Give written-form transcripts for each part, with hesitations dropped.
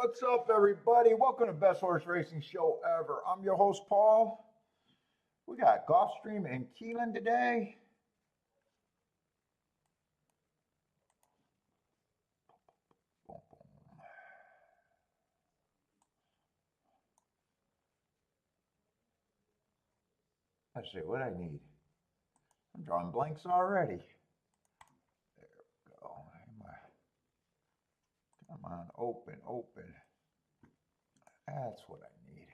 What's up, everybody? Welcome to Best Horse Racing Show Ever. I'm your host, Paul. We got Gulfstream and Keeneland today. Let's see what I need. I'm drawing blanks already. There we go. Come on, open. That's what I need.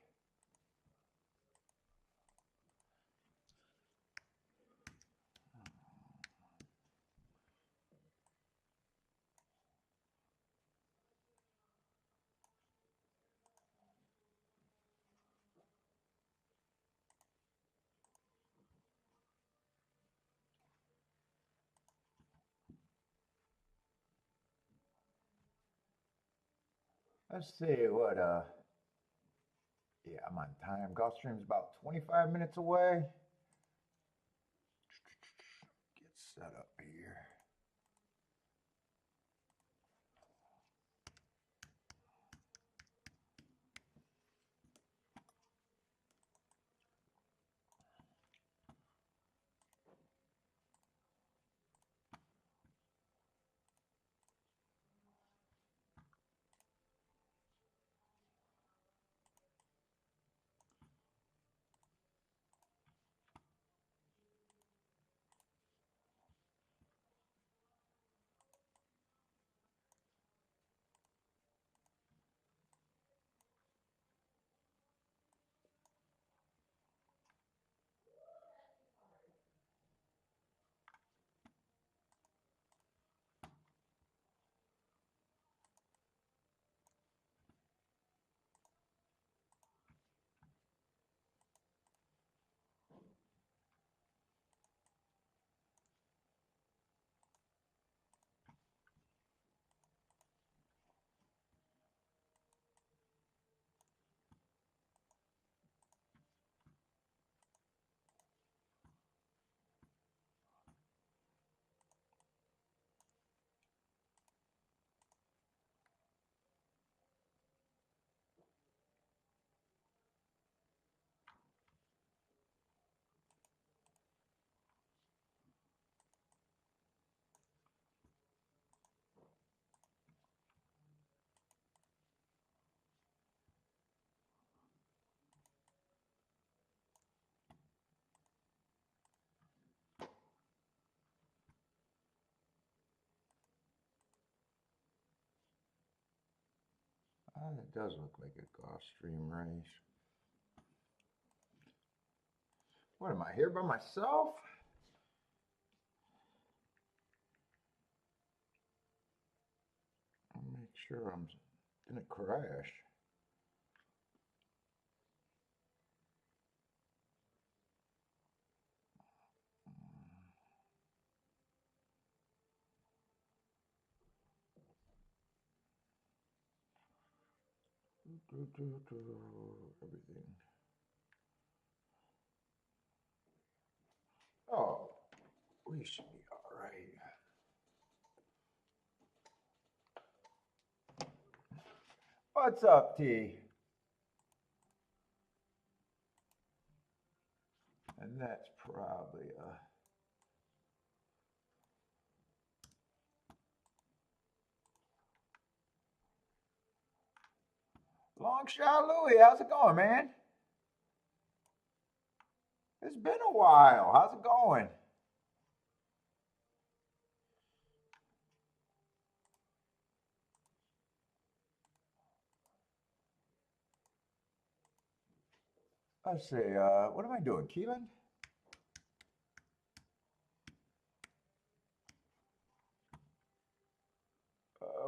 Let's see what, yeah, I'm on time. Gulfstream's about 25 minutes away. Get set up here. It does look like a Gulfstream race. What am I here by myself? I'll make sure I'm didn't crash. Everything. Oh, we should be all right. What's up, T? And that's probably Long Shot Louie. How's it going, man? It's been a while. How's it going? Let's see. What am I doing? Keeneland?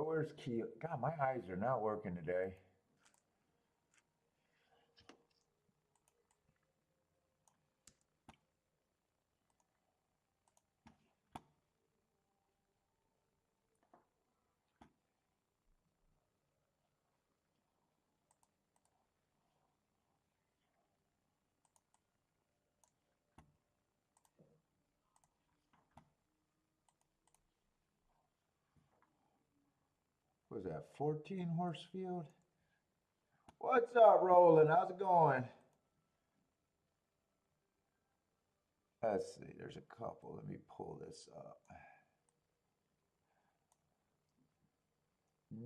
Where's Keeneland? God, my eyes are not working today. What was that? 14 horse field? What's up, Roland? How's it going? Let's see. There's a couple. Let me pull this up.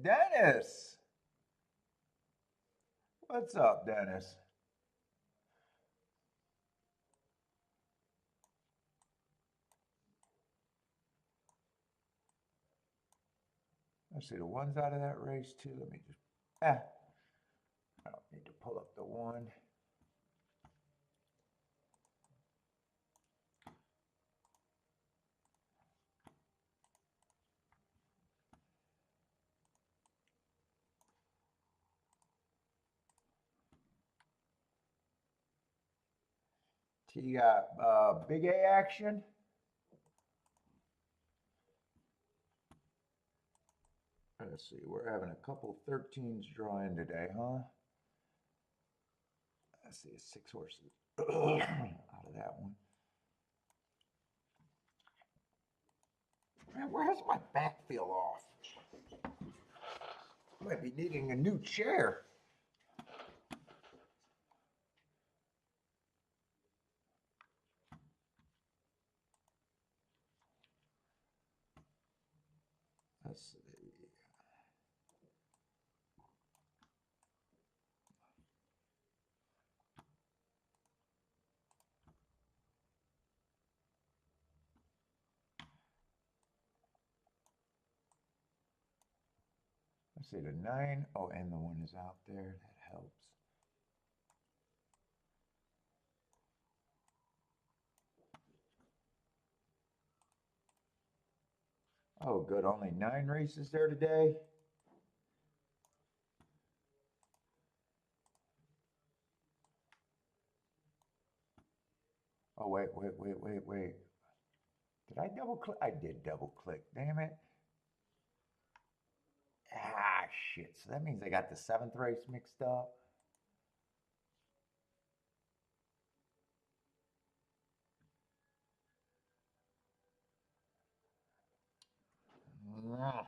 Dennis. What's up, Dennis? Let's see. The one's out of that race, too. Let me just. I don't need to pull up the one. T got big A action. Let's see. We're having a couple 13s draw in today, huh? Let's see. 6 horses out of that one. Man, where has my back feel off? I might be needing a new chair. Let's see. Let's see, the 9. Oh, and the 1 is out there. That helps. Oh, good. Only 9 races there today. Oh, wait. Did I double click? I did double click. Damn it. Ah, shit. So that means I got the 7th race mixed up. Let's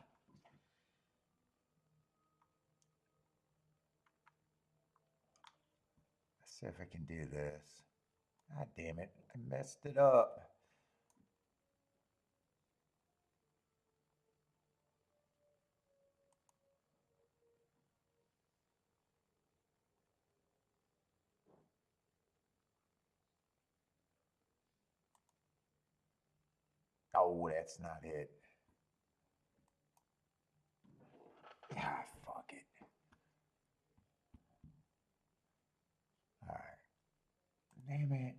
see if I can do this. God damn it. I messed it up. Oh, that's not it. Ah, fuck it. All right. Damn it.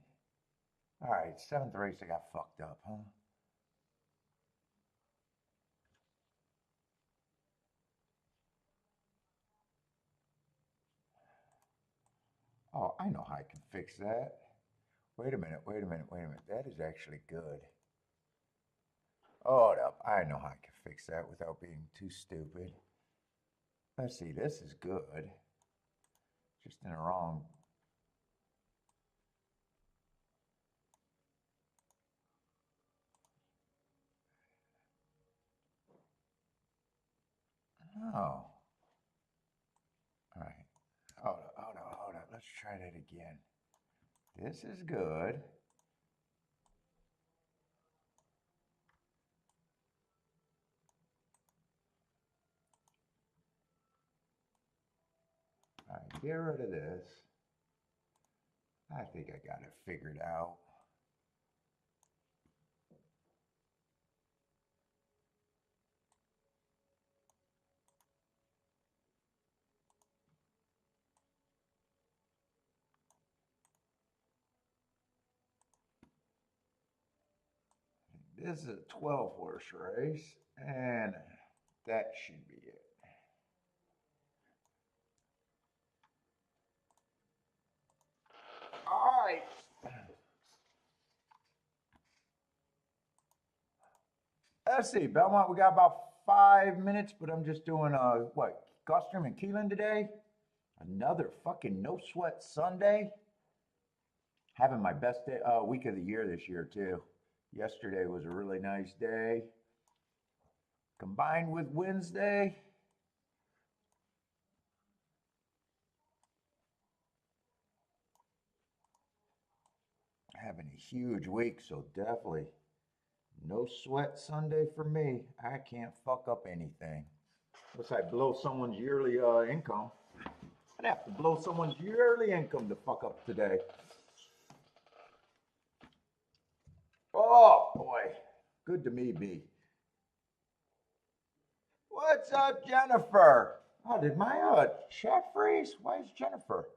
All right, 7th race I got fucked up, huh? Oh, I know how I can fix that. Wait a minute. That is actually good. Hold up. I know how I can fix that without being too stupid. Let's see. This is good. Just in the wrong. Oh. All right. Hold up. Let's try that again. This is good. All right. Get rid of this. I think I got it figured out. This is a 12 horse race, and that should be it. All right. Let's see, Belmont, we got about 5 minutes, but I'm just doing, what, Gulfstream and Keeneland today? Another fucking no sweat Sunday. Having my best day, week of the year this year, too. Yesterday was a really nice day. Combined with Wednesday, having a huge week, so definitely no sweat Sunday for me. I can't fuck up anything. Unless I blow someone's yearly income. I'd have to blow someone's yearly income to fuck up today. Oh boy, good to me, B. What's up, Jennifer? Oh, did my chat freeze? Why is Jennifer?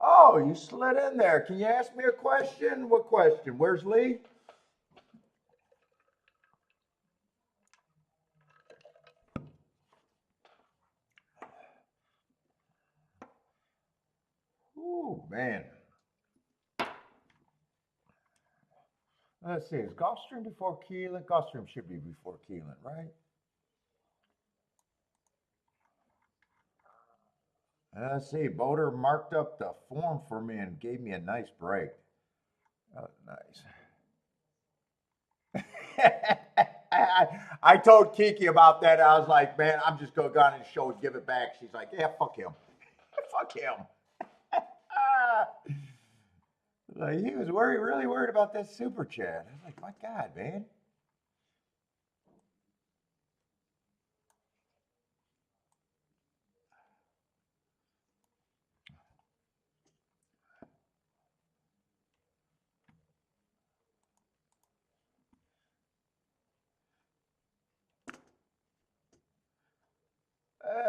Oh, you slid in there. Can you ask me a question? What question? Where's Lee? Ooh, man. Let's see. Is Gulfstream before Keeneland? Gulfstream should be before Keeneland, right? Let's see. Boater marked up the form for me and gave me a nice break. That was nice. I told Kiki about that. I was like, man, I'm just going to go on his show and give it back. She's like, yeah, fuck him. Fuck him. Like, he was really worried about that super chat. I was like, my God, man.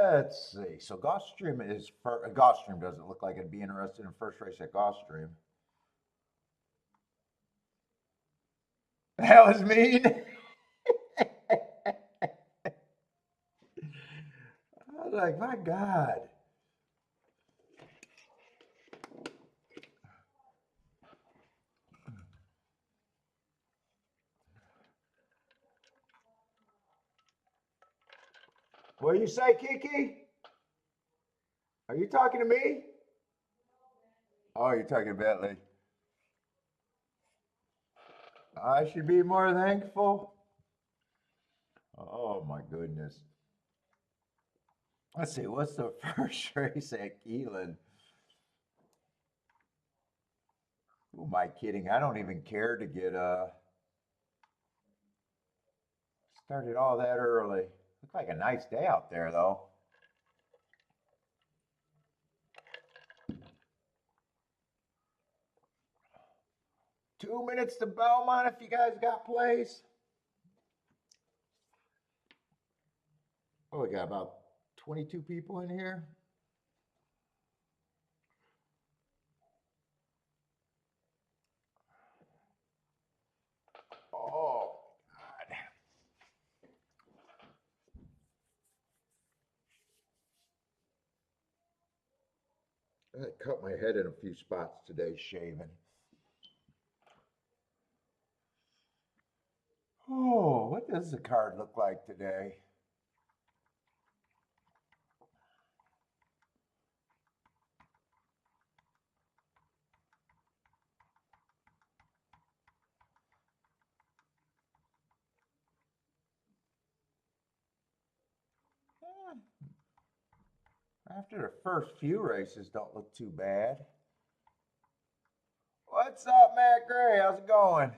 Let's see. So Gulfstream is Gulfstream doesn't look like it'd be interested in first race at Gulfstream. That was mean. I was like, my God. What do you say, Kiki? Are you talking to me? Oh, you're talking to Bentley. I should be more thankful. Oh my goodness. Let's see, what's the first race at Keeneland? Who am I kidding? I don't even care to get started all that early. Looked like a nice day out there though. 2 minutes to Belmont if you guys got plays. Oh, we got about 22 people in here. Oh, God. I cut my head in a few spots today shaving. Oh, what does the card look like today? After the first few races, don't look too bad. What's up, Matt Gray? How's it going?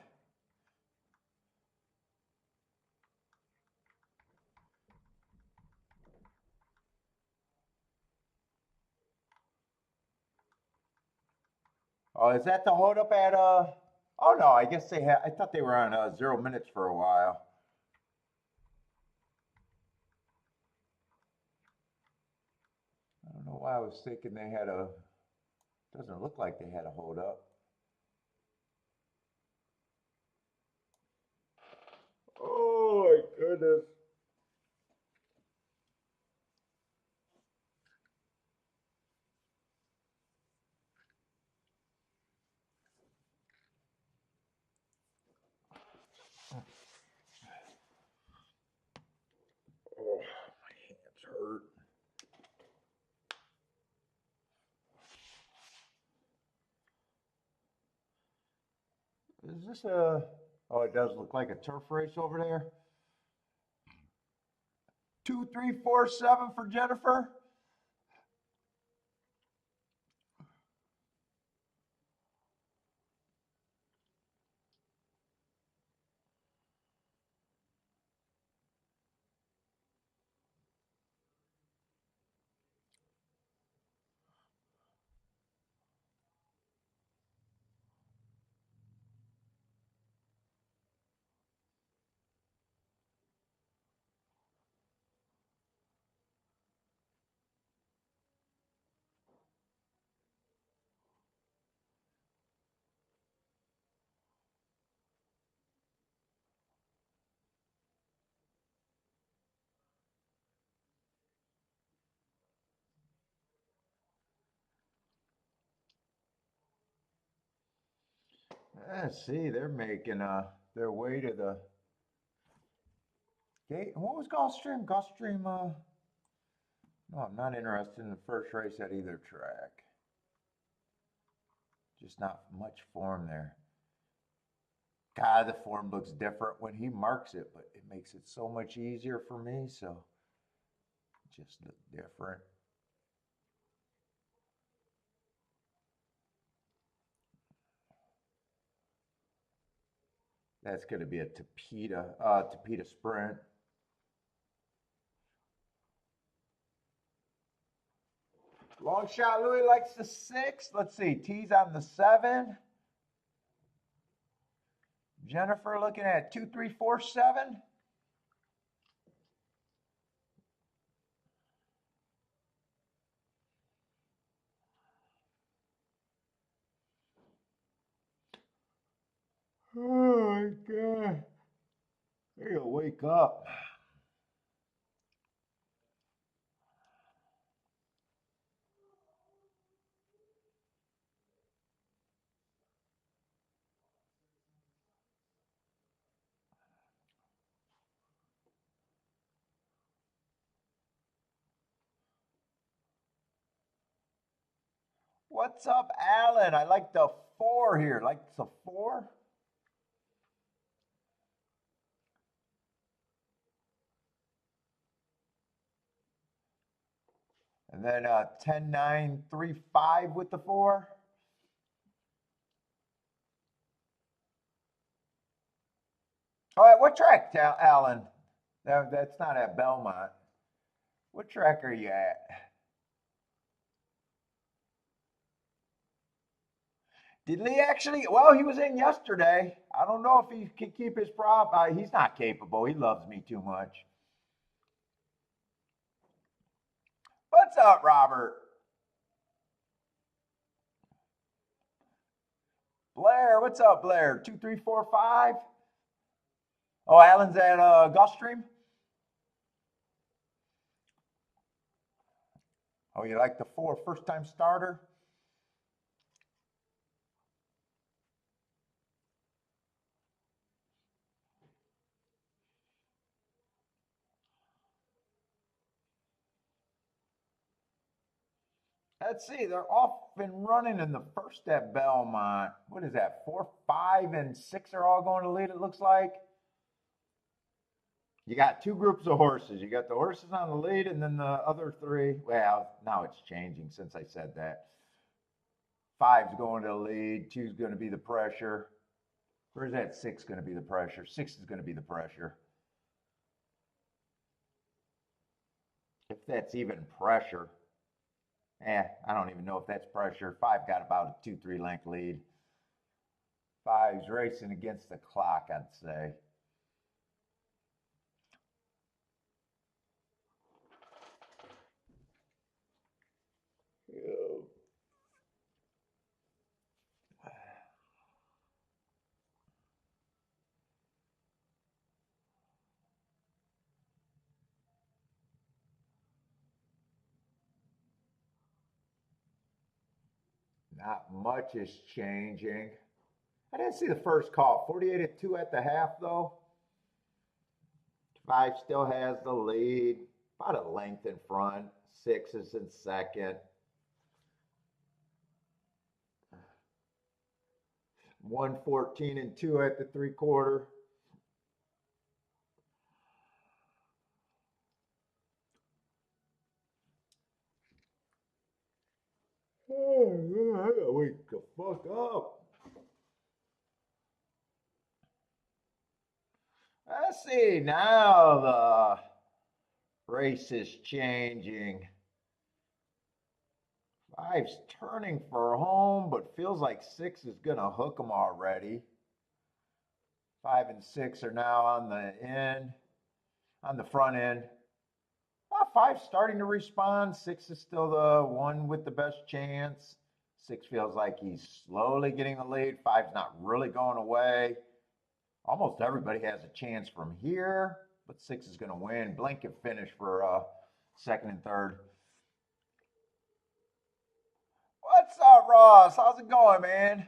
Oh, is that the hold up at Oh no, I guess they had. I thought they were on 0 minutes for a while. I don't know why I was thinking they had a. Doesn't look like they had a hold up. Oh my goodness. Oh, my hands hurt. Is this a? Oh, it does look like a turf race over there. 2347 for Jennifer. See, they're making their way to the gate. What was Gulfstream? Gulfstream, no, I'm not interested in the first race at either track. Just not much form there. God, the form looks different when he marks it, but it makes it so much easier for me, so it just look different. That's going to be a Tapeta sprint. Long shot, Louis likes the 6. Let's see, T's on the 7. Jennifer looking at 2, 3, 4, 7. Oh my God. I gotta wake up. What's up, Alan? I like the 4 here. Like the 4? And then 10, 9, 3, 5 with the 4. All right, what track, Alan? That's not at Belmont. What track are you at? Did Lee actually? Well, he was in yesterday. I don't know if he can keep his prop. He's not capable. He loves me too much. What's up, Robert? Blair, what's up, Blair? 2, 3, 4, 5. Oh, Alan's at Gulfstream. Oh, you like the 4 first-time starter? Let's see, they're off and running in the first at Belmont. What is that? 4, 5, and 6 are all going to lead, it looks like. You got 2 groups of horses. You got the horses on the lead, and then the other 3. Well, now it's changing since I said that. 5's going to the lead. 2's going to be the pressure. Where's that 6 going to be the pressure? 6 is going to be the pressure. If that's even pressure. I don't even know if that's pressure. 5 got about a 2, 3 length lead. 5's racing against the clock, I'd say. Not much is changing. I didn't see the first call. 48-2 at the half, though. 5 still has the lead. About a length in front. 6 is in second. 114-2 at the 3/4. Oh, I gotta wake the fuck up. Let's see, now the race is changing. 5's turning for home, but feels like 6 is gonna hook him already. 5 and 6 are now on the front end. 5's starting to respond. 6 is still the one with the best chance. 6 feels like he's slowly getting the lead. 5's not really going away. Almost everybody has a chance from here, but 6 is going to win. Blanket finish for second and third. What's up, Ross? How's it going, man?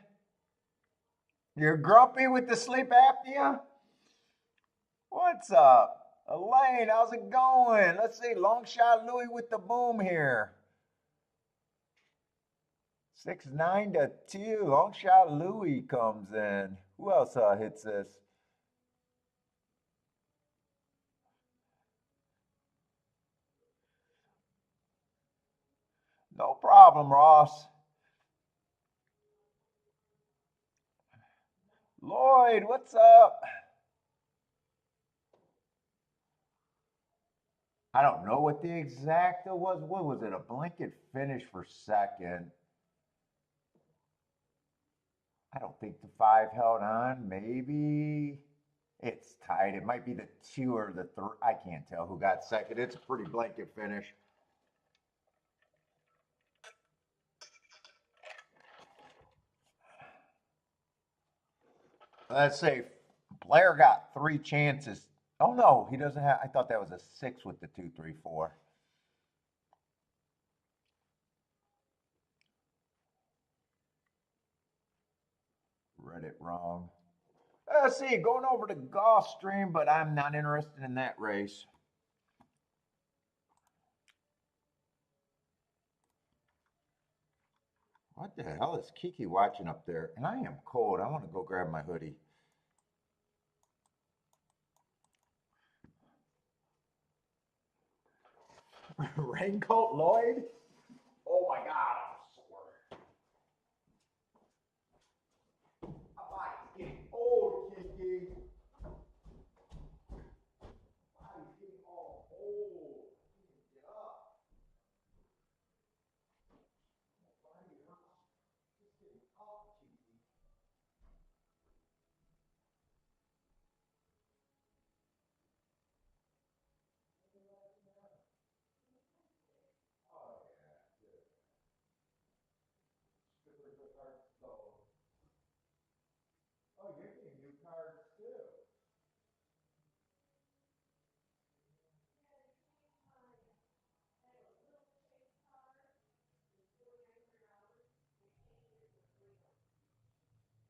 You're grumpy with the sleep apnea? What's up? Elaine, how's it going? Let's see, long shot Louis with the boom here. 6-9 to 2. Long shot Louis comes in. Who else hits this? No problem, Ross. Lloyd, what's up? I don't know what the exacta was. What was it? A blanket finish for second. I don't think the 5 held on. Maybe it's tight. It might be the 2 or the 3. I can't tell who got second. It's a pretty blanket finish. Let's say Blair got 3 chances. Oh no, he doesn't have. I thought that was a 6 with the 2-3-4. Read it wrong. Let's see, going over to Gulfstream, but I'm not interested in that race. What the hell is Kiki watching up there? And I am cold. I want to go grab my hoodie. Raincoat Lloyd? Oh my God, I'm sore. My body's getting old, Kiki. My body's getting all old. Get up. My body hurts. Just getting up, Kiki. Oh yeah, good. Skipper the cards go. Oh, you're getting new cards too.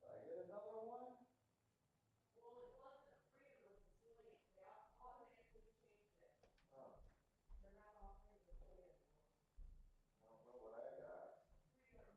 Did I get another one? Oh, I don't know what I got. Okay.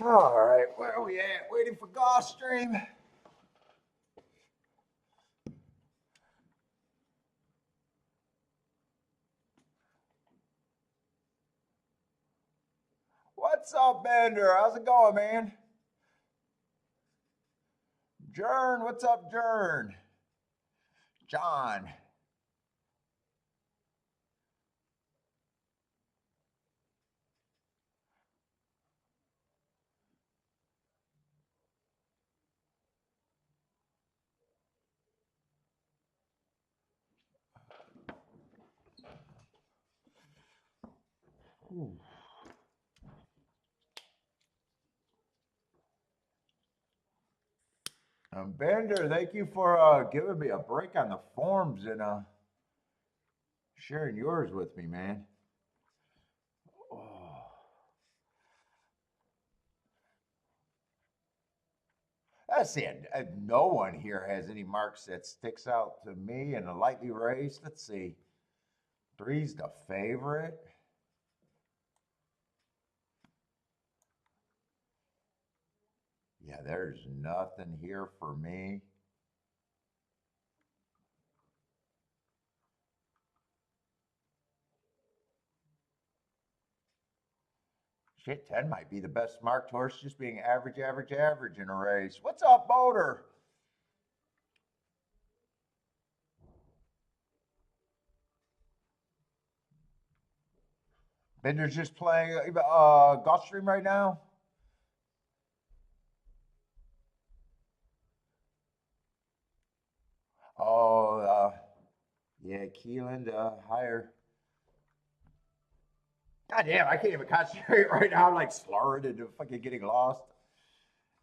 All right, where are we at? Waiting for Gulfstream. What's up, Bender? How's it going, man? Jern, what's up, Jern? John. Bender, thank you for giving me a break on the forms and sharing yours with me, man. Oh. That's it. No one here has any marks that sticks out to me in a lightly race. Let's see. Three's the favorite. Yeah, there's nothing here for me. Shit, 10 might be the best marked horse, just being average, average, average in a race. What's up, Boater? Bender's just playing Gulfstream right now. Oh, yeah, Keeneland, higher. God damn, I can't even concentrate right now. I'm like slurring and fucking getting lost.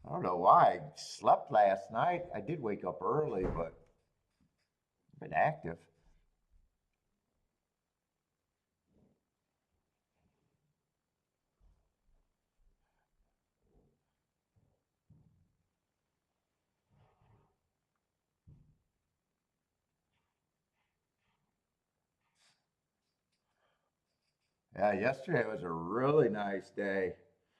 I don't know why. I slept last night. I did wake up early, but I've been active. Yeah, yesterday was a really nice day.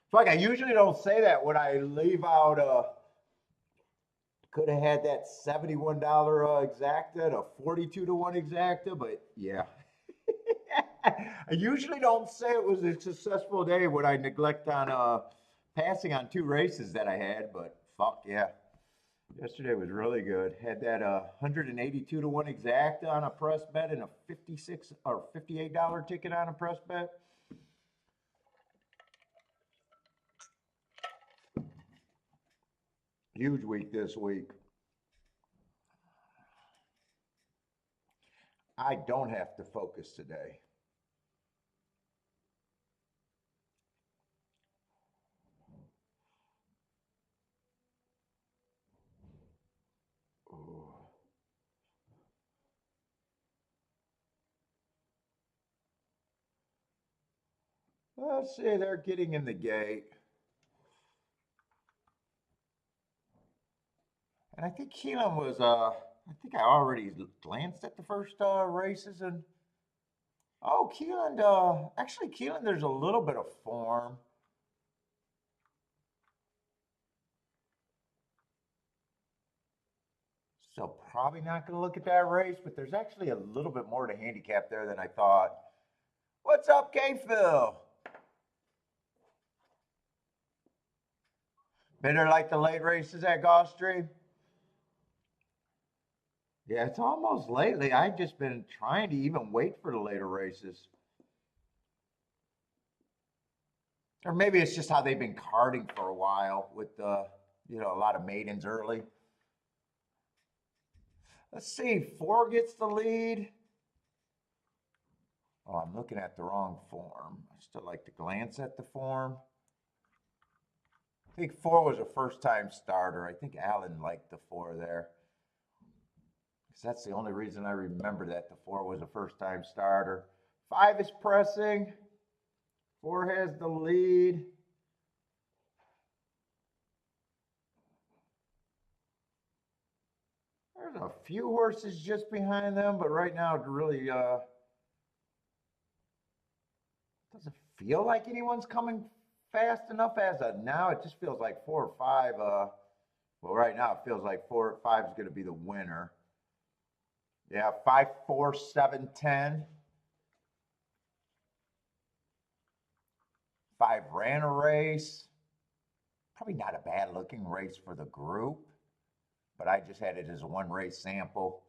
It's like I usually don't say that when I leave out. Could have had that $71 exacta and a 42 to 1 exacta, but yeah. I usually don't say it was a successful day when I neglect on passing on two races that I had, but fuck yeah. Yesterday was really good. Had that 182 to 1 exacta on a press bet and a 56 or $58 ticket on a press bet. Huge week this week. I don't have to focus today. Ooh. Let's see, they're getting in the gate. And I think Keeneland was, I think I already glanced at the first races. And, oh, Keeneland, actually, Keeneland, there's a little bit of form. So probably not going to look at that race, but there's actually a little bit more to handicap there than I thought. What's up, K-Phil? Better like the late races at Gulfstream? Yeah, it's almost lately. I've just been trying to even wait for the later races. Or maybe it's just how they've been carding for a while with a lot of maidens early. Let's see, four gets the lead. Oh, I'm looking at the wrong form. I still like to glance at the form. I think four was a first-time starter. I think Allen liked the four there. Because that's the only reason I remember that the four was a first-time starter. Five is pressing. Four has the lead. There's a few horses just behind them, but right now it really doesn't feel like anyone's coming fast enough as of now. It just feels like four or five. Well, right now it feels like four or five is going to be the winner. Yeah, 5, 4, 7, 10. Five ran a race. Probably not a bad looking race for the group, but I just had it as a one race sample.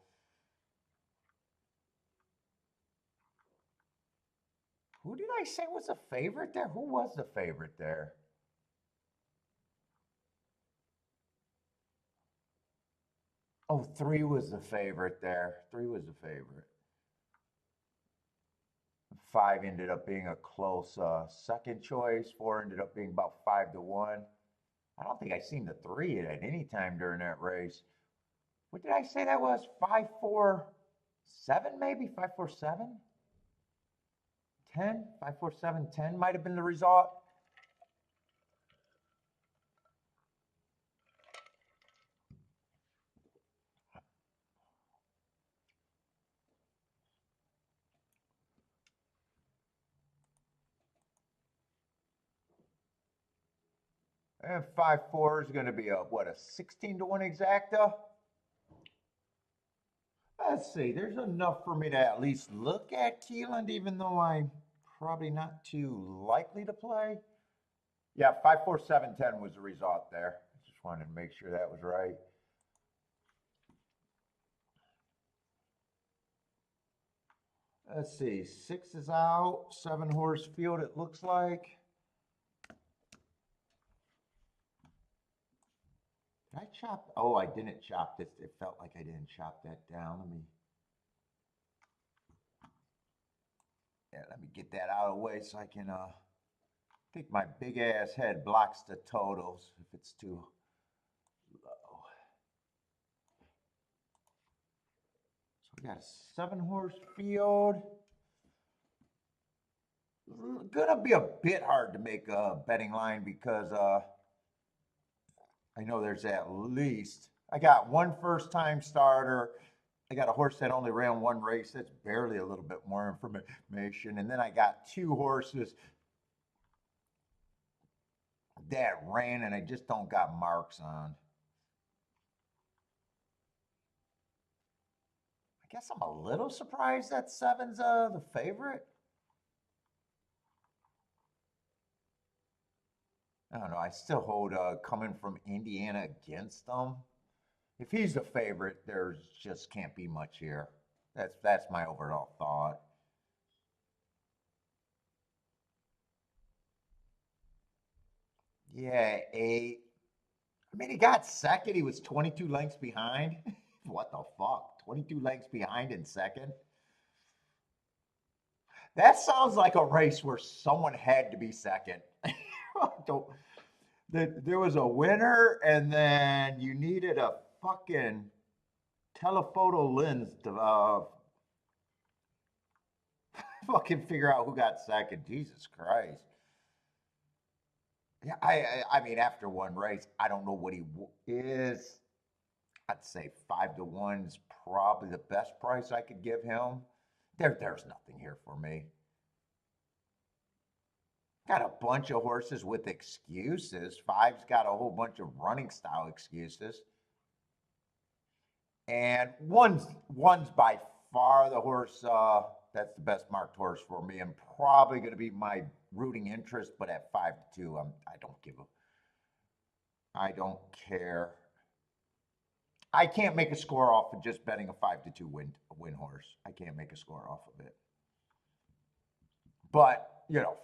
Who did I say was a favorite there? Who was the favorite there? Oh, three was the favorite there. Three was the favorite. Five ended up being a close second choice. Four ended up being about 5 to 1. I don't think I seen the three at any time during that race. What did I say that was? 5, 4, 7 maybe? 5, 4, 7? 10? 5, 4, 7, 10 might have been the result. And 5-4 is going to be a, what, a 16 to 1 exacta? Let's see, there's enough for me to at least look at Keeneland, even though I'm probably not too likely to play. Yeah, 5-4-7-10 was the result there. Just wanted to make sure that was right. Let's see, 6 is out, 7-horse field it looks like. Did I chop? Oh, I didn't chop this. It felt like I didn't chop that down. Let me get that out of the way so I can I think my big ass head blocks the totals if it's too low. So we got a 7-horse field. Gonna be a bit hard to make a betting line because I know there's at least I got one first time starter. I got a horse that only ran one race. That's barely a little bit more information. And then I got 2 horses that ran and I just don't got marks on. I guess I'm a little surprised that 7's the favorite. I don't know. I still hold coming from Indiana against them. If he's the favorite, there's just can't be much here. That's my overall thought. Yeah, 8. I mean, he got second. He was 22 lengths behind. What the fuck? 22 lengths behind in second? That sounds like a race where someone had to be second. There was a winner, and then you needed a fucking telephoto lens to fucking figure out who got second. Jesus Christ. Yeah, I mean, after one race, I don't know what he is. I'd say 5 to 1 is probably the best price I could give him. There's nothing here for me. Got a bunch of horses with excuses. Five's got a whole bunch of running style excuses. And one's by far the horse that's the best marked horse for me, and probably going to be my rooting interest. But at 5 to 2, I don't care. I can't make a score off of just betting a 5 to 2 win horse. I can't make a score off of it. But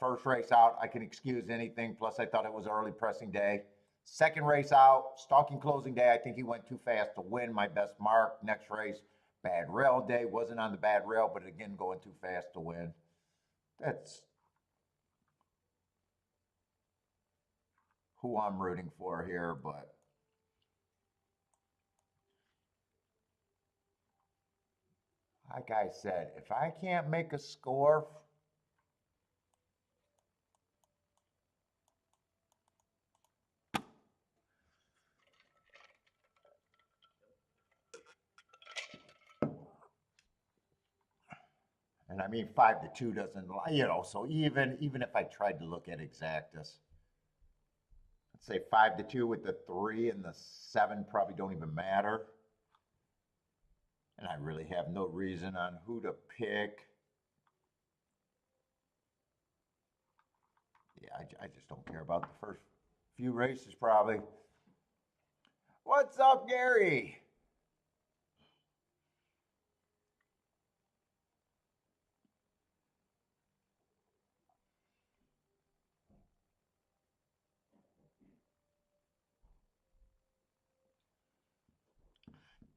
first race out, I can excuse anything. Plus, I thought it was early pressing day. Second race out, stalking closing day. I think he went too fast to win. My best mark. Next race, bad rail day. Wasn't on the bad rail, but again, going too fast to win. That's who I'm rooting for here. But like I said, if I can't make a score, and I mean 5 to 2 doesn't, so even if I tried to look at exactus, let's say 5 to 2 with the 3 and the 7 probably don't even matter. And I really have no reason on who to pick. Yeah, I just don't care about the first few races probably. What's up, Gary?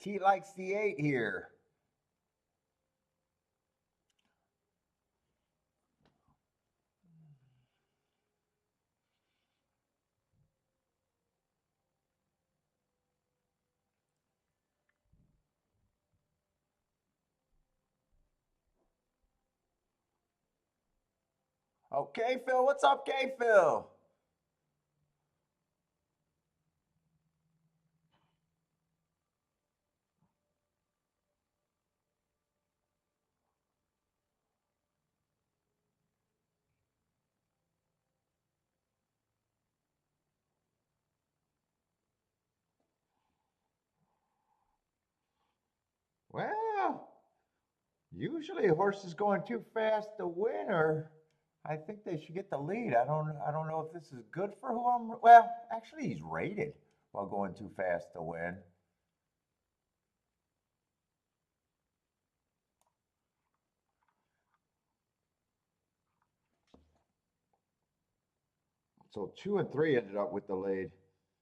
T likes the 8 here. Okay, Phil. What's up, K Phil? Usually a horse is going too fast to win, or I think they should get the lead. I don't know if this is good for who I'm. Well, actually, he's rated while going too fast to win. So 2 and 3 ended up with the lead.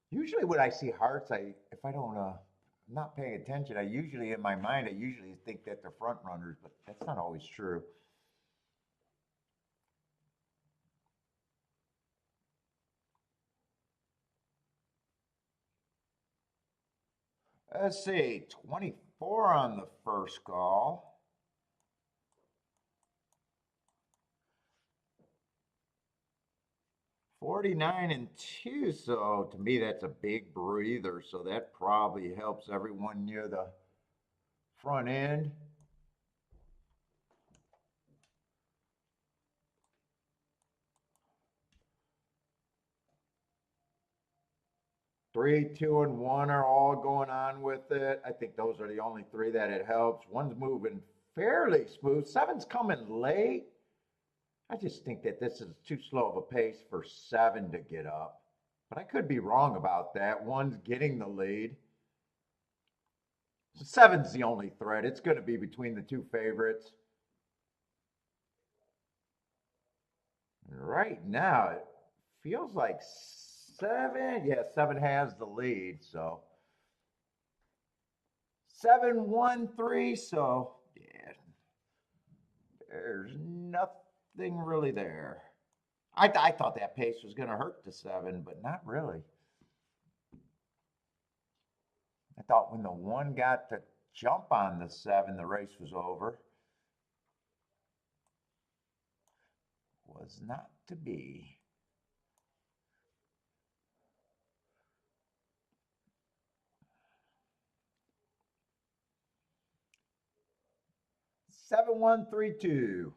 Usually, when I see hearts, if I don't I'm not paying attention, I usually in my mind I usually think that they're front runners, but that's not always true. Let's see, 24 on the first call. 49-2, so to me that's a big breather, so that probably helps everyone near the front end. 3, 2, and 1 are all going on with it. I think those are the only three that it helps. One's moving fairly smooth. Seven's coming late. I just think that this is too slow of a pace for 7 to get up. But I could be wrong about that. One's getting the lead. So 7's the only threat. It's going to be between the two favorites. Right now, it feels like 7. Yeah, 7 has the lead. So 7-1-3. So yeah, there's nothing really there. I thought that pace was going to hurt the 7, but not really. I thought when the 1 got the jump on the 7, the race was over. Was not to be. Seven, 1, 3, 2.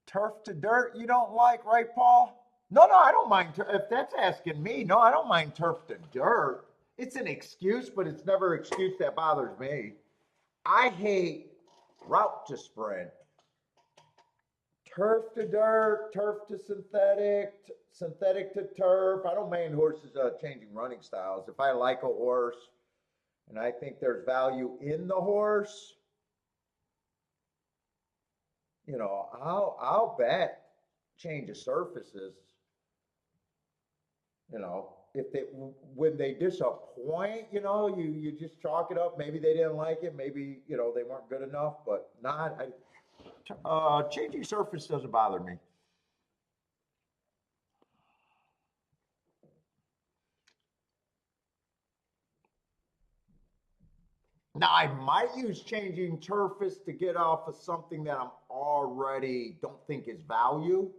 Turf to dirt you don't like, right, Paul? No, I don't mind. If that's asking me, no, I don't mind turf to dirt. It's an excuse, but it's never an excuse that bothers me. I hate route to sprint. Turf to dirt, turf to synthetic, synthetic to turf. I don't mind horses changing running styles. If I like a horse and I think there's value in the horse, I'll bet change of surfaces. If they when they disappoint, you just chalk it up. Maybe they didn't like it. Maybe they weren't good enough. But not. Changing surface doesn't bother me. Now I might use changing surface to get off of something that I'm already don't think is value,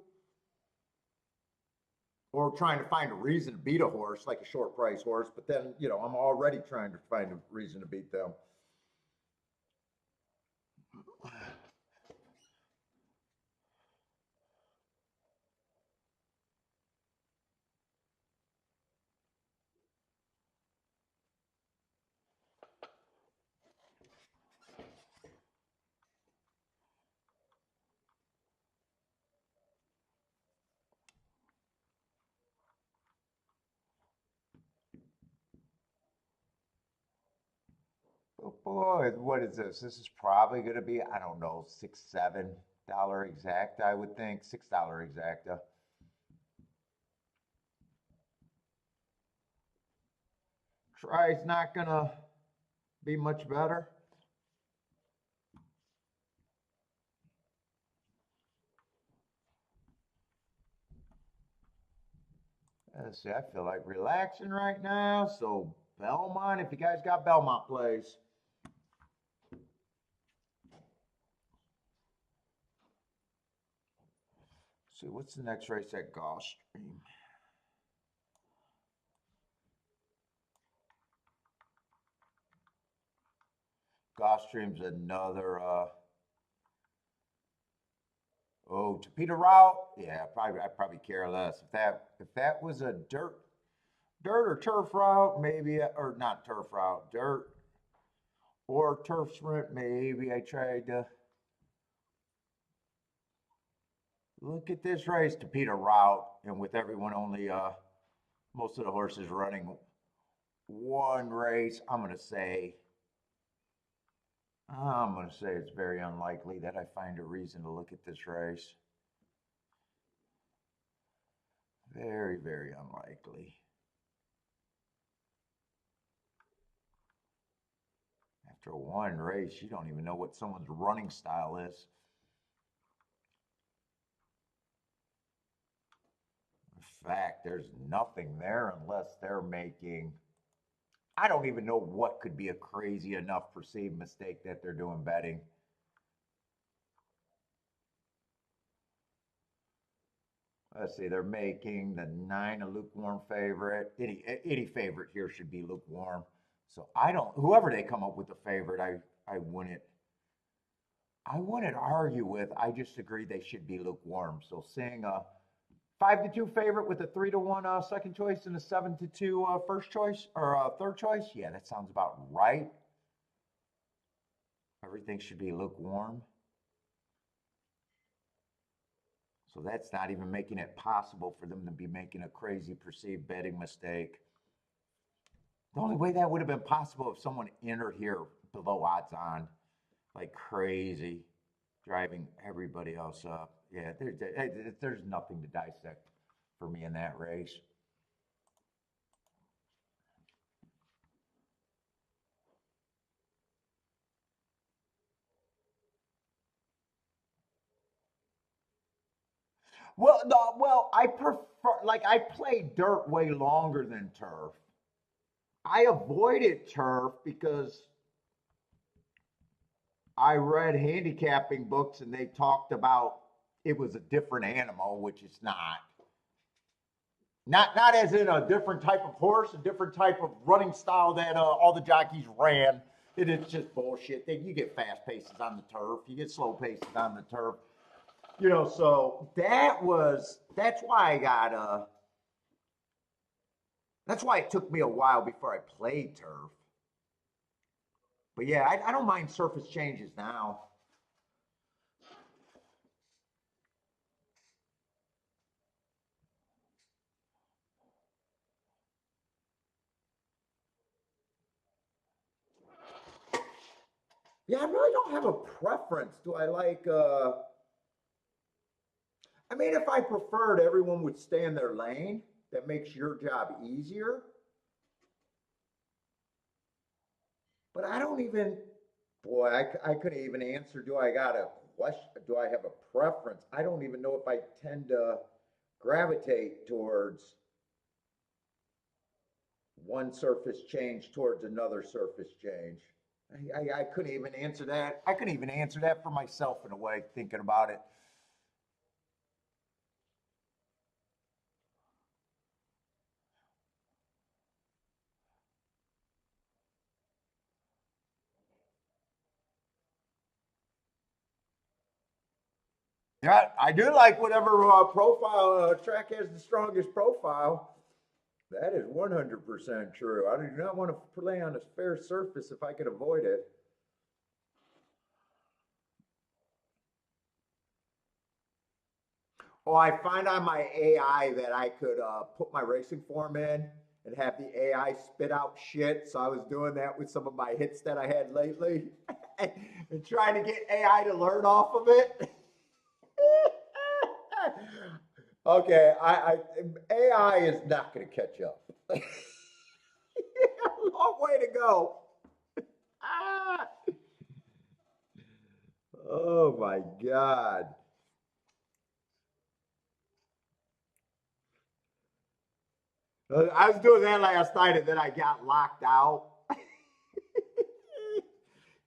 or trying to find a reason to beat a horse like a short price horse. But then I'm already trying to find a reason to beat them. Oh boy, what is this? This is probably going to be, I don't know, $6, $7 exact, I would think. $6 exacta. Try's not going to be much better. Let's see, I feel like relaxing right now. So, Belmont, if you guys got Belmont plays. See, what's the next race at Gulfstream? Gulfstream's another. Oh, to Peter route. Yeah, I probably care less if that was a dirt or turf route, maybe, or not turf route, dirt or turf sprint. Maybe I tried to look at this race to Peter route, and with everyone only most of the horses running one race, I'm gonna say it's very unlikely that I find a reason to look at this race. Very, very unlikely. After one race, you don't even know what someone's running style is. In fact, there's nothing there unless they're making. I don't even know what could be a crazy enough perceived mistake that they're doing betting. Let's see, they're making the 9 a lukewarm favorite. Any favorite here should be lukewarm. So I don't, whoever they come up with the favorite, I wouldn't argue with. I just agree they should be lukewarm. So seeing a 5-2 favorite with a 3-1 second choice and a 7-2 first choice or third choice, yeah, that sounds about right. Everything should be lukewarm. So that's not even making it possible for them to be making a crazy perceived betting mistake. The only way that would have been possible if someone entered here below odds on, like crazy, driving everybody else up. Yeah, there's nothing to dissect for me in that race. Well, no, well, I prefer, like, I play dirt way longer than turf. I avoided turf because I read handicapping books and they talked about it was a different animal, which it's not. Not as in a different type of horse, a different type of running style that all the jockeys ran. It's just bullshit. You get fast paces on the turf, you get slow paces on the turf. You know, so that's why I got that's why it took me a while before I played turf. But yeah, I don't mind surface changes now. Yeah, I really don't have a preference. Do I like I mean, if I preferred everyone would stay in their lane, that makes your job easier. But I don't even, boy, I couldn't even answer. Do I got a question? Do I have a preference? I don't even know if I tend to gravitate towards one surface change towards another surface change. I couldn't even answer that. I couldn't even answer that for myself in a way, thinking about it. Yeah, I do like whatever profile track has the strongest profile. That is 100% true. I do not want to play on a fair surface if I can avoid it. Oh, I find on my AI that I could put my racing form in and have the AI spit out shit. So I was doing that with some of my hits that I had lately and trying to get AI to learn off of it. Okay, AI is not going to catch up. Long way to go. Ah, oh my God. I was doing that last night and then I got locked out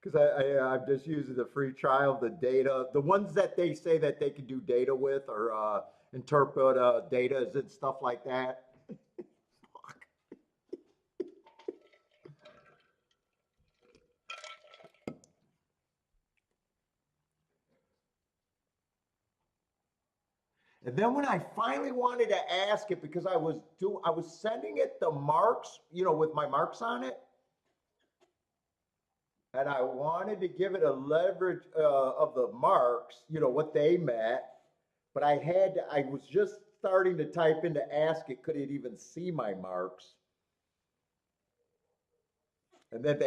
because I'm just using the free trial, the data, the ones that they say that they can do data with or interpret data and stuff like that. And then when I finally wanted to ask it, because I was sending it the marks, with my marks on it, and I wanted to give it a leverage of the marks, what they meant, but I was just starting to type in to ask it, could it even see my marks? And then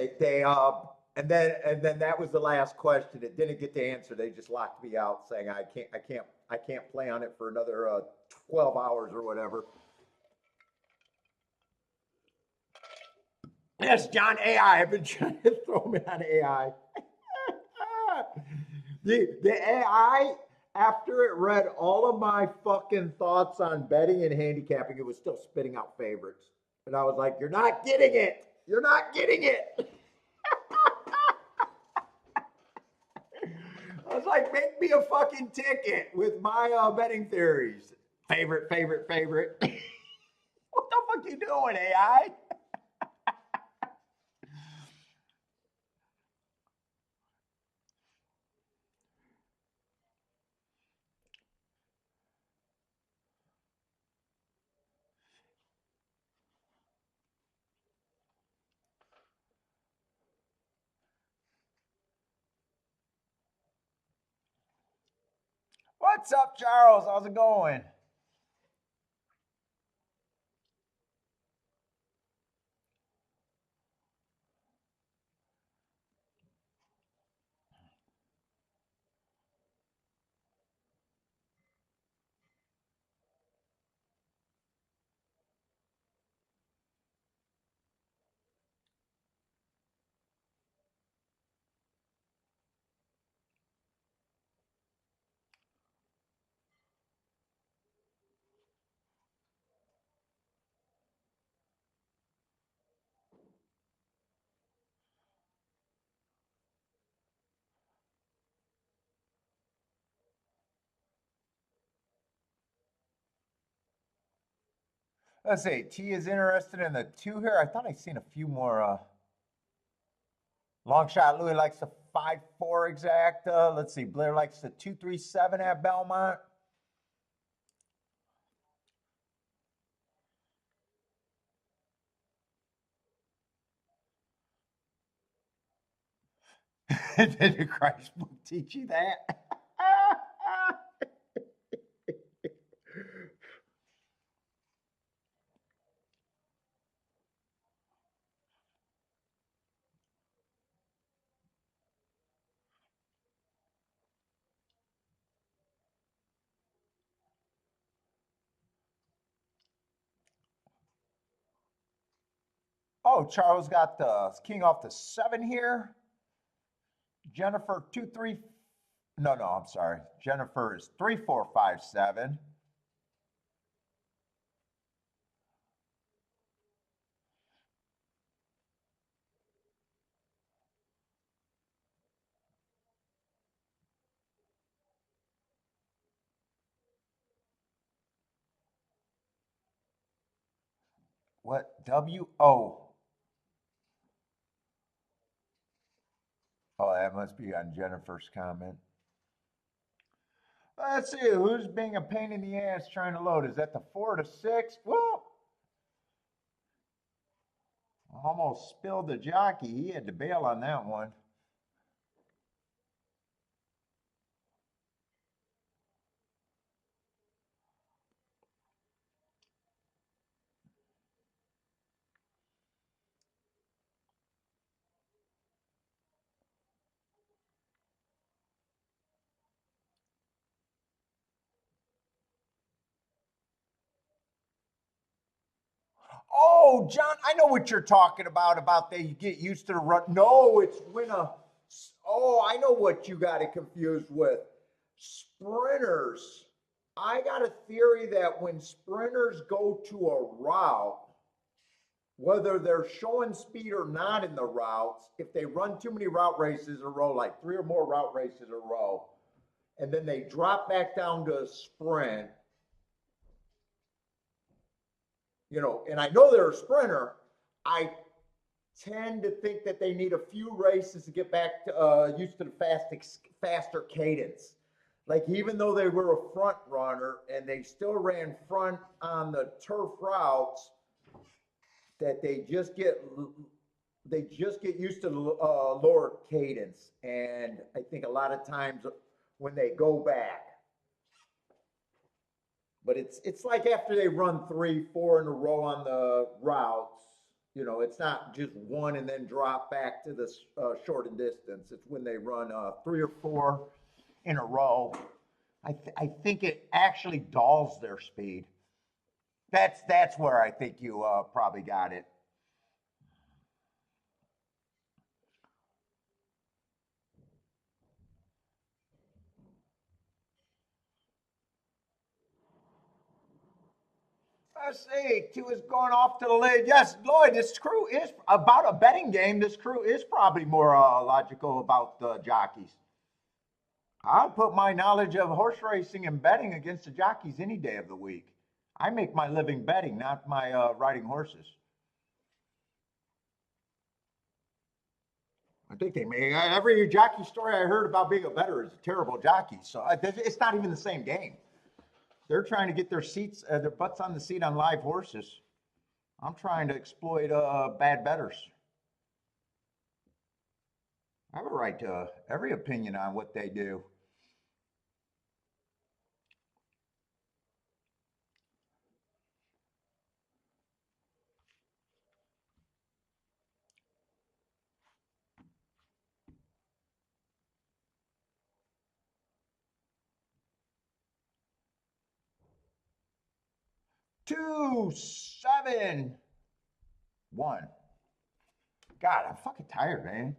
and then that was the last question. It didn't get to answer. They just locked me out, saying I can't play on it for another 12 hours or whatever. Yes, John, AI. I've been trying to throw me on AI. The AI, after it read all of my fucking thoughts on betting and handicapping, it was still spitting out favorites. And I was like, you're not getting it. You're not getting it. I was like, make me a fucking ticket with my betting theories. Favorite, favorite, favorite. What the fuck you doing, AI? What's up, Charles? How's it going? Let's see. T is interested in the two here. I thought I seen a few more. Long shot. Louis likes the 5-4 exact. Let's see. Blair likes the 2-3-7 at Belmont. Did the Christ book teach you that? Oh, Charles got the king off the 7 here. Jennifer 2-3. No, no, I'm sorry. Jennifer is 3-4-5-7. What? W-O. Oh, that must be on Jennifer's comment. Let's see, who's being a pain in the ass trying to load? Is that the 4-6? Well, almost spilled the jockey. He had to bail on that one. Oh, John, I know what you're talking about they get used to the run. No, it's when a. Oh, I know what you got it confused with. Sprinters. I got a theory that when sprinters go to a route, whether they're showing speed or not in the routes, if they run too many route races in a row, like 3 or more route races in a row, and then they drop back down to a sprint, and I know they're a sprinter, I tend to think that they need a few races to get back to used to the faster cadence. Like even though they were a front runner and they still ran front on the turf routes, that they just get used to the lower cadence, and I think a lot of times when they go back, but it's like after they run 3, 4 in a row on the routes, it's not just one and then drop back to the shortened distance. It's when they run 3 or 4 in a row. I think it actually dulls their speed. That's where I think you probably got it. Let's see. Q is going off to the lead. Yes, Lloyd, this crew is about a betting game. This crew is probably more logical about the jockeys. I'll put my knowledge of horse racing and betting against the jockeys any day of the week. I make my living betting, not my riding horses. I think they may. Every jockey story I heard about being a bettor is a terrible jockey. So it's not even the same game. They're trying to get their seats, their butts on the seat on live horses. I'm trying to exploit bad bettors. I have a right to every opinion on what they do. Two, 7, 1. God, I'm fucking tired, man.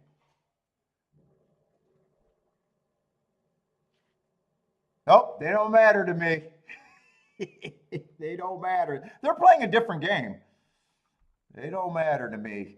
Nope, they don't matter to me. They don't matter. They're playing a different game. They don't matter to me.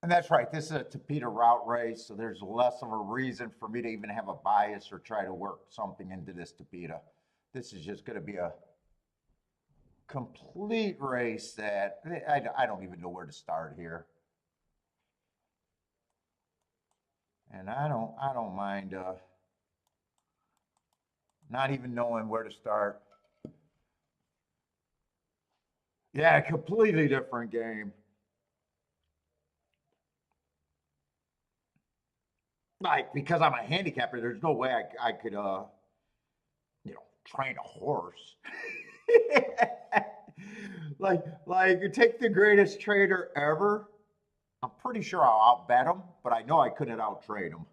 And that's right. This is a Tapeta route race, so there's less of a reason for me to even have a bias or try to work something into this Tapeta. This is just going to be a complete race that I don't even know where to start here. And I don't mind not even knowing where to start. Yeah, completely different game. Like because I'm a handicapper, there's no way I could train a horse. like you take the greatest trader ever. I'm pretty sure I'll outbet him, but I know I couldn't outtrade him.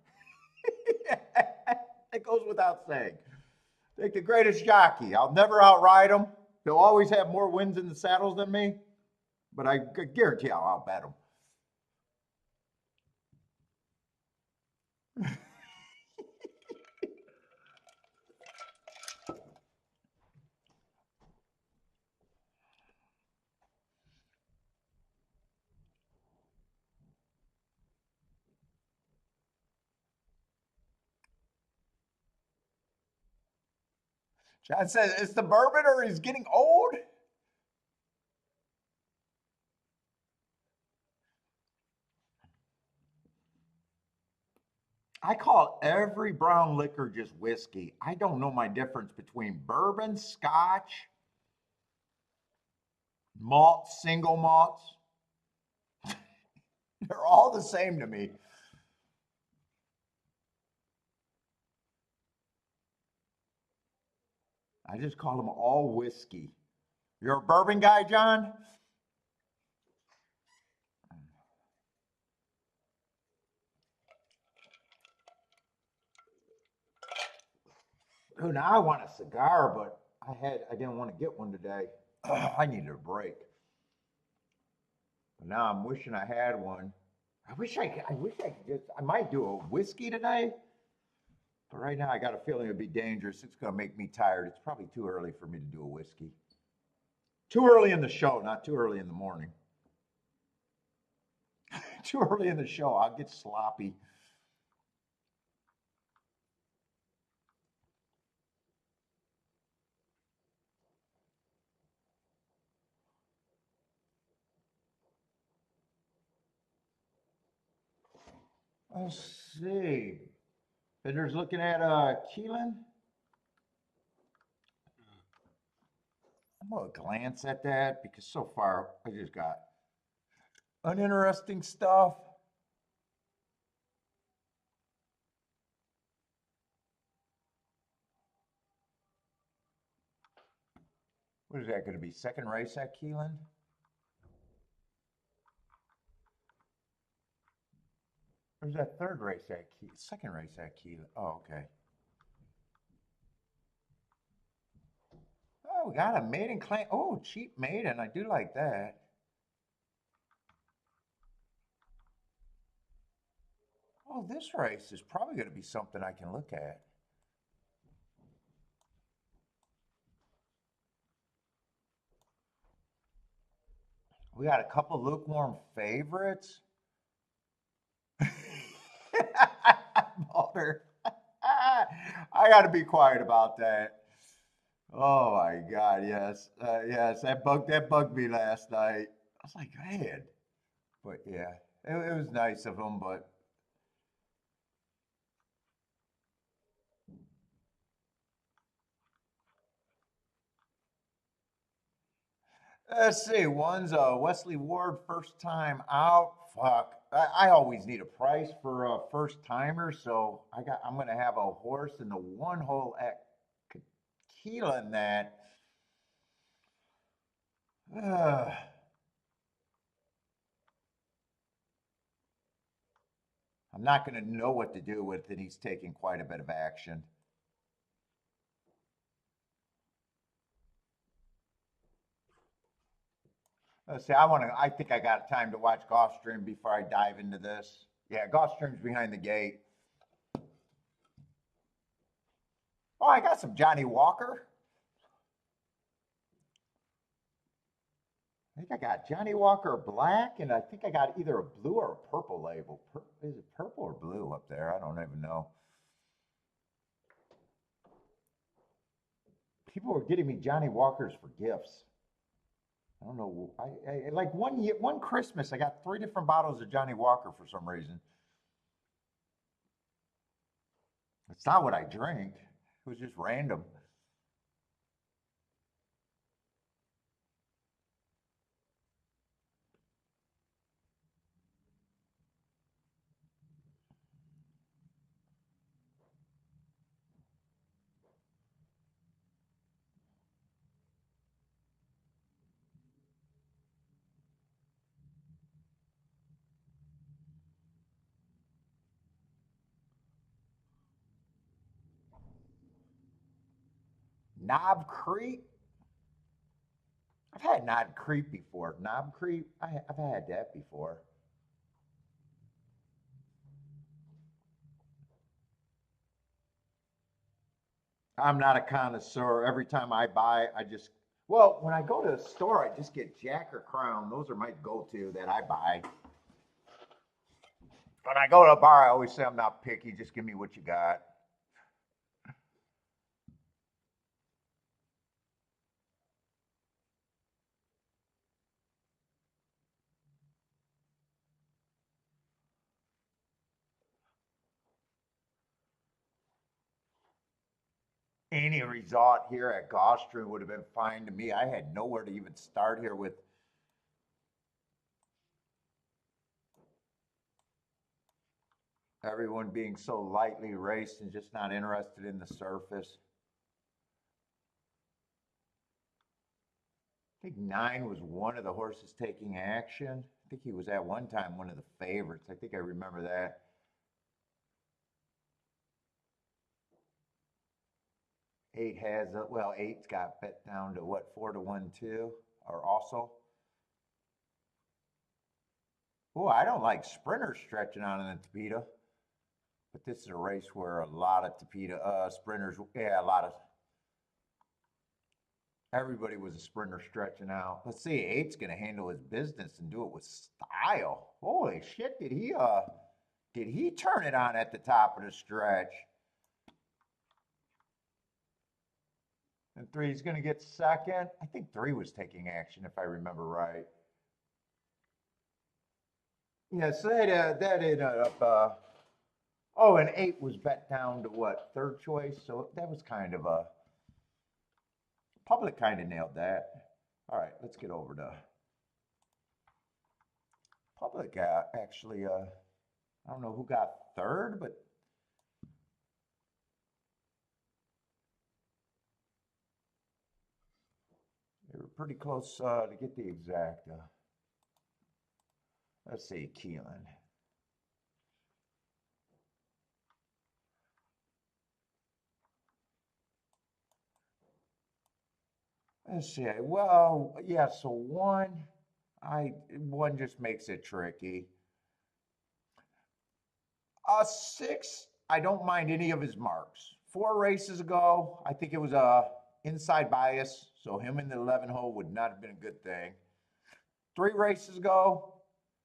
It goes without saying. Take the greatest jockey. I'll never outride him. He'll always have more wins in the saddles than me, but I guarantee I'll outbet him. John says, "It's the bourbon or he's getting old?" I call every brown liquor just whiskey. I don't know my difference between bourbon, scotch, malts, single malts. They're all the same to me. I just call them all whiskey. You're a bourbon guy, John? Dude, now I want a cigar, but I didn't want to get one today. I needed a break. But now I'm wishing I had one. I might do a whiskey today. But right now I got a feeling it'd be dangerous. It's gonna make me tired. It's probably too early for me to do a whiskey. Too early in the show, not too early in the morning. Too early in the show, I'll get sloppy. Let's see. Bender's looking at Keeneland. I'm gonna glance at that because so far I just got uninteresting stuff. What is that going to be? Second race at Keeneland? Or is that third race at Keeneland? Second race at Keeneland. Oh, okay. Oh, we got a maiden claim. Oh, cheap maiden. I do like that. Oh, this race is probably going to be something I can look at. We got a couple lukewarm favorites. Motor. I got to be quiet about that. Oh my God, yes, yes, that bugged me last night. I was like, man, but yeah, it was nice of him. But let's see, one's Wesley Ward, first time out. Fuck, I always need a price for a first timer, so I'm gonna have a horse in the one hole at Keelan that. Uh, I'm not gonna know what to do with it. He's taking quite a bit of action. Let's see. I think I got time to watch Gulfstream before I dive into this. Yeah, Gulfstream's behind the gate. Oh, I got some Johnny Walker. I think I got Johnny Walker black, and I think I got either a blue or a purple label. Is it purple or blue up there? I don't even know. People were getting me Johnny Walkers for gifts. I don't know. I like one Christmas, I got 3 different bottles of Johnny Walker for some reason. It's not what I drink. It was just random. Knob Creek. I've had Knob Creek before. Knob Creek. I've had that before. I'm not a connoisseur. Every time I buy, well, when I go to the store, I just get Jack or Crown. Those are my go-to that I buy. When I go to a bar, I always say I'm not picky. Just give me what you got. Any resort here at Gulfstream would have been fine to me. I had nowhere to even start here with everyone being so lightly raced and just not interested in the surface. I think 9 was one of the horses taking action. I think he was at one time one of the favorites. I think I remember that. 8 has well, 8's got bet down to what, 4-1 too, or also. Oh, I don't like sprinters stretching on in the Tapeta, but this is a race where a lot of Tapeta sprinters, yeah, a lot of. Everybody was a sprinter stretching out. Let's see, eight's gonna handle his business and do it with style. Holy shit, did he turn it on at the top of the stretch? And three's gonna get second. I think three was taking action if I remember right. Yeah, so that ended up oh, and eight was bet down to what, third choice? So that was kind of a public kind of nailed that. All right, let's get over to public. Actually, I don't know who got third, but they were pretty close to get the exact. Let's see, Keeneland. Let's see. Well, yeah. So one just makes it tricky. Six, I don't mind any of his marks. Four races ago, I think it was a inside bias, so him in the 11 hole would not have been a good thing. Three races ago,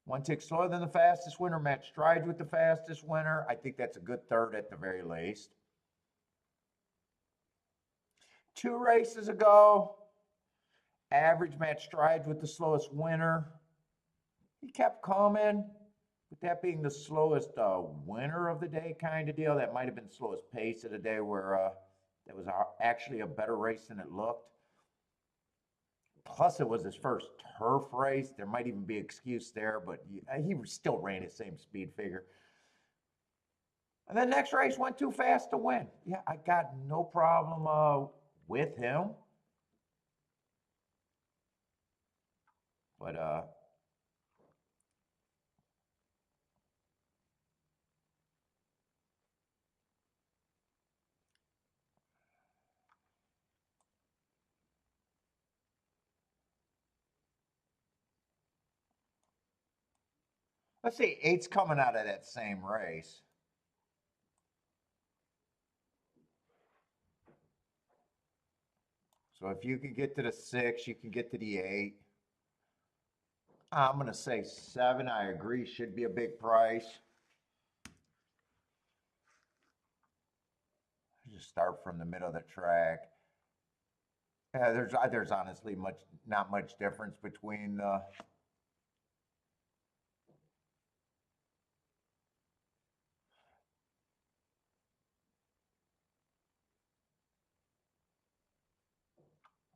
one tick slower than the fastest winner, matched strides with the fastest winner. I think that's a good third at the very least. Two races ago, average match strides with the slowest winner. He kept coming, with that being the slowest winner of the day kind of deal. That might have been the slowest pace of the day where that was actually a better race than it looked. Plus, it was his first turf race. There might even be excuse there, but he still ran his same speed figure. And then next race went too fast to win. Yeah, I got no problem with him. But let's see, eight's coming out of that same race. So if you can get to the six, you can get to the eight. I'm going to say seven. I agree, should be a big price. Just start from the middle of the track. Yeah, there's honestly not much difference between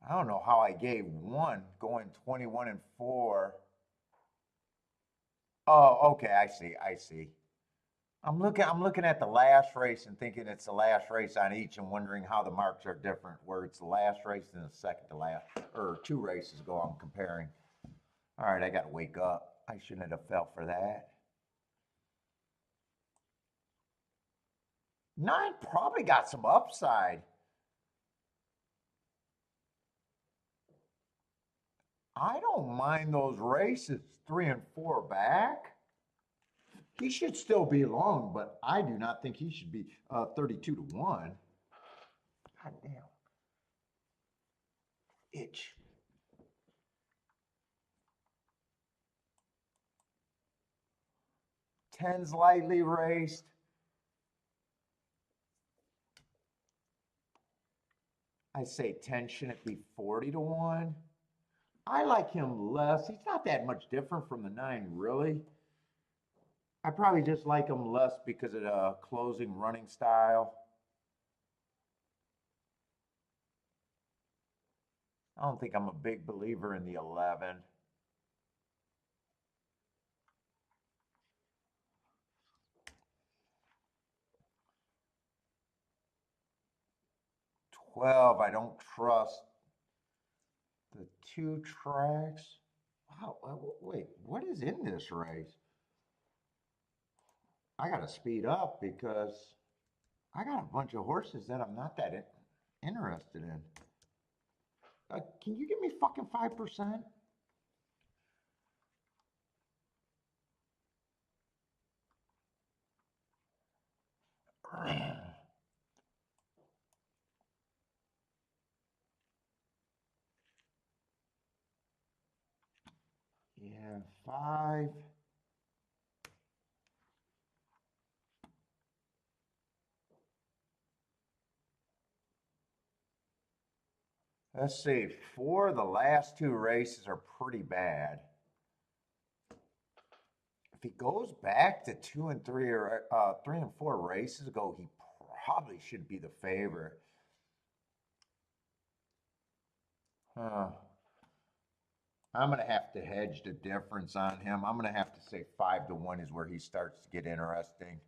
I don't know how I gave one going 21 and 4. Oh, okay, I see. I see. I'm looking at the last race and thinking it's the last race on each and wondering how the marks are different, where it's the last race and the second to last, or two races ago I'm comparing. All right, I got to wake up. I shouldn't have fell for that. Nine probably got some upside. I don't mind those races, 3 and 4 back. He should still be long, but I do not think he should be 32 to 1. God damn. Itch. 10's lightly raced. I say 10 shouldn't be 40 to 1. I like him less. He's not that much different from the 9, really. I probably just like him less because of the closing running style. I don't think I'm a big believer in the 11. 12, I don't trust the 2 tracks. Wow, wait, what is in this race? I got to speed up because I got a bunch of horses that I'm not that interested in. Can you give me fucking 5%? Yeah, 5. Let's see. 4 of the last 2 races are pretty bad. If he goes back to 2 and 3 or 3 and 4 races ago, he probably should be the favorite. Huh. I'm going to have to hedge the difference on him. I'm going to have to say 5 to 1 is where he starts to get interesting.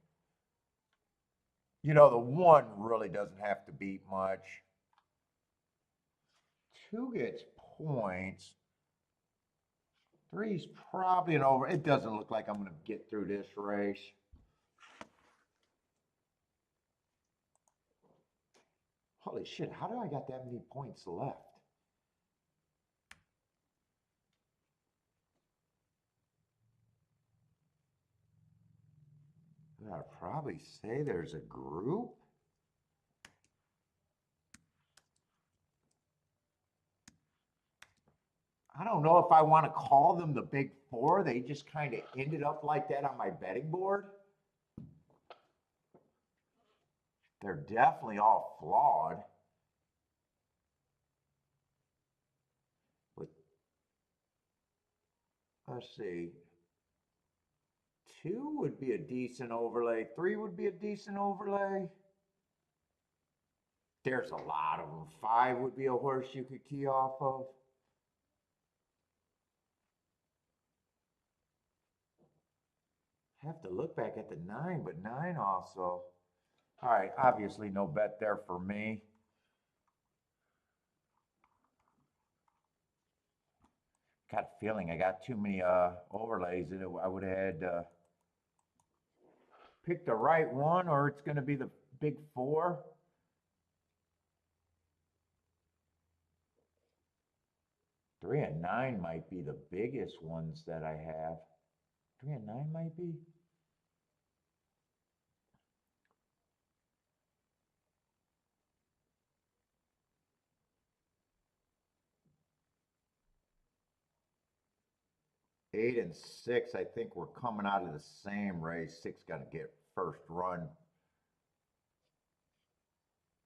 You know, the 1 really doesn't have to beat much. 2 gets points. 3's probably an over. It doesn't look like I'm going to get through this race. Holy shit, how do I got that many points left? I'd probably say there's a group. I don't know if I want to call them the big 4. They just kind of ended up like that on my betting board. They're definitely all flawed. But let's see. 2 would be a decent overlay. 3 would be a decent overlay. There's a lot of them. 5 would be a horse you could key off of. Have to look back at the 9, but 9 also. All right, obviously no bet there for me. Got a feeling I got too many overlays that I would have had pick the right one, or it's going to be the big 4. Three and 9 might be the biggest ones that I have. 3 and 9 might be. Eight and 6, I think we're coming out of the same race. 6 got to get first run.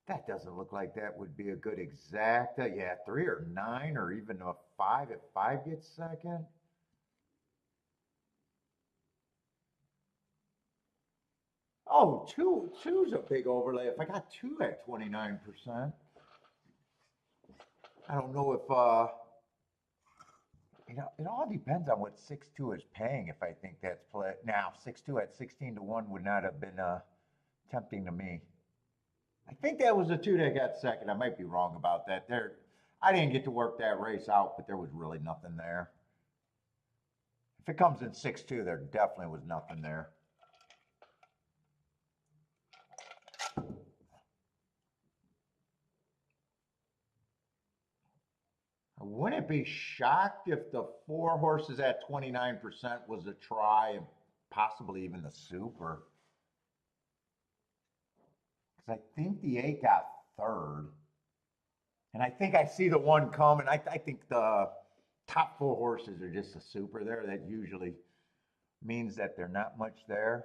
That doesn't look like that would be a good exact. Yeah, 3 or 9 or even a 5 if 5 gets second. Oh, two's a big overlay. If I got 2 at 29%, I don't know if you know, it all depends on what 6-2 is paying. If I think that's play now, 6-2 at 16 to 1 would not have been tempting to me. I think that was the 2 that got second. I might be wrong about that. I didn't get to work that race out, but there was really nothing there. If it comes in 6-2, there definitely was nothing there. I wouldn't be shocked if the 4 horses at 29% was a try and possibly even the super. Because I think the 8 got third. And I think I see the 1 coming. I think the top 4 horses are just a super there. That usually means that they're not much there.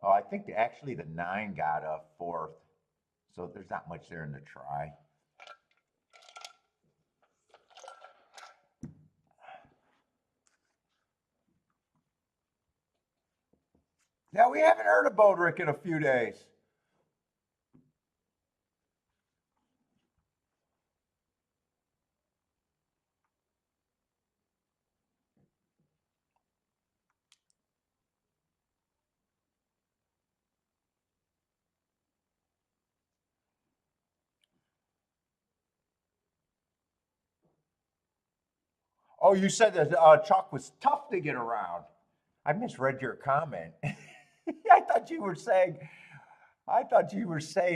Oh, I think actually the 9 got a 4th. So there's not much there in the try. Yeah, we haven't heard of Bodrick in a few days. Oh, you said that Chalk was tough to get around. I misread your comment. I thought you were saying,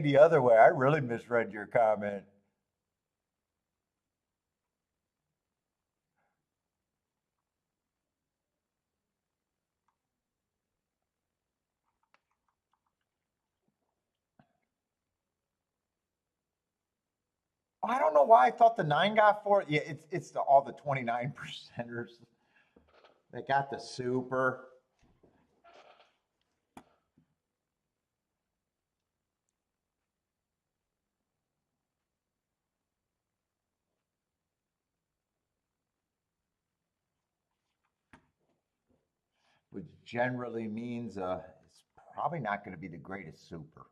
the other way. I really misread your comment. I don't know why I thought the 9 got 4. Yeah, it's all the 29 percenters that got the super. Which generally means it's probably not going to be the greatest super.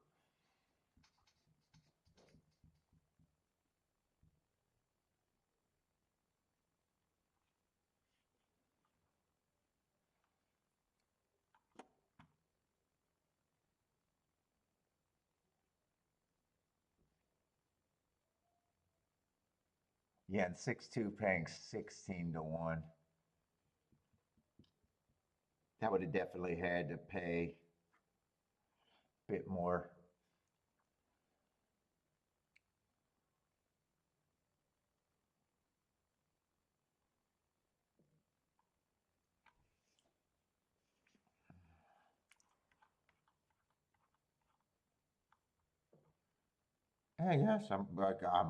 Yeah, and 6-2 paying 16 to 1. That would have definitely had to pay a bit more. Hey, yes, I'm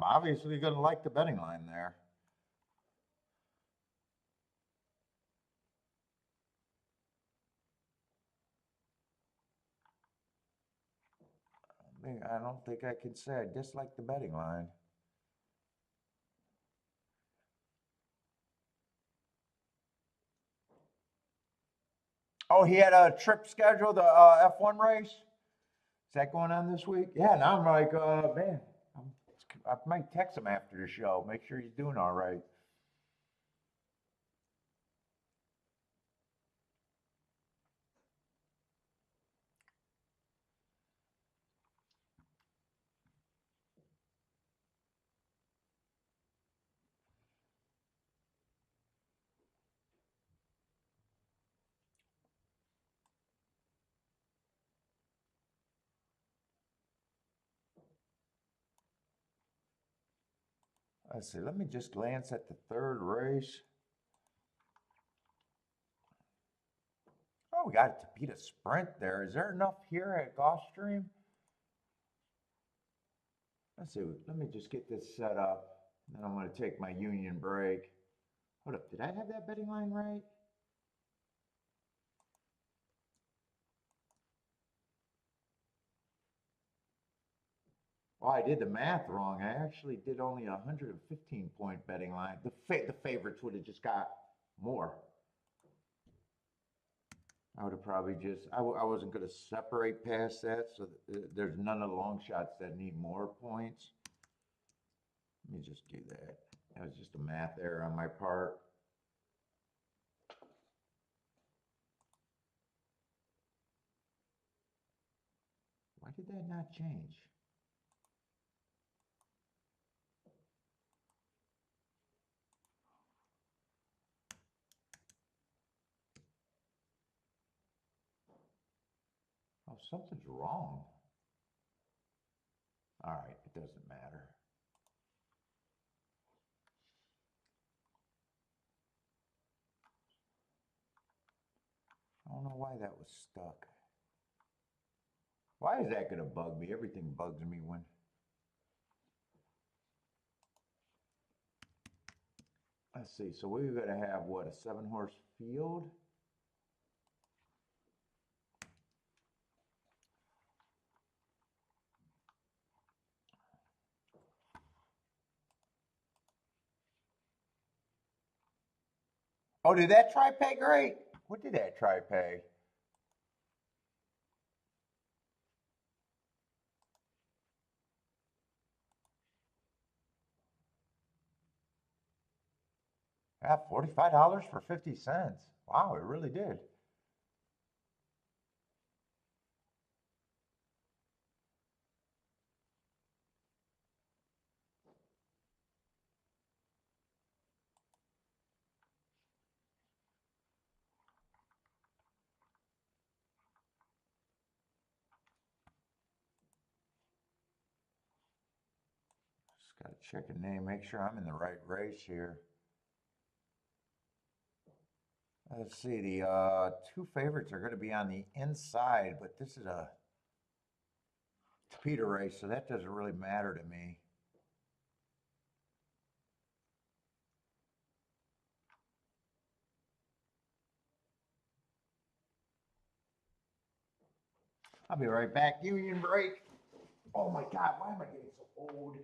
obviously going to like the betting line there. I don't think I can say I dislike the betting line. Oh, he had a trip scheduled, the F1 race. Is that going on this week? Yeah, now I'm like, man, I might text him after the show. Make sure he's doing all right. Let's see. Let me just glance at the third race. Oh, we got to beat a sprint there. Is there enough here at Gulfstream? Let's see. Let me just get this set up. Then I'm going to take my union break. Hold up. Did I have that betting line right? Oh, I did the math wrong. I actually did only a 115-point betting line. The favorites would have just got more. I would have probably just, I wasn't going to separate past that. So there's none of the long shots that need more points. Let me just do that. That was just a math error on my part. Why did that not change? Oh, something's wrong. All right, it doesn't matter. I don't know why that was stuck. Why is that going to bug me? Everything bugs me when. Let's see. So we're going to have what, a 7-horse field? Oh, did that try pay great? What did that try pay? Yeah, $45 for 50 cents. Wow, it really did. Just got to check a name, make sure I'm in the right race here. Let's see, the two favorites are going to be on the inside, but this is a Peter race, so that doesn't really matter to me. I'll be right back. Union break. Oh my God, why am I getting so old?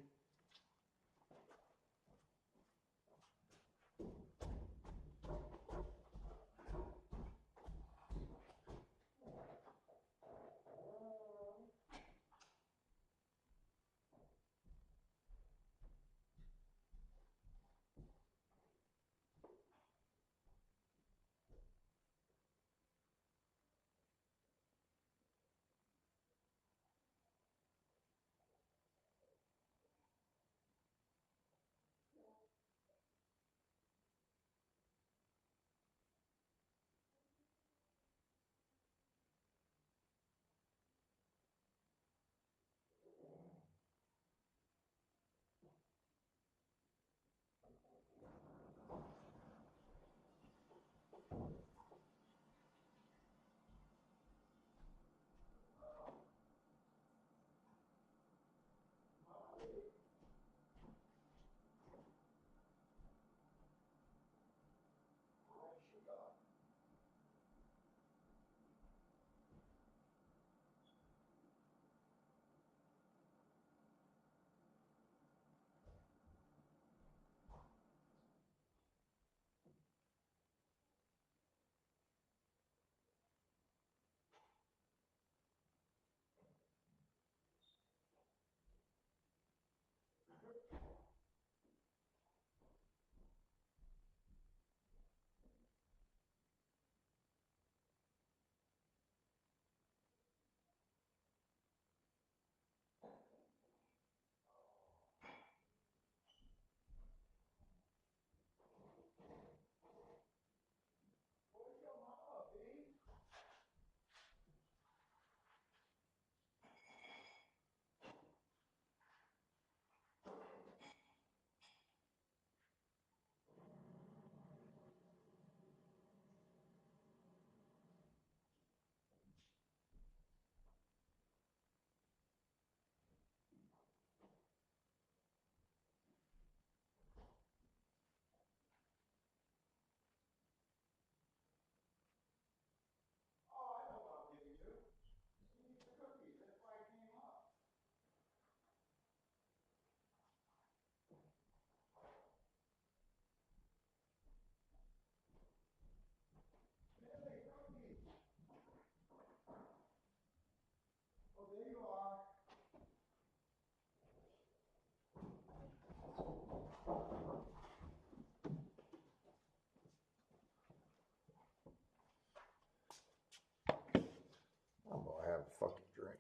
I'm gonna have a fucking drink.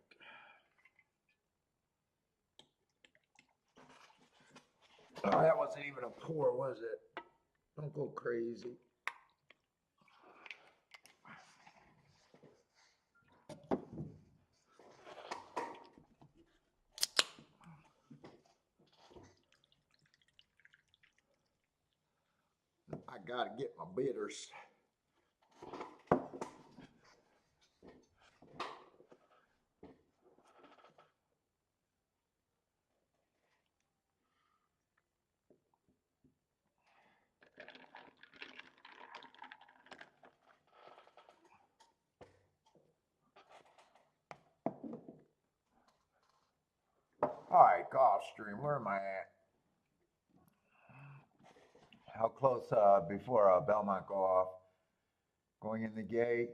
Oh, that wasn't even a pour, was it? Don't go crazy. I gotta get my bitters. All right, Gulfstream, where am I at? How close before Belmont go off? Going in the gate?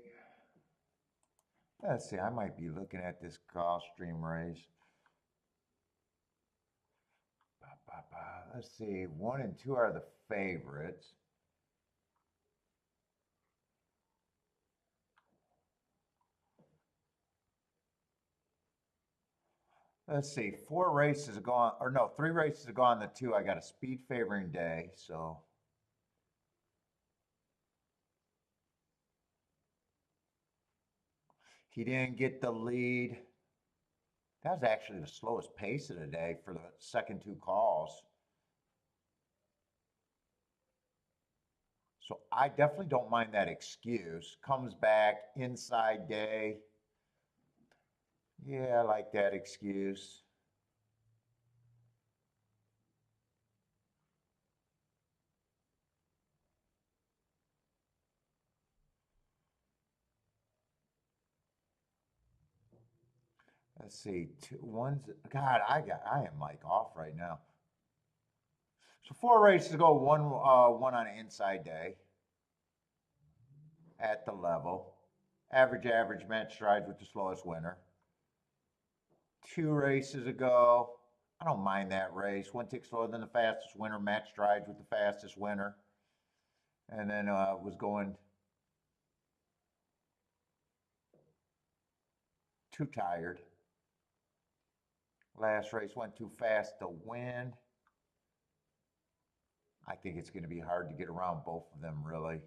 Let's see, I might be looking at this Gulfstream race. Let's see, 1 and 2 are the favorites. Let's see, 4 races have gone, or no, 3 races have gone the 2. I got a speed favoring day, so. He didn't get the lead. That was actually the slowest pace of the day for the second 2 calls. So I definitely don't mind that excuse. Comes back, inside day. Yeah, I like that excuse. Let's see, God, I am like off right now. So 4 races go, one on an inside day at the level. Average match strides with the slowest winner. 2 races ago, I don't mind that race. One tick slower than the fastest winner, match strides with the fastest winner. And then was going too tired. Last race went too fast to win. I think it's going to be hard to get around both of them, really.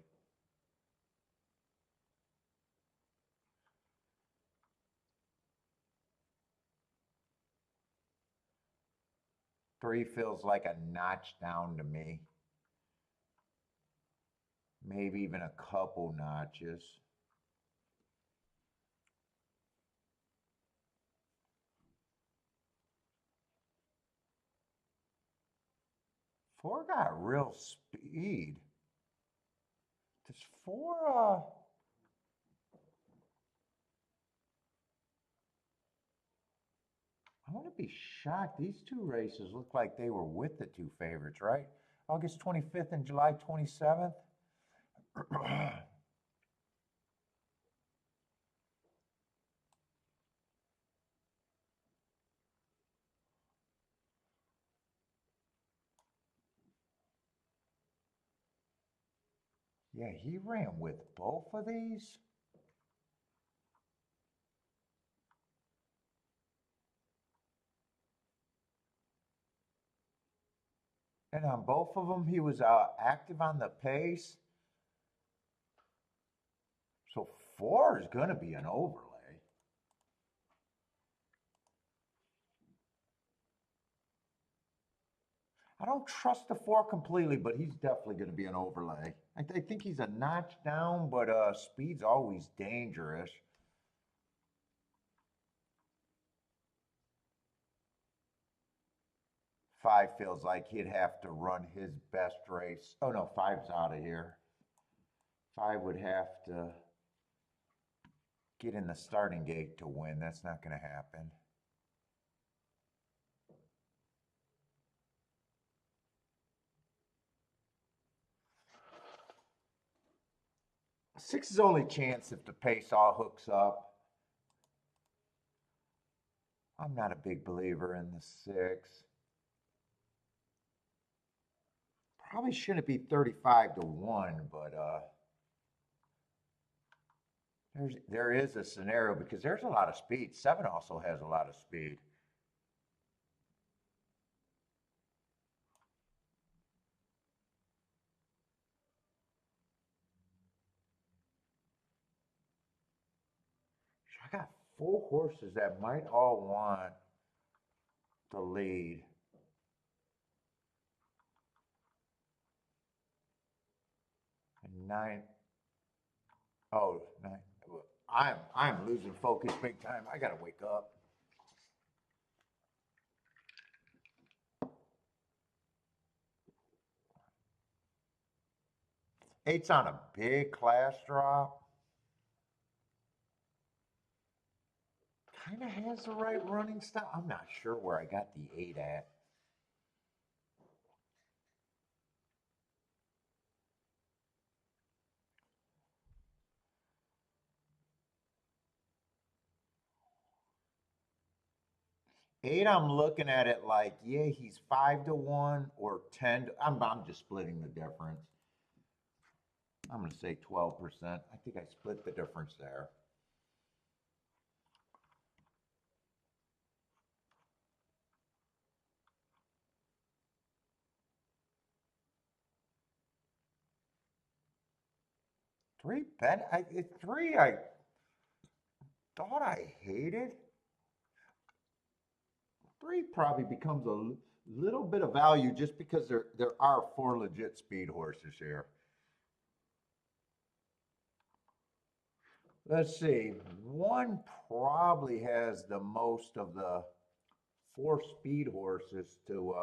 Three feels like a notch down to me. Maybe even a couple notches. Four got real speed. Does four, I want to be shocked. These 2 races look like they were with the 2 favorites, right? August 25th and July 27th. Yeah, he ran with both of these. And on both of them, he was active on the pace. So four is going to be an overlay. I don't trust the four completely, but he's definitely going to be an overlay. I think he's a notch down, but speed's always dangerous. Five feels like he'd have to run his best race. Oh no, five's out of here. Five would have to get in the starting gate to win. That's not going to happen. Six is only chance if the pace all hooks up. I'm not a big believer in the six. Probably shouldn't be 35-1, but there is a scenario because there's a lot of speed. Seven also has a lot of speed. I got 4 horses that might all want the lead. And nine. Oh, nine. I'm losing focus big time. I gotta wake up. Eight's on a big class drop. Kind of has the right running style. I'm not sure where I got the eight at. Eight, I'm looking at it like, yeah, he's 5-1 or 10. I'm just splitting the difference. I'm going to say 12%. I think I split the difference there. Three I thought I hated. Three probably becomes a little bit of value just because there are 4 legit speed horses here. Let's see. One probably has the most of the 4 speed horses to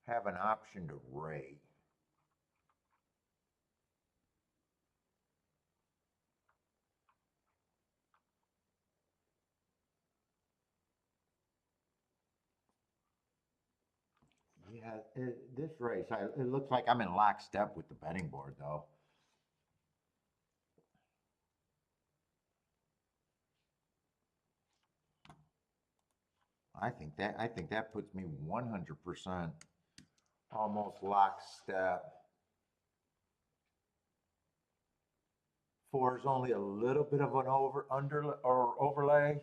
have an option to rate. Yeah, this race, it looks like I'm in lockstep with the betting board, though. I think that puts me 100% almost lockstep. Four is only a little bit of an overlay.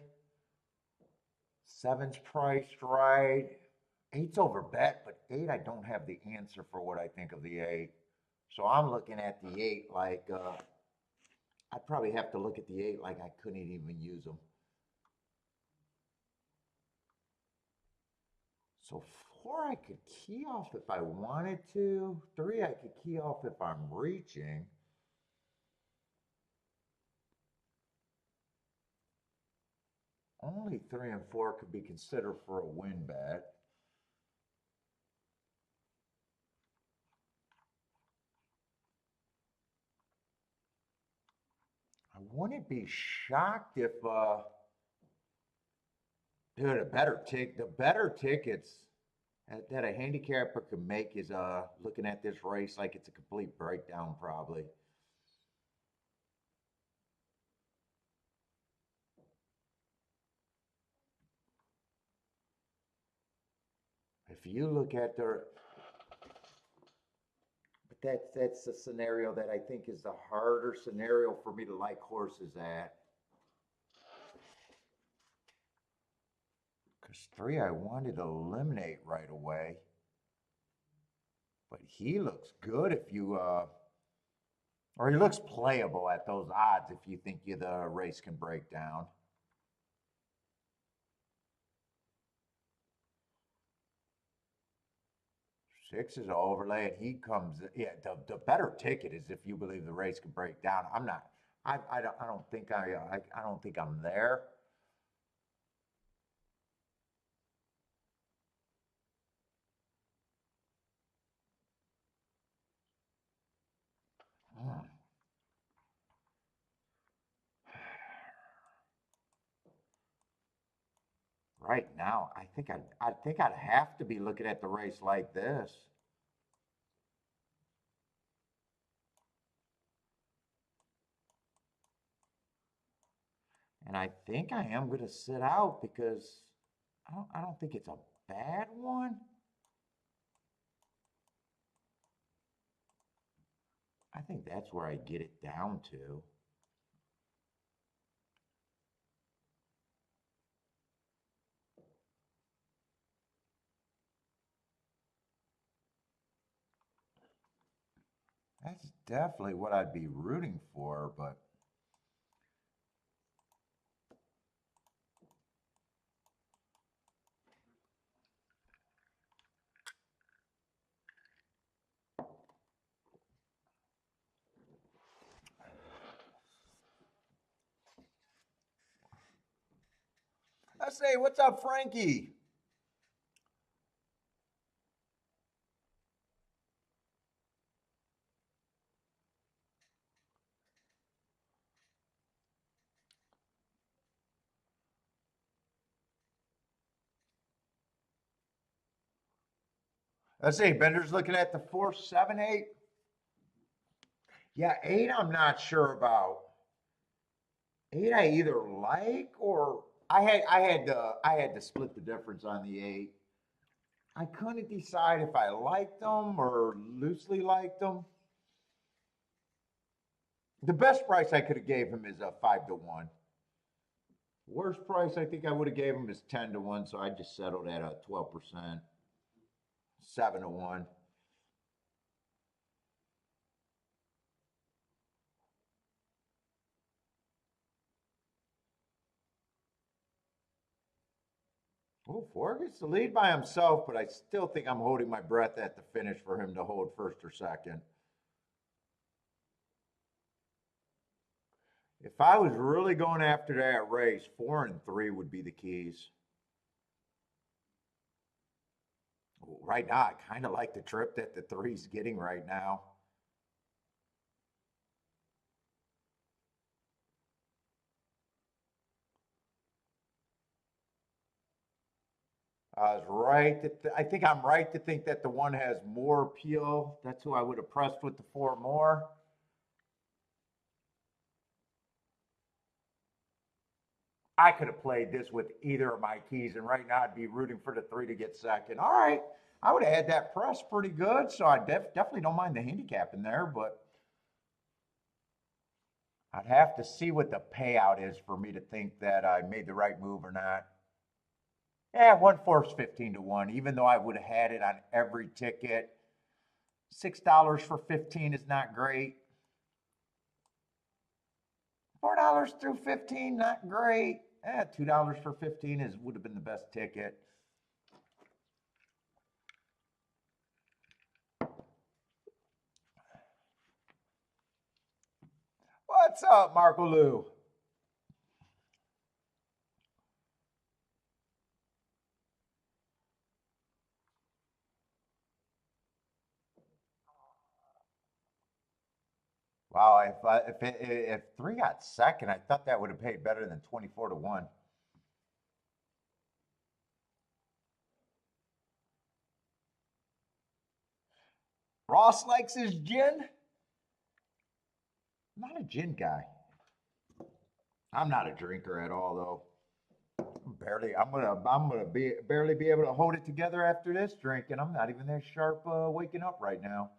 Seven's priced right. Eight's over bet, but eight I don't have the answer for what I think of the eight. So I'm looking at the eight like I'd probably have to look at the eight like I couldn't even use them. So four I could key off if I wanted to. Three I could key off if I'm reaching. Only three and four could be considered for a win bet. I wouldn't be shocked if dude, the better tickets that a handicapper could make is looking at this race like it's a complete breakdown probably. If you look at their but that's the scenario that I think is the harder scenario for me to like horses at. Because three I wanted to eliminate right away. But he looks good if you or he looks playable at those odds if you think the race can break down. Six is an overlay, and he comes. Yeah, the better ticket is if you believe the race can break down. I'm not. I don't think I don't think I'm there. Hmm. Right now, I think I'd have to be looking at the race like this. And I think I am going to sit out because I don't think it's a bad one. I think that's where I get it down to. That's definitely what I'd be rooting for, but I say, what's up, Frankie? Let's see, Bender's looking at the 478. Yeah, eight, I'm not sure about. Eight, I either like or I had to split the difference on the eight. I couldn't decide if I liked them or loosely liked them. The best price I could have gave him is a 5-1. Worst price I think I would have gave him is 10-1, so I just settled at a 12%, 7-1. Oh, Ford gets the lead by himself, but I still think I'm holding my breath at the finish for him to hold first or second. If I was really going after that race, 4 and 3 would be the keys. Right now, I kind of like the trip that the three's getting right now. I was right. I think I'm right to think that the one has more appeal. That's who I would have pressed with the four more. I could have played this with either of my keys, and right now I'd be rooting for the three to get second. All right. I would have had that press pretty good, so I definitely don't mind the handicap in there, but I'd have to see what the payout is for me to think that I made the right move or not. Yeah, one four's 15 to 1, even though I would have had it on every ticket. $6 for 15 is not great. $4 through 15, not great. $2 for 15 would have been the best ticket. What's up, Marco Lou? Wow, if three got second, I thought that would have paid better than 24 to 1. Ross likes his gin. I'm not a gin guy. I'm not a drinker at all, though. Barely. Barely be able to hold it together after this drink, and I'm not even that sharp waking up right now.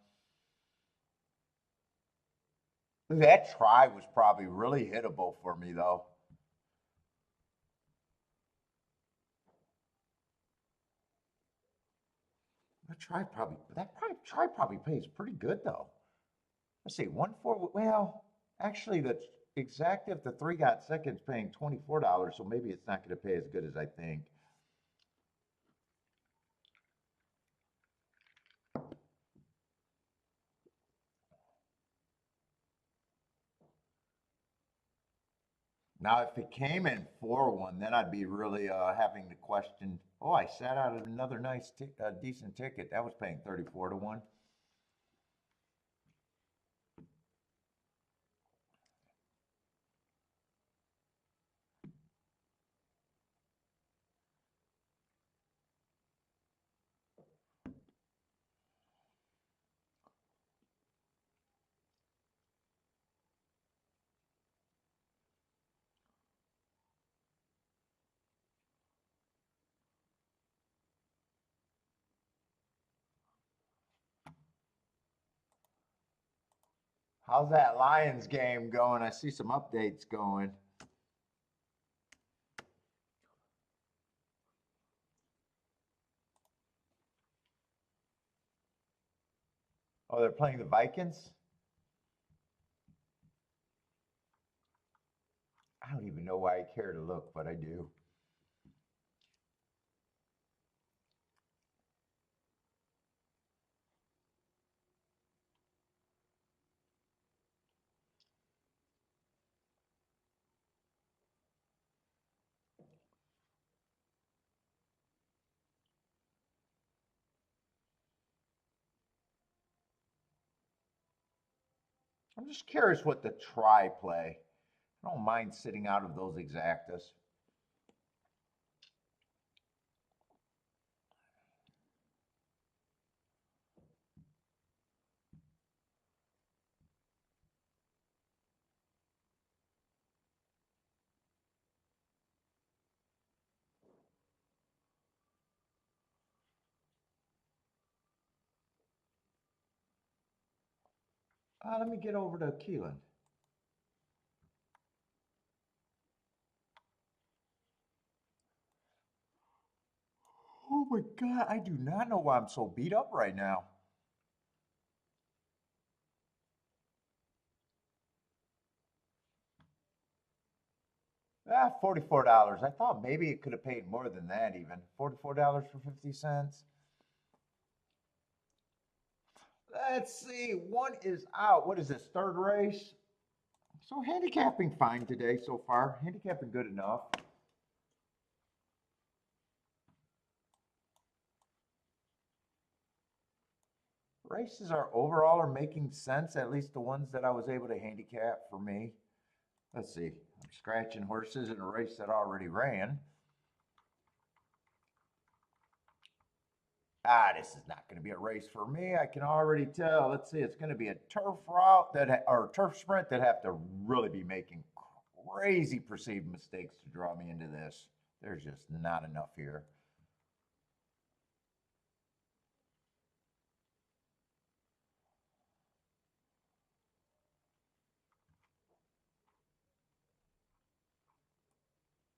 That try was probably really hittable for me, though. That probably pays pretty good though. Let's see, one four. Well, actually, that's exact. If the three got seconds, paying $24, so maybe it's not going to pay as good as I think. Now, if it came in 4-1, then I'd be really having to question. Oh, I sat out another decent ticket. That was paying 34 to 1. How's that Lions game going? I see some updates going. Oh, they're playing the Vikings? I don't even know why I care to look, but I do. I'm just curious what the try play. I don't mind sitting out of those exactas. Let me get over to Keeneland. Oh my God, I do not know why I'm so beat up right now. $44. I thought maybe it could have paid more than that even. $44 for 50 cents. Let's see. One is out. What is this? Third race? So handicapping fine today so far. Handicapping good enough. Races are overall are making sense, at least the ones that I was able to handicap for me. Let's see. I'm scratching horses in a race that already ran. This is not going to be a race for me. I can already tell. Let's see, it's going to be a turf route or turf sprint that have to really be making crazy perceived mistakes to draw me into this. There's just not enough here.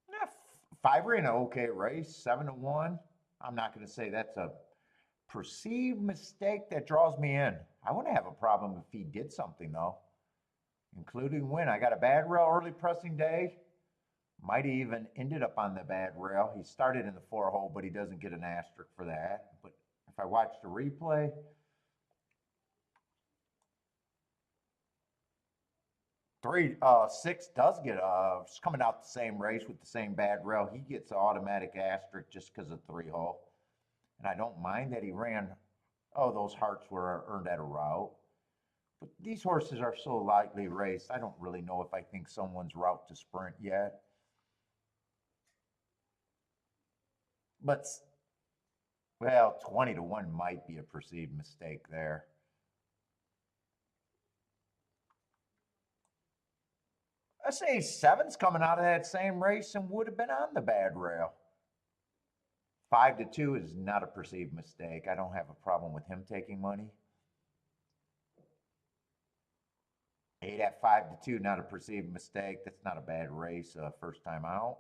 Yeah, five ran an okay race, 7-1. I'm not going to say that's a perceived mistake that draws me in. I wouldn't have a problem if he did something though, including win. I got a bad rail early pressing day. Might have even ended up on the bad rail. He started in the 4-hole, but he doesn't get an asterisk for that. But if I watch the replay, 6 does get coming out the same race with the same bad rail. He gets an automatic asterisk just because of 3-hole. And I don't mind that he ran. Oh, those hearts were earned at a route. But these horses are so lightly raced. I don't really know if I think someone's route to sprint yet. But well, 20-1 might be a perceived mistake there. I say 7's coming out of that same race and would have been on the bad rail. 5-2 is not a perceived mistake. I don't have a problem with him taking money. 8 at 5-2, not a perceived mistake. That's not a bad race, first time out.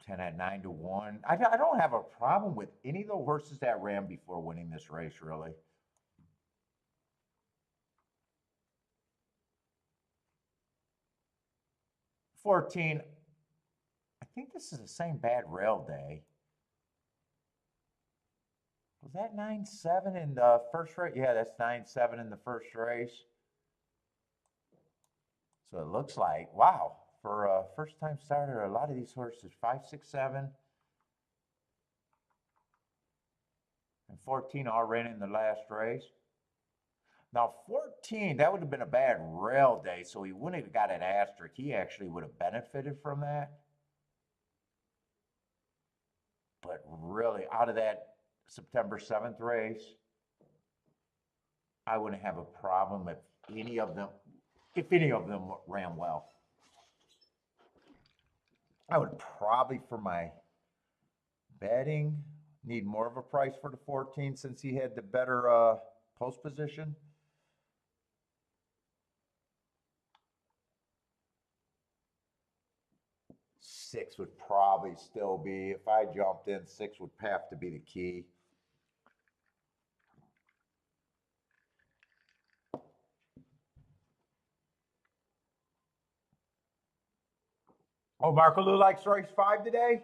Ten at 9-1. I don't have a problem with any of the horses that ran before winning this race, really. 14. I think this is the same bad rail day. Was that 9-7 in the first race? Yeah, that's 9-7 in the first race. So it looks like, wow, for a first time starter, a lot of these horses, 5, 6, 7, and 14 all ran in the last race. Now 14, that would have been a bad rail day, so he wouldn't have got an asterisk. He actually would have benefited from that. But really, out of that September 7th race, I wouldn't have a problem if any of them ran well. I would probably, for my betting, need more of a price for the 14 since he had the better post position. Six would probably still be, if I jumped in, 6 would have to be the key. Oh, Marco Lou likes race 5 today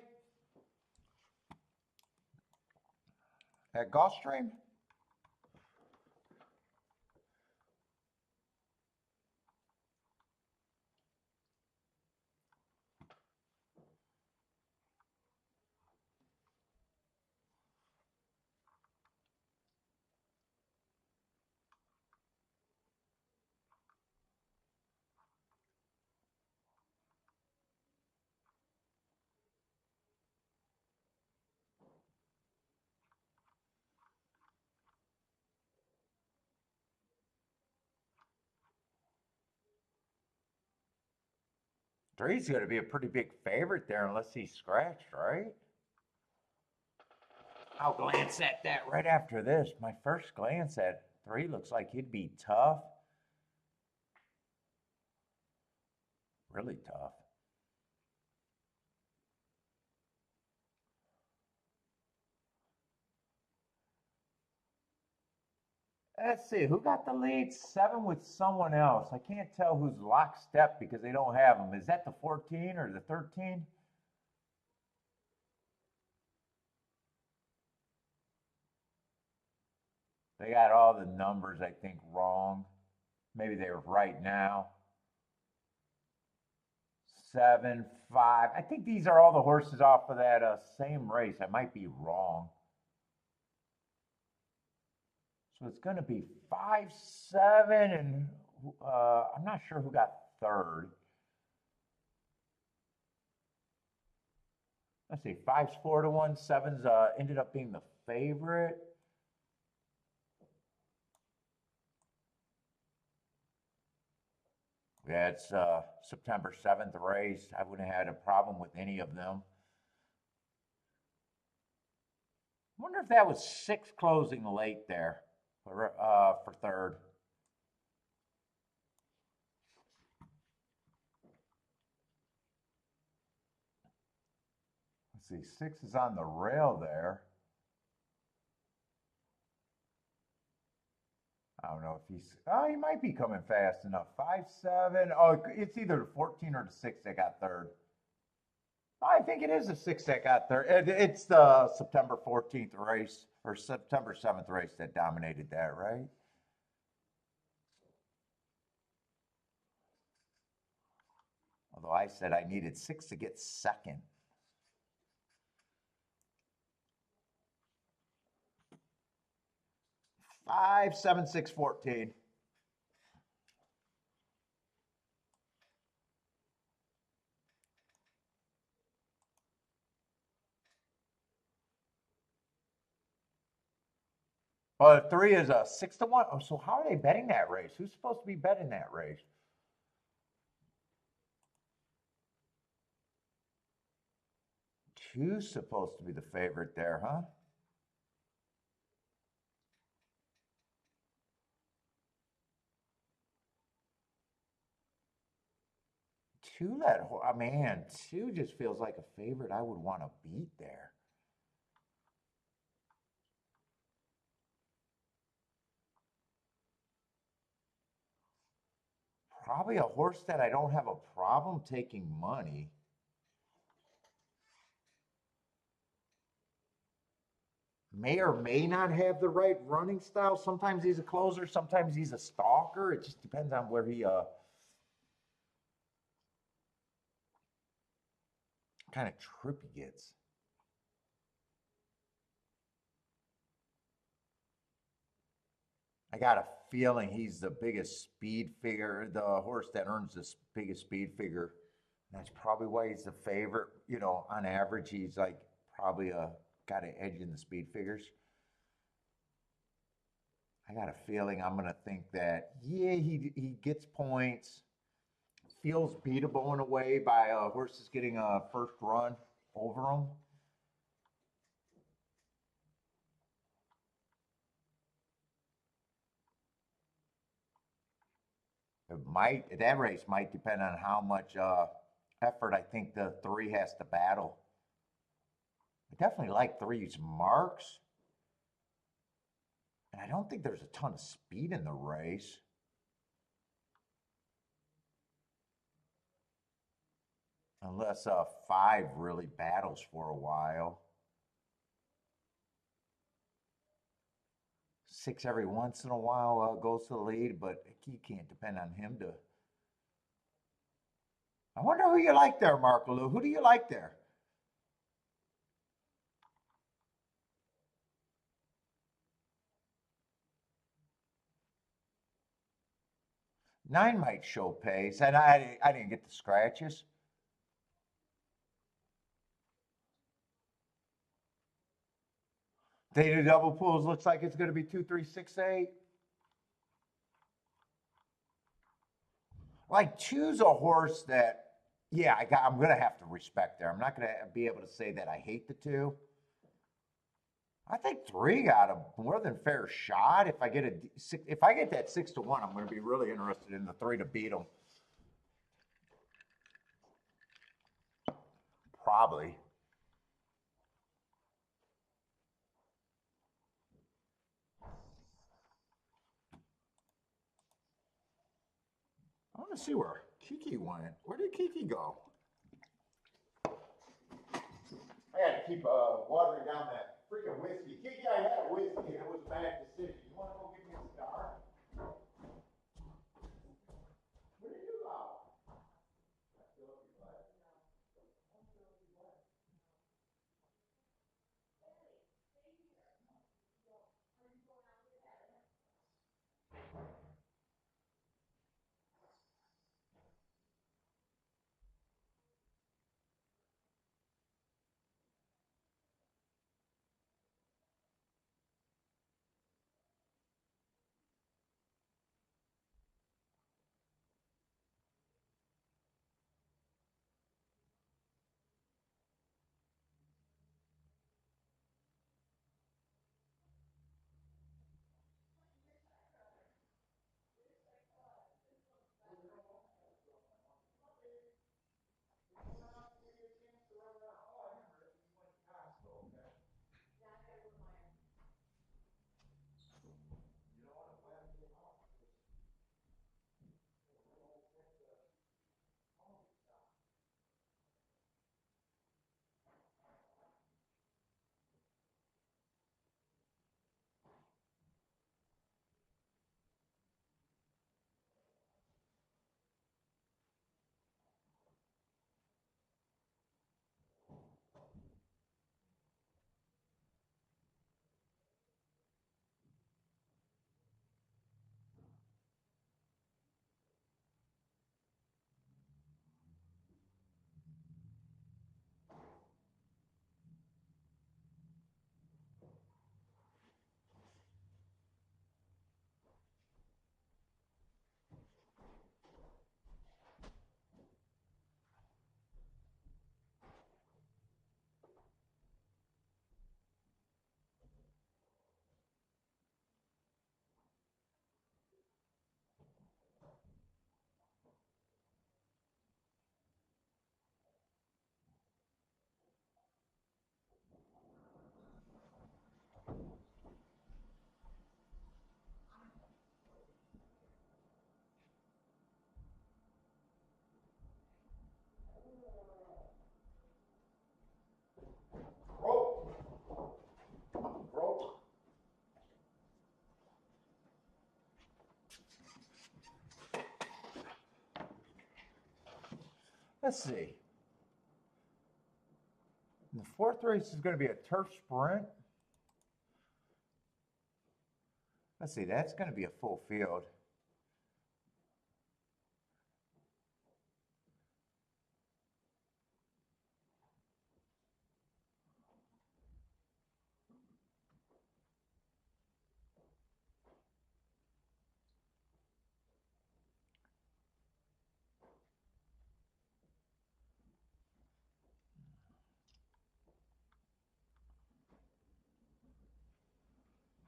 at Gulfstream. Three's going to be a pretty big favorite there unless he's scratched, right? I'll glance at that right after this. My first glance at 3 looks like he'd be tough. Really tough. Let's see, who got the lead? 7 with someone else. I can't tell who's lockstep because they don't have them. Is that the 14 or the 13? They got all the numbers, I think, wrong. Maybe they were right now. 7, 5. I think these are all the horses off of that same race. I might be wrong. So it's going to be 5, 7, and I'm not sure who got third. Let's see, five's 4-1, seven's ended up being the favorite. Yeah, it's September 7th race. I wouldn't have had a problem with any of them. I wonder if that was six closing late there for third. Let's see, six is on the rail there. I don't know if he's. Oh, he might be coming fast enough. 5-7. Oh, it's either the 14 or the six that got third. I think it is the six that got third. It's the September 14th race or September 7th race that dominated that, right? Although I said I needed six to get second. 5-7-6-14. Well, three is a 6-1. Oh, so how are they betting that race? Who's supposed to be betting that race? Two's supposed to be the favorite there, huh? Two that oh, man, two just feels like a favorite I would want to beat there. Probably a horse that I don't have a problem taking money. May or may not have the right running style. Sometimes he's a closer, sometimes he's a stalker. It just depends on where he kind of trip he gets. I got a feeling he's the biggest speed figure, the horse that earns the biggest speed figure. That's probably why he's the favorite. You know, on average, he's like probably got an edge in the speed figures. I got a feeling I'm gonna think that yeah, he gets points, feels beatable in a way by horses getting a first run over him. It might that race might depend on how much effort I think the three has to battle. I definitely like three's marks, and I don't think there's a ton of speed in the race. Unless five really battles for a while. Six every once in a while goes to the lead, but you can't depend on him to. I wonder who you like there, Marco Lou. Who do you like there? Nine might show pace, and I didn't get the scratches. They do double pulls. Looks like it's going to be 2-3-6-8. Like choose a horse that, yeah, I'm going to have to respect there. I'm not going to be able to say that I hate the two. I think three got a more than fair shot. If I get that 6-1, I'm going to be really interested in the three to beat them. Probably. I want to see where Kiki went. Where did Kiki go? I had to keep watering down that freaking whiskey. Kiki, I had a whiskey and it was a bad decision. You want to go get me a cigar? Where did you go? Let's see. And the fourth race is going to be a turf sprint. Let's see, that's going to be a full field.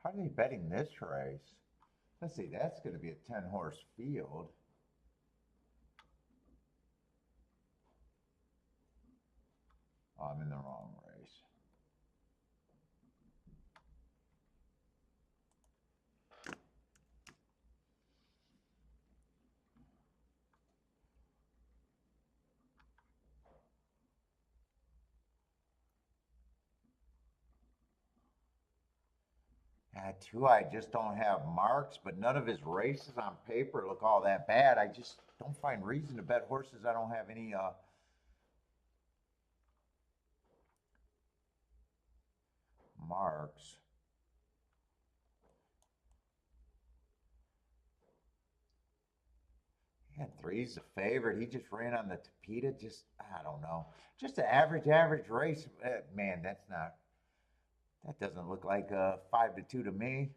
How are they betting this race? Let's see, that's going to be a 10-horse field. Oh, I'm in the wrong race. Two, I just don't have marks, but none of his races on paper look all that bad. I just don't find reason to bet horses I don't have any marks. Yeah, three's the favorite. He just ran on the Tapeta. Just, I don't know. Just an average race. Man, that doesn't look like a 5-2 to me.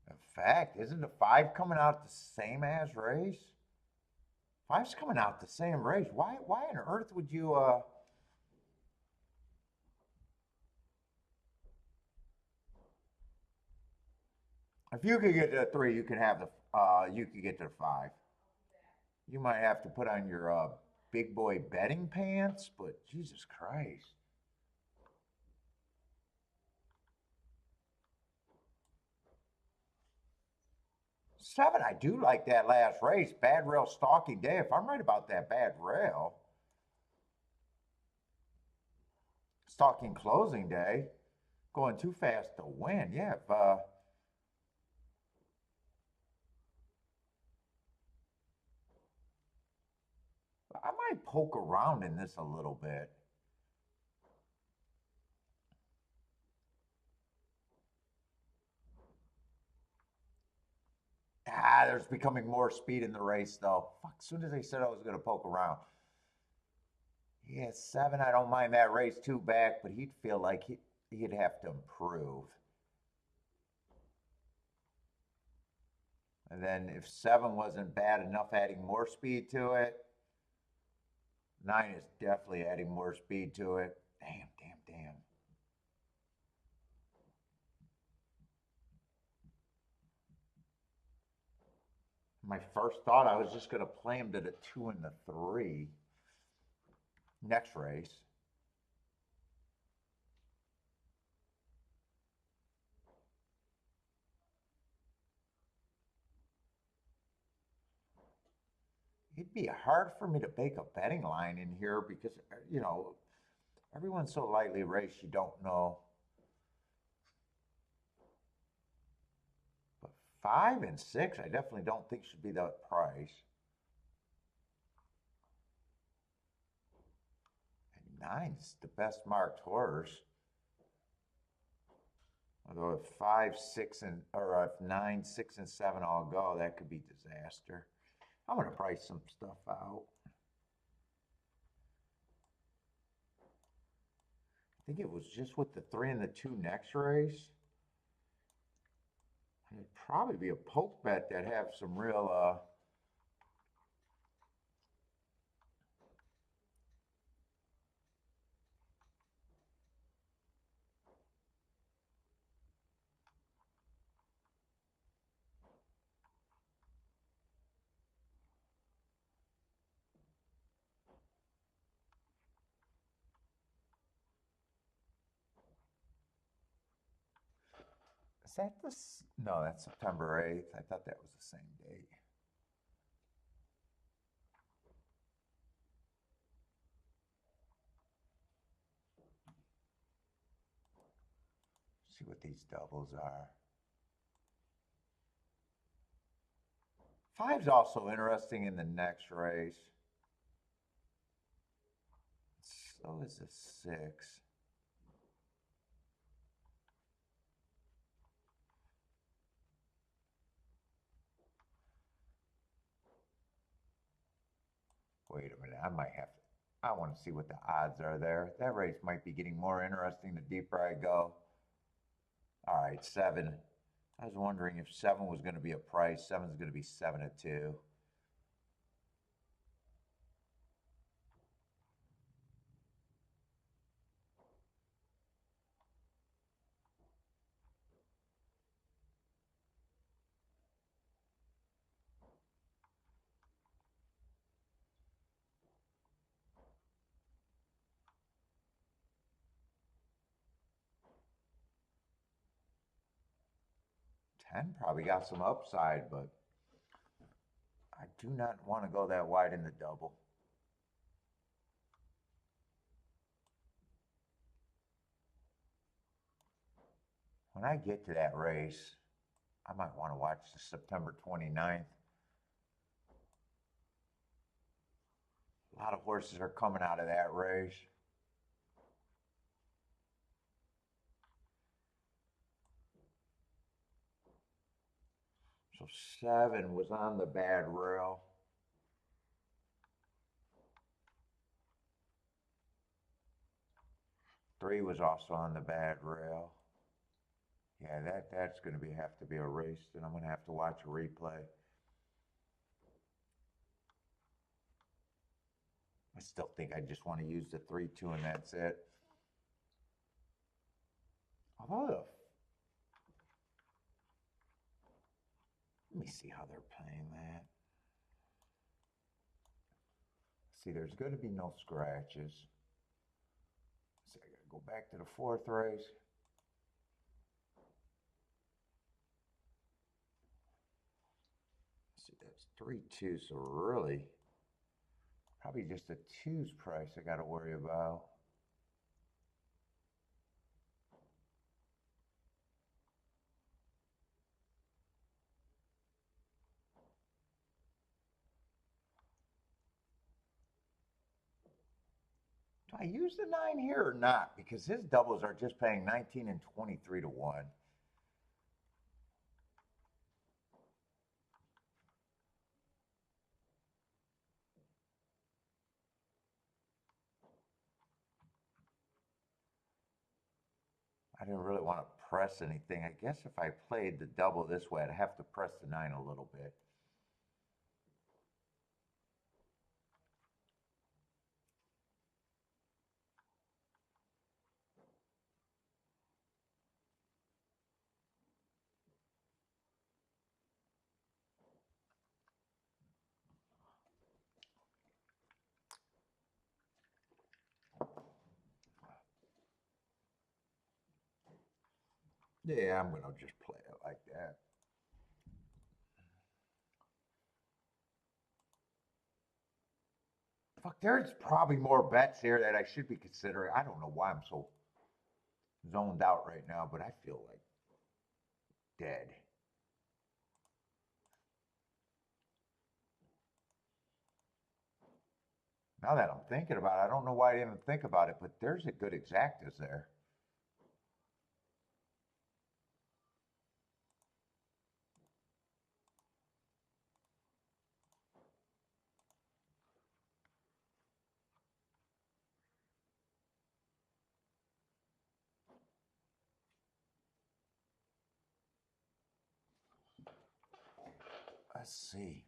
In fact, isn't the 5 coming out the same as race? 5's coming out the same race. Why on earth would you if you could get to the 3, you could have the you could get to the 5. You might have to put on your big boy betting pants, but Jesus Christ. 7, I do like that last race. Bad rail stalking day. If I'm right about that bad rail. Stalking closing day. Going too fast to win. Yeah, if, I might poke around in this a little bit. There's becoming more speed in the race, though. Fuck, as soon as they said I was going to poke around. Yeah, 7, I don't mind that race 2 back, but he'd feel like he'd have to improve. And then if 7 wasn't bad enough, adding more speed to it. 9 is definitely adding more speed to it. Damn. My first thought, I was just going to play him to the 2 and the 3. Next race. It'd be hard for me to bake a betting line in here because, you know, everyone's so lightly raced, you don't know. But 5 and 6, I definitely don't think should be that price. And 9's the best marked horse. Although if 5, 6, or if 9, 6, and 7 all go, that could be disaster. I'm going to price some stuff out. I think it was just with the 3 and the 2 next race. It'd probably be a poke bet that have some real is that this? No, that's September 8th. I thought that was the same date. See what these doubles are. Five's also interesting in the next race. So is a six. Wait a minute, I might have to. I want to see what the odds are there. That race might be getting more interesting the deeper I go. All right, seven. I was wondering if seven was going to be a price. Seven's going to be 7-2. Ten probably got some upside, but I do not want to go that wide in the double. When I get to that race, I might want to watch the September 29th. A lot of horses are coming out of that race. So seven was on the bad rail. Three was also on the bad rail. Yeah, that's going to have to be a race that I'm going to have to watch a replay. I still think I just want to use the 3-2 and that's it. Although, let me see how they're playing that. See, there's going to be no scratches. So I got to go back to the fourth race. See, that's 3-2, so really, probably just a twos price I got to worry about. Do I use the 9 here or not? Because his doubles are just paying 19 and 23 to 1. I didn't really want to press anything. I guess if I played the double this way, I'd have to press the 9 a little bit. Yeah, I'm going to just play it like that. Fuck, there's probably more bets here that I should be considering. I don't know why I'm so zoned out right now, but I feel like dead. Now that I'm thinking about it, I don't know why I didn't think about it, but there's a good exactas there. Let's see.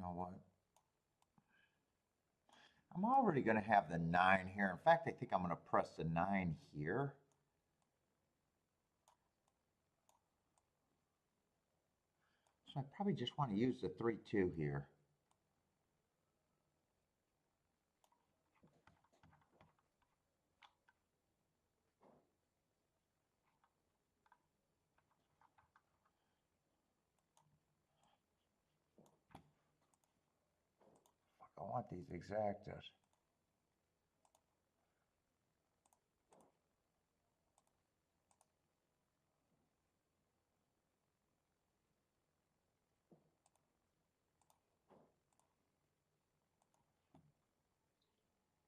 know what? I'm already going to have the 9 here. In fact, I think I'm going to press the 9 here. So I probably just want to use the 3-2 here. I want these exactas.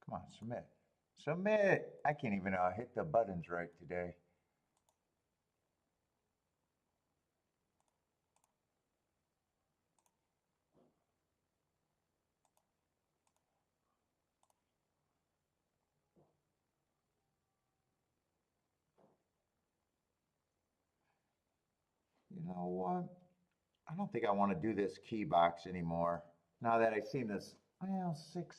Come on, submit. Submit! I can't even hit the buttons right today. You know what? I don't think I want to do this key box anymore. Now that I've seen this, well, 6.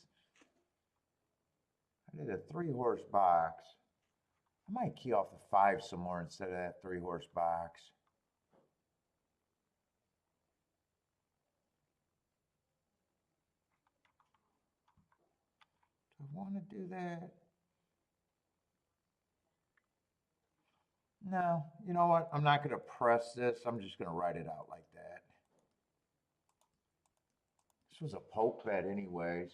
I did a 3-horse box. I might key off the 5 some more instead of that 3-horse box. Do I want to do that? No, you know what? I'm not going to press this. I'm just going to write it out like that. This was a poke bet anyways.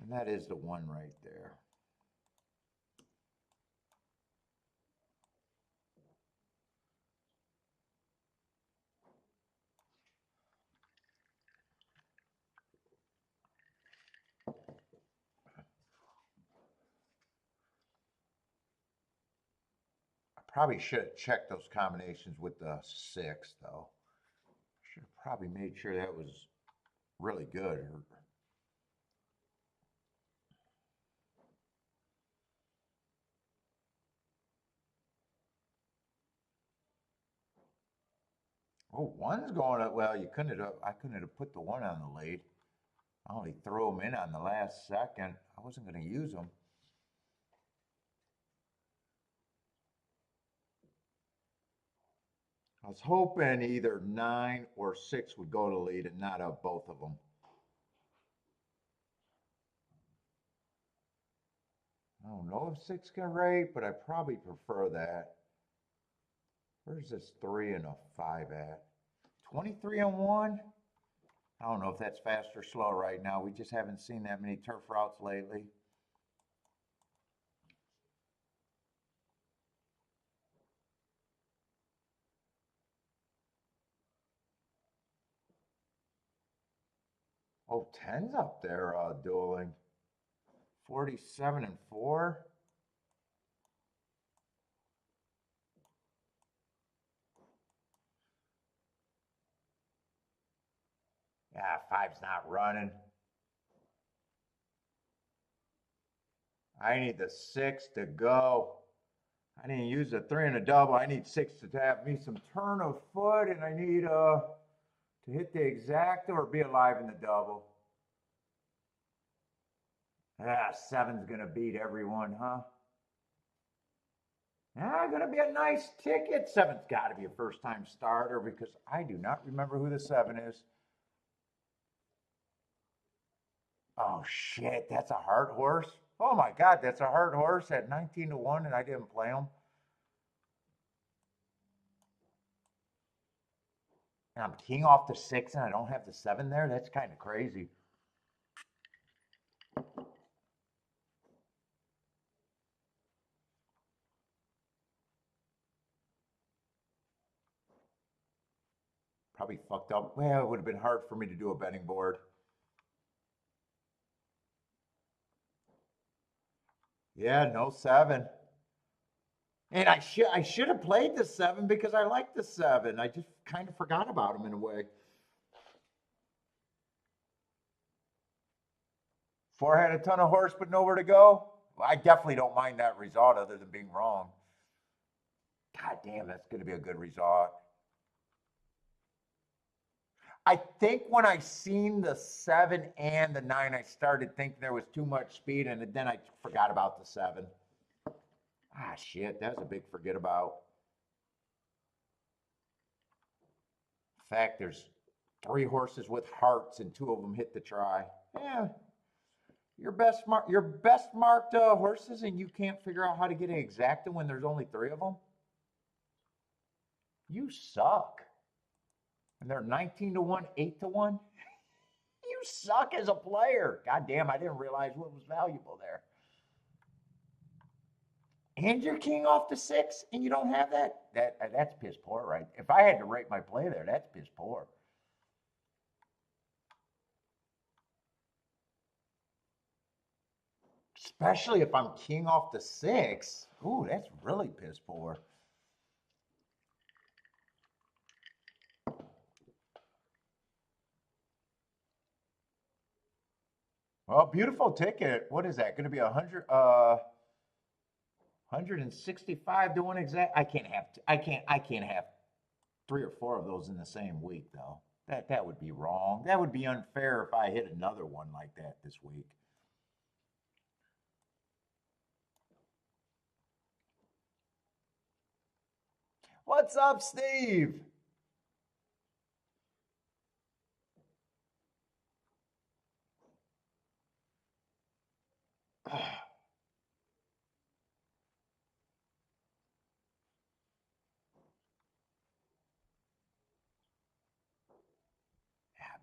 And that is the 1 right there. Probably should have checked those combinations with the 6, though. Should have probably made sure that was really good. Oh, 1's going up. Well, you couldn't have. I couldn't have put the 1 on the lead. I only threw them in on the last second. I wasn't going to use them. I was hoping either 9 or 6 would go to lead and not have both of them. I don't know if 6 can rate, but I probably prefer that. Where's this 3 and a 5 at? 23 and 1? I don't know if that's fast or slow right now. We just haven't seen that many turf routes lately. Oh, 10's up there dueling. 47 and 4. Yeah, 5's not running. I need the 6 to go. I need to use the 3 and a double. I need 6 to have me some turn of foot, and I need to hit the exacta or be alive in the double. Ah, 7's gonna beat everyone, huh? Ah, gonna be a nice ticket. 7's got to be a first-time starter because I do not remember who the 7 is. Oh shit, that's a hard horse. Oh my God, that's a hard horse at 19 to 1, and I didn't play him. And I'm keying off the 6, and I don't have the 7 there. That's kind of crazy. Probably fucked up. Well, it would have been hard for me to do a betting board. Yeah, no 7. And I should have played the 7 because I like the 7. I just kind of forgot about him in a way. 4 had a ton of horse but nowhere to go. Well, I definitely don't mind that result other than being wrong. God damn, that's going to be a good result. I think when I seen the 7 and the 9, I started thinking there was too much speed, and then I forgot about the 7. Ah, shit, that was a big forget about. In fact, there's 3 horses with hearts, and 2 of them hit the try. Yeah, your best marked horses, and you can't figure out how to get an exacta when there's only 3 of them. You suck. And they're 19 to 1, 8 to 1. You suck as a player. God damn, I didn't realize what was valuable there. And you're king off the 6, and you don't have that. That's piss poor, right? If I had to rate my play there, that's piss poor. Especially if I'm king off the 6. Ooh, that's really piss poor. Well, beautiful ticket. What is that? Going to be 165 to 1 exact. I can't have 3 or 4 of those in the same week though. That would be wrong. That would be unfair if I hit another one like that this week. What's up, Steve? Yeah,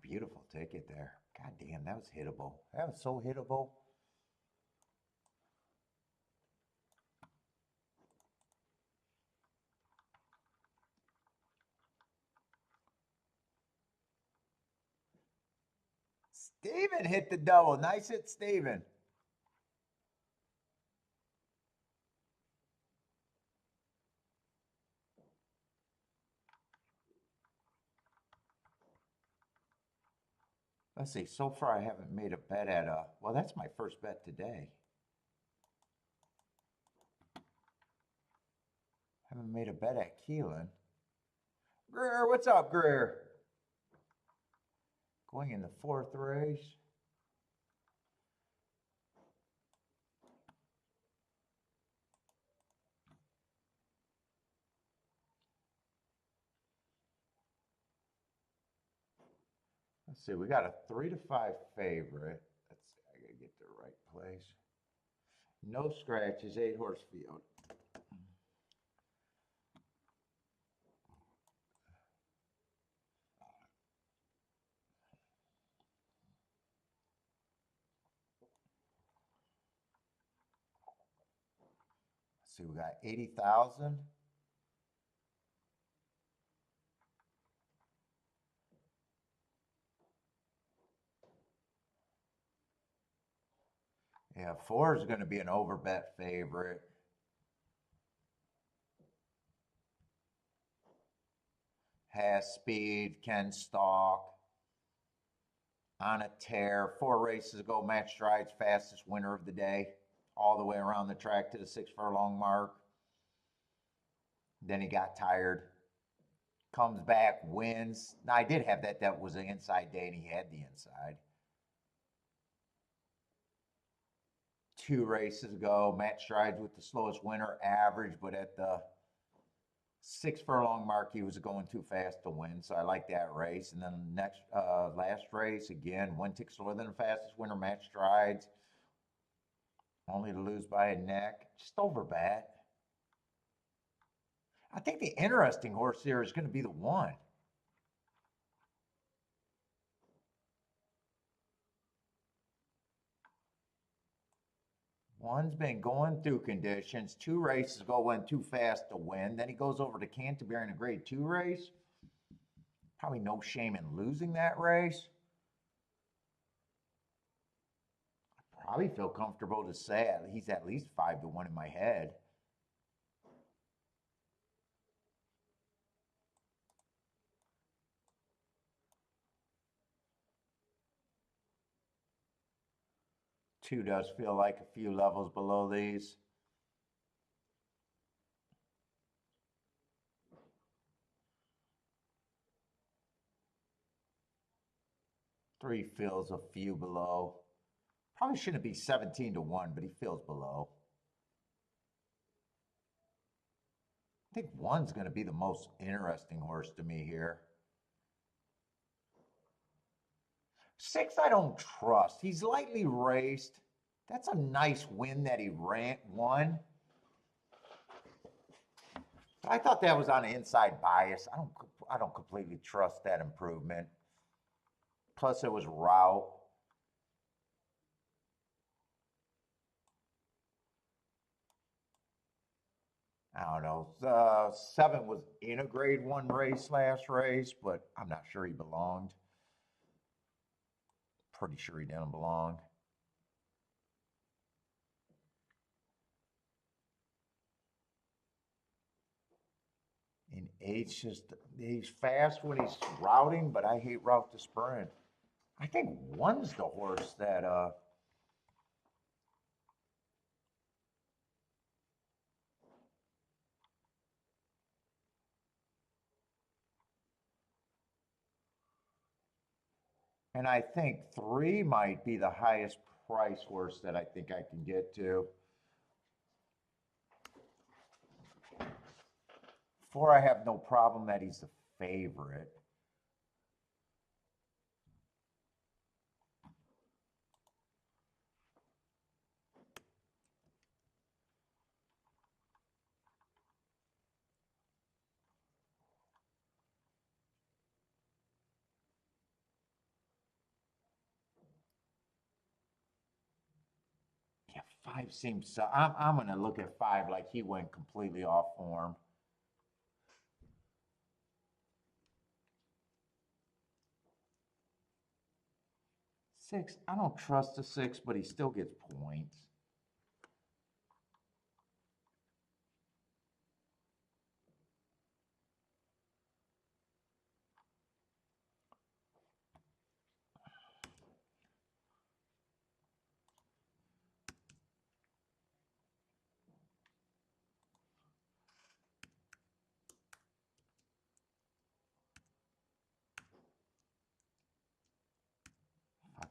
beautiful ticket there. God damn, that was hittable. That was so hittable. Steven hit the double. Nice hit, Steven. Let's see. So far, I haven't made a bet at well, that's my first bet today. Haven't made a bet at Keeneland. Greer, what's up, Greer? Going in the 4th race. Let's see. We got a 3 to 5 favorite. Let's see. I gotta get the right place. No scratches. 8 horse field. Let's see. We got 80,000. Yeah, 4 is going to be an overbet favorite. Has speed, can stalk. On a tear. 4 races ago, Matt Stride's fastest winner of the day. All the way around the track to the 6 furlong mark. Then he got tired. Comes back, wins. Now, I did have that. That was an inside day, and he had the inside. 2 races ago, Matt Strides with the slowest winner, average, but at the 6 furlong mark, he was going too fast to win. So I like that race. And then next, last race, again, 1 tick slower than the fastest winner, Matt Strides, only to lose by a neck. Just over bat. I think the interesting horse here is going to be the 1. One's been going through conditions. 2 races ago went too fast to win. Then he goes over to Canterbury in a grade 2 race. Probably no shame in losing that race. I probably feel comfortable to say he's at least 5 to 1 in my head. Two does feel like a few levels below these. 3 feels a few below. Probably shouldn't be 17-1, but he feels below. I think 1's going to be the most interesting horse to me here. 6, I don't trust. He's lightly raced. That's a nice win that he won. But I thought that was on inside bias. I don't completely trust that improvement. Plus, it was route. I don't know. 7 was in a grade 1 race last race, but I'm not sure he belonged. Pretty sure he didn't belong. And 8's just, he's fast when he's routing, but I hate route to sprint. I think 1's the horse that and I think 3 might be the highest price horse that I think I can get to. 4, I have no problem that he's the favorite. Yeah, 5 seems so. I'm going to look at 5 like he went completely off form. 6, I don't trust the 6, but he still gets points.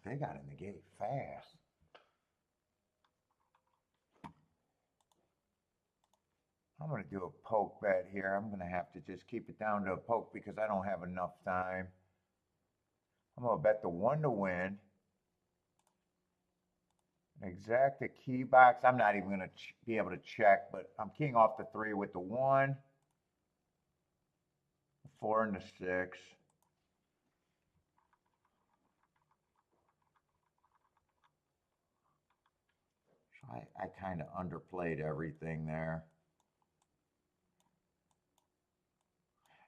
They got in the gate fast. I'm going to do a poke bet here. I'm going to have to just keep it down to a poke because I don't have enough time. I'm going to bet the 1 to win. Exact the key box. I'm not even going to be able to check, but I'm king off the 3 with the 1, the 4, and the 6. So I kind of underplayed everything there.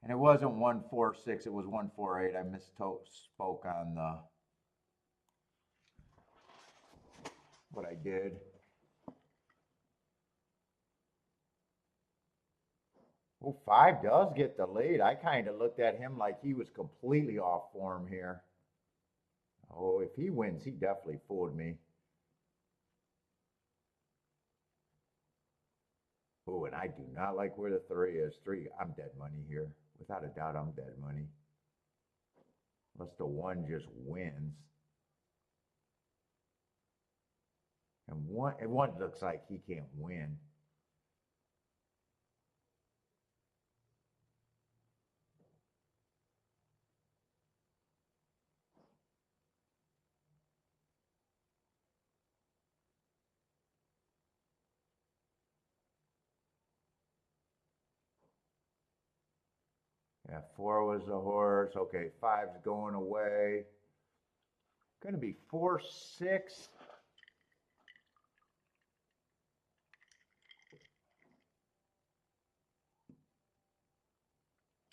And it wasn't 1-4-6, it was 1-4-8. I misspoke on what I did. Oh, 5 does get the lead. I kind of looked at him like he was completely off form here. Oh, if he wins, he definitely fooled me. Oh, and I do not like where the 3 is. 3, I'm dead money here. Without a doubt, I'm dead money. Unless the 1 just wins. And 1 looks like he can't win. Yeah, 4 was the horse. Okay, 5's going away. Going to be 4-6.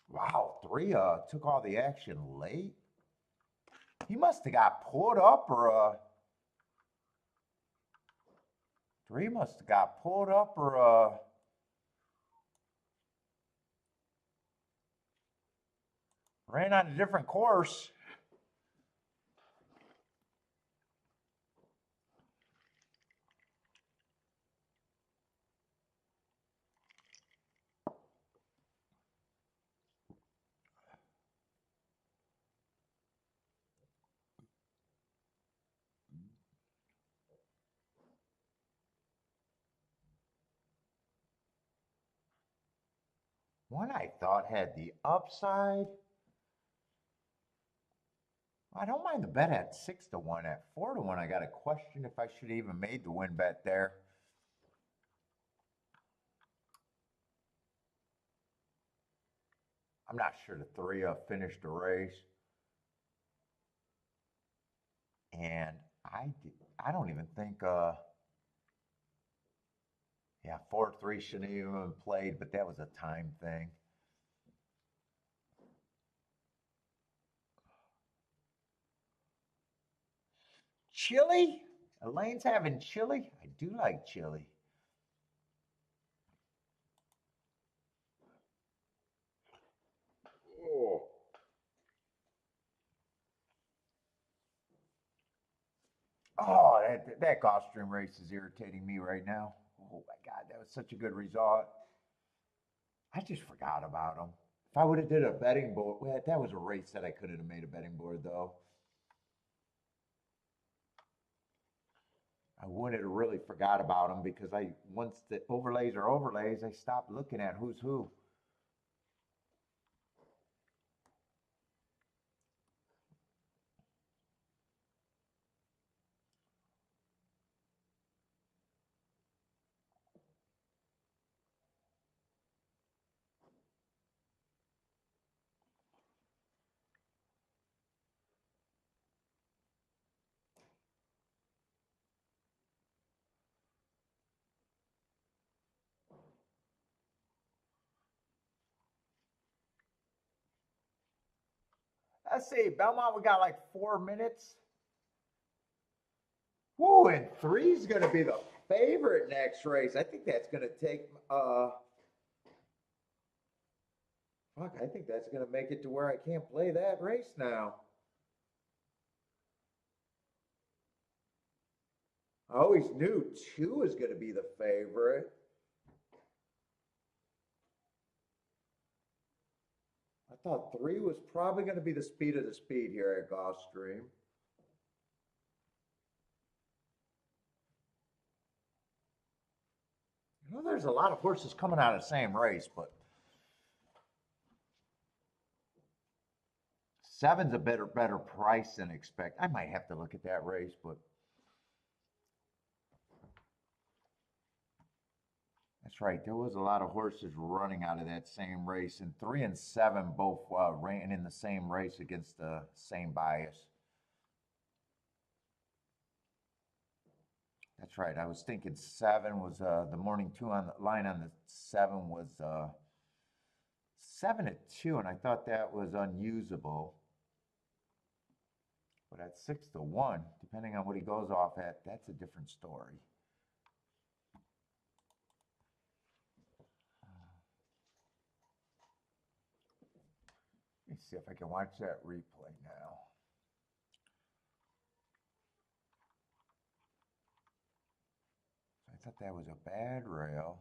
Wow, 3 took all the action late. He must have got pulled up or 3 must have got pulled up or ran on a different course. one I thought had the upside. I don't mind the bet at 6-1. At 4-1, I got a question if I should have even made the win bet there. I'm not sure the 3 finished the race. And I don't even think yeah, 4-3 shouldn't have even played, but that was a time thing. Chili? Elaine's having chili? I do like chili. Oh. Oh, that Gulfstream race is irritating me right now. Oh my God, that was such a good result. I just forgot about them. If I would have did a betting board, well, that was a race that I could have made a betting board though. I wouldn't have really forgot about them because once the overlays are overlays, I stopped looking at who's who. Let's see, Belmont, we got like 4 minutes. Woo, and three's going to be the favorite next race. I think that's going to take, fuck, I think that's going to make it to where I can't play that race now. I always knew 2 is going to be the favorite. I thought 3 was probably going to be the speed of the speed here at Gulfstream. You know, there's a lot of horses coming out of the same race, but 7's a better price than expect. I might have to look at that race, but that's right. There was a lot of horses running out of that same race, and 3 and 7 both ran in the same race against the same bias. That's right. I was thinking 7 was the morning 2 on the line on the 7 was 7-2, and I thought that was unusable. But at 6-1, depending on what he goes off at, that's a different story. Let me see if I can watch that replay now. I thought that was a bad rail.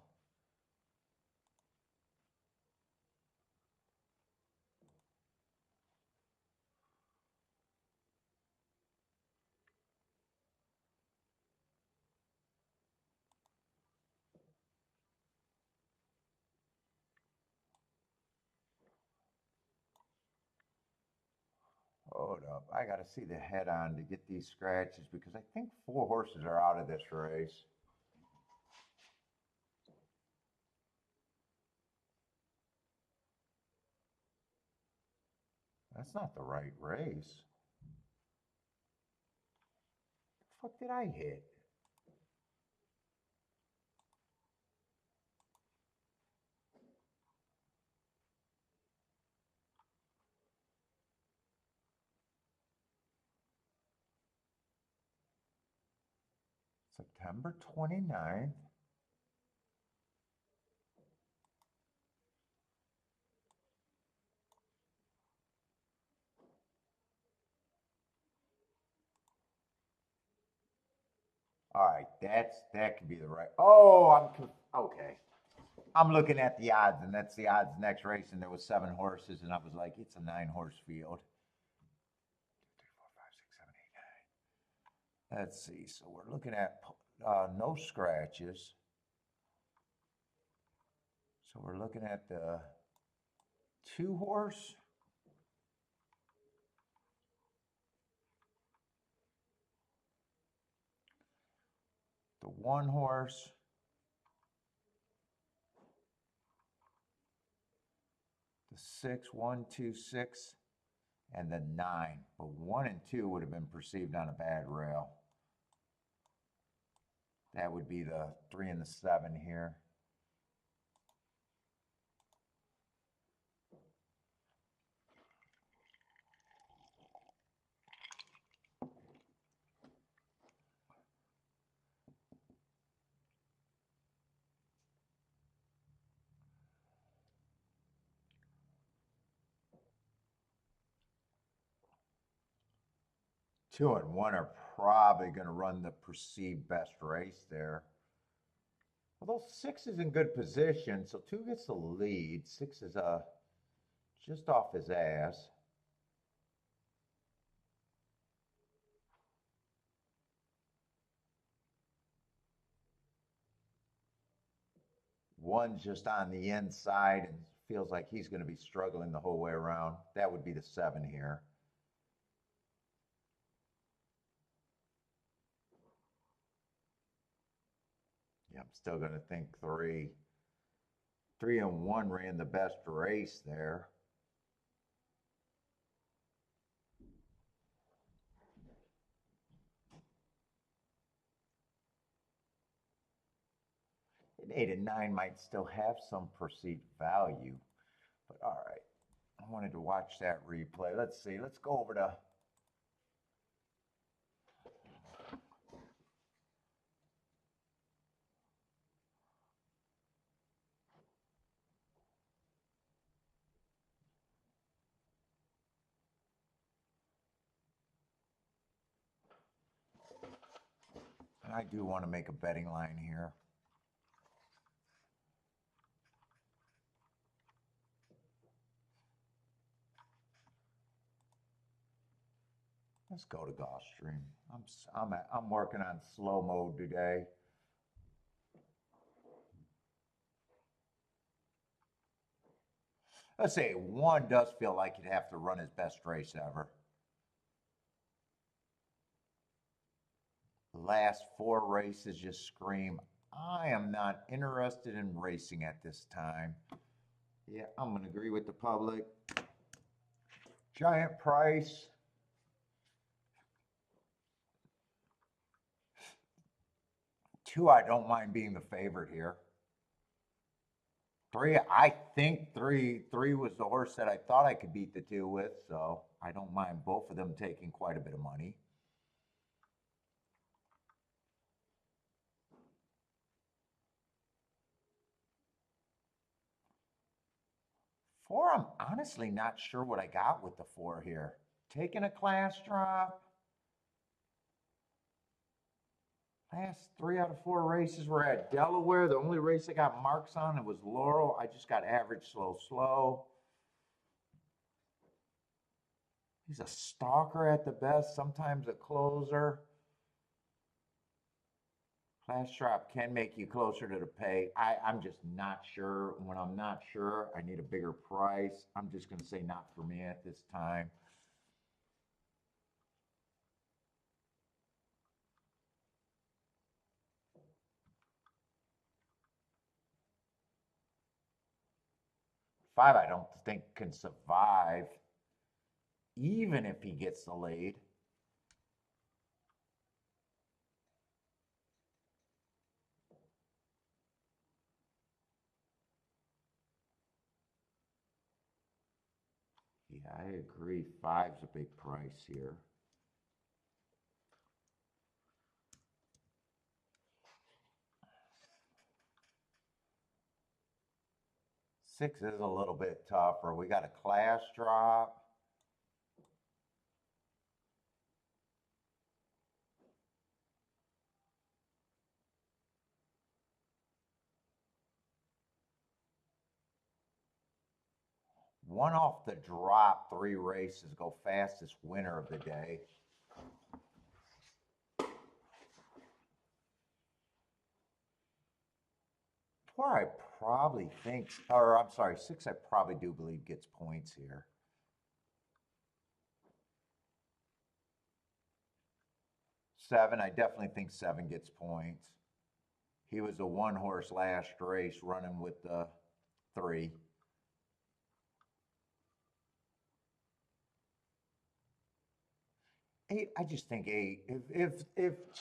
Hold up. I got to see the head on to get these scratches because I think 4 horses are out of this race. That's not the right race. What the fuck did I hit? September 29th. All right, that could be the right. Oh, okay. I'm looking at the odds, and that's the odds next race, and there was 7 horses, and I was like, it's a 9-horse field. 2, 3, 4, 5, 6, 7, 8, 9. Let's see. So we're looking at no scratches. So we're looking at the 2 horse. The 1 horse. The 6, 1, 2, 6, and the 9. But 1 and 2 would have been perceived on a bad rail. That would be the 3 and the 7 here. Two and one are probably going to run the perceived best race there. Although 6 is in good position, so 2 gets the lead. 6 is just off his ass. One's just on the inside and feels like he's going to be struggling the whole way around. That would be the 7 here. Yeah, I'm still going to think 3. 3 and 1 ran the best race there. And 8 and 9 might still have some perceived value. But all right, I wanted to watch that replay. Let's see. Let's go over to and I do want to make a betting line here. Let's go to Gulfstream. I'm working on slow mode today. Let's say 1 does feel like he'd have to run his best race ever. The last 4 races just scream, I am not interested in racing at this time. Yeah, I'm going to agree with the public. Giant price. 2, I don't mind being the favorite here. 3, I think 3 was the horse that I thought I could beat the 2 with, so I don't mind both of them taking quite a bit of money. 4, I'm honestly not sure what I got with the 4 here. Taking a class drop. Last 3 out of 4 races were at Delaware. The only race I got marks on, it was Laurel. I just got average, slow, slow. He's a stalker at the best, sometimes a closer. Class drop can make you closer to the pay. I'm just not sure. When I'm not sure, I need a bigger price. I'm just going to say not for me at this time. Five, I don't think can survive, even if he gets the lead. Yeah, I agree. 5's a big price here. Six is a little bit tougher. We got a class drop. One off the drop, 3 races, go fastest winner of the day. Four, I probably think, or I'm sorry, 6 I probably do believe gets points here. 7, I definitely think 7 gets points. He was a 1-horse last race running with the 3. 8, I just think 8. If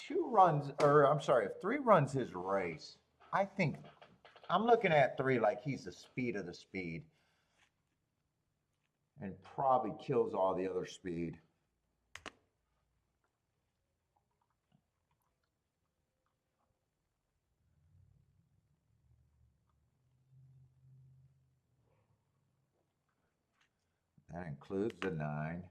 2 runs, or I'm sorry, if 3 runs his race, I think I'm looking at 3 like he's the speed of the speed, and probably kills all the other speed. That includes the 9.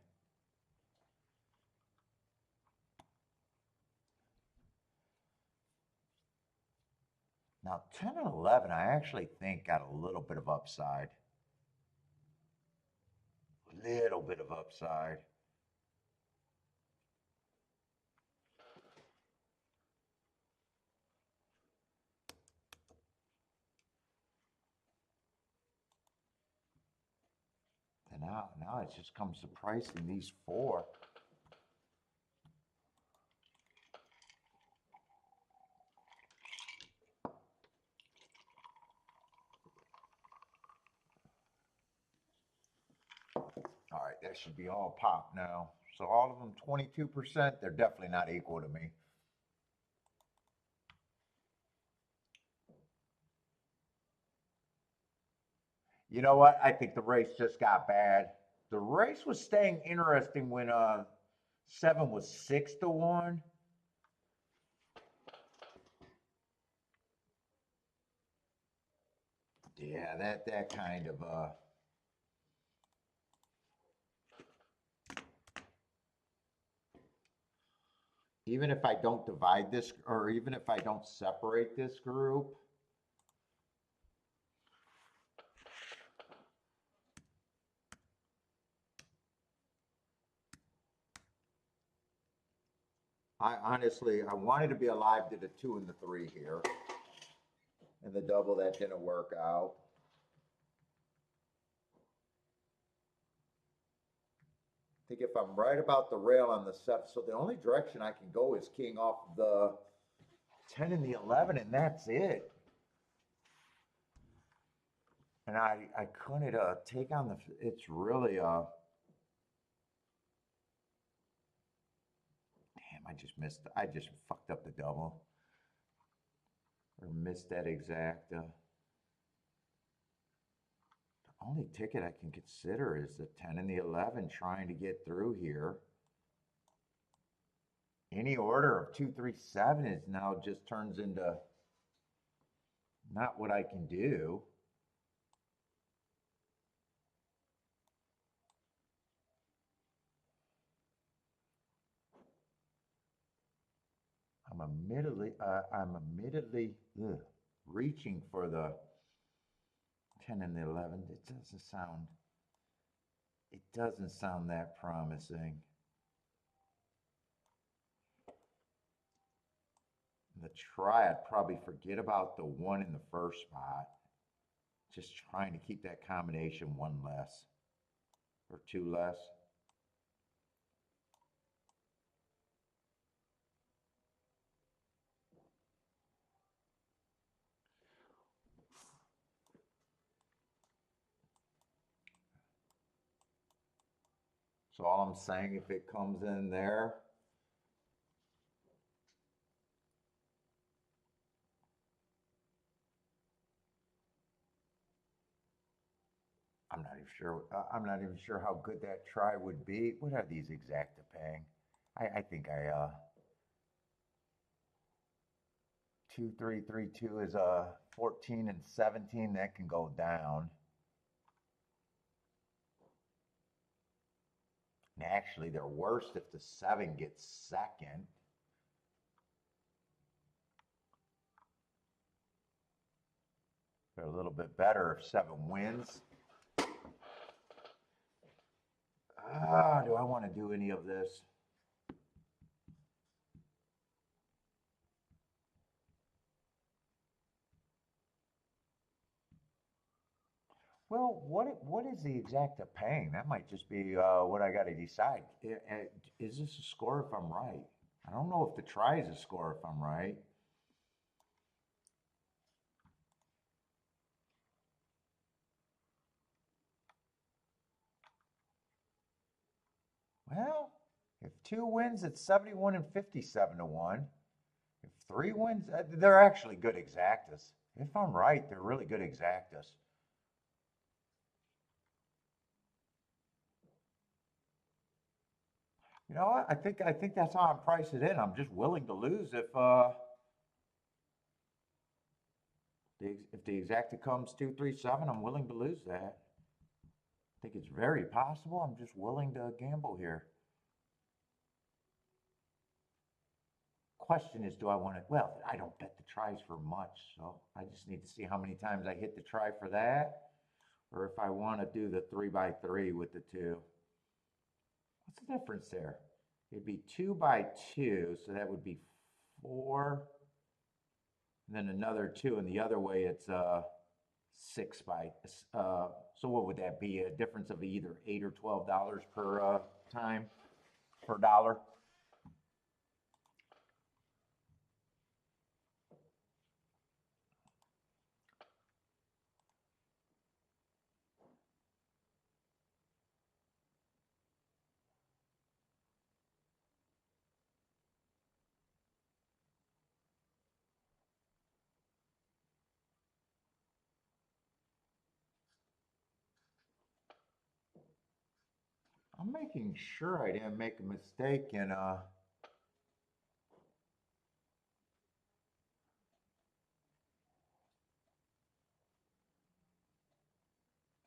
Now 10 and 11, I actually think got a little bit of upside. Little bit of upside. And now it just comes to pricing these 4. All right, that should be all pop now. So all of them 22%, they're definitely not equal to me. You know what? I think the race just got bad. The race was staying interesting when 7 was 6 to 1. Yeah, that kind of even if I don't divide this, or even if I don't separate this group, I honestly, I wanted to be alive to the 2 and the 3 here. And the double, that didn't work out. I think if I'm right about the rail on the 7, so the only direction I can go is keying off the 10 and the 11, and that's it. And I couldn't take on the, it's really, damn, I just fucked up the double. Or missed that exact, the only ticket I can consider is the 10 and the 11 trying to get through here. Any order of 2, 3, 7 is now just turns into not what I can do. I'm admittedly reaching for the 10 and the 11. It doesn't sound that promising. The try, I'd probably forget about the 1 in the first spot. Just trying to keep that combination 1 less or 2 less. So all I'm saying, if it comes in there, I'm not even sure. I'm not even sure how good that try would be. What are these exacta paying? I think 2332 is 14 and 17. That can go down. And actually, they're worse if the 7 gets second. They're a little bit better if 7 wins. Do I want to do any of this? Well, what is the exacta paying? That might just be what I got to decide. Is this a score if I'm right? I don't know if the try is a score if I'm right. Well, if two wins, it's 71 and 57 to 1. If three wins, they're actually good exactas. If I'm right, they're really good exactas. You know what? I think that's how I'm priced it in. I'm just willing to lose if the exacta comes 237. I'm willing to lose that. I think it's very possible. I'm just willing to gamble here. Question is, do I want to? Well, I don't bet the tries for much, so I just need to see how many times I hit the try for that, or if I want to do the 3x3 with the two. What's the difference there? It'd be 2x2, so that would be 4, and then another 2, and the other way it's 6 by. So what would that be? A difference of either $8 or $12 per time per dollar. I'm making sure I didn't make a mistake in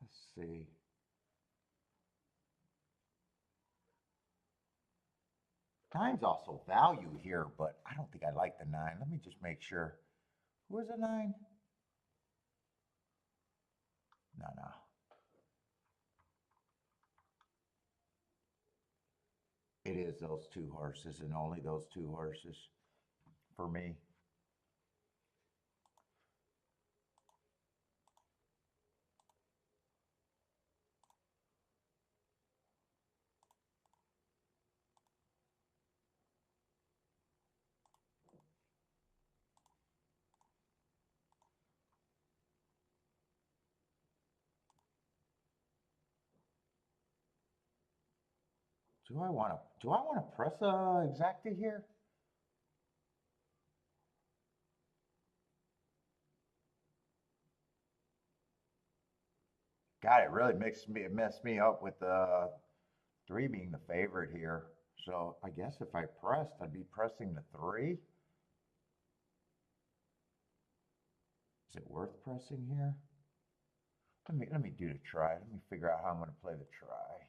let's see. Nine's also value here, but I don't think I like the 9. Let me just make sure. Who is a 9? No, no. It is those two horses and only those two horses for me. Do I want to press a exacta here? God, it really messed me up with 3 being the favorite here. So I guess if I pressed, I'd be pressing the 3. Is it worth pressing here? Let me do the try. Let me figure out how I'm going to play the try.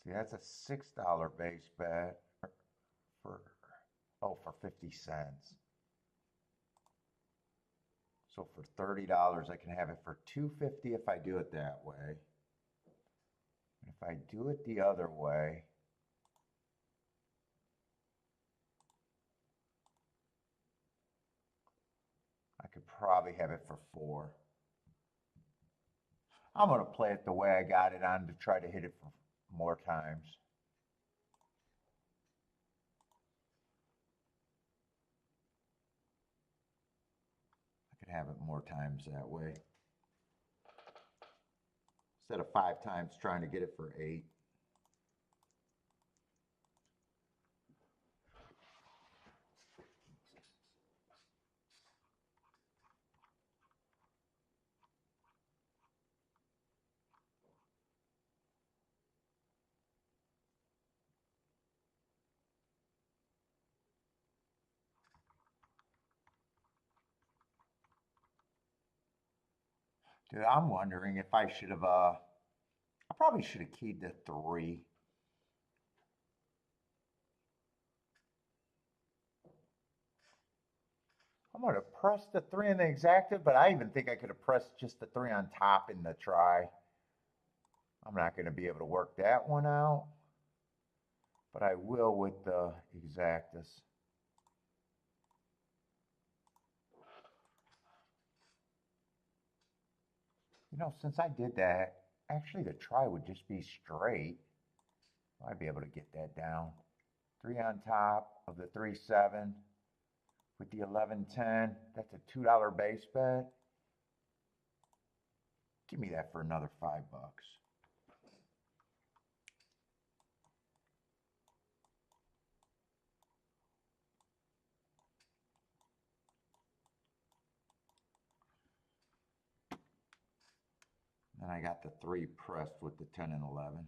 See, that's a $6 base bet for for 50 cents. So for $30, I can have it for 250 if I do it that way. And if I do it the other way, I could probably have it for 4. I'm going to play it the way I got it on to try to hit it for more times. I could have it more times that way. Instead of 5 times trying to get it for 8. Dude, I'm wondering if I should have, I probably should have keyed the 3. I'm going to press the 3 in the exacta, but I even think I could have pressed just the 3 on top in the try. I'm not going to be able to work that one out. but I will with the exactus. You know, since I did that, actually the try would just be straight. I'd be able to get that down. 3 on top of the 3-7 with the 11-10. That's a $2 base bet. Give me that for another $5. Then I got the 3 pressed with the 10 and 11.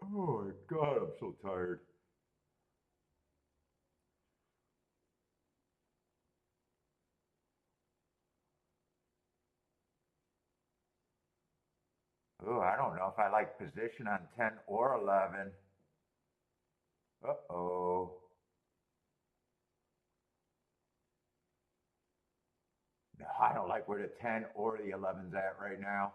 Oh my God, I'm so tired. Oh, I don't know if I like position on 10 or 11. Uh-oh. No, I don't like where the 10 or the 11's at right now.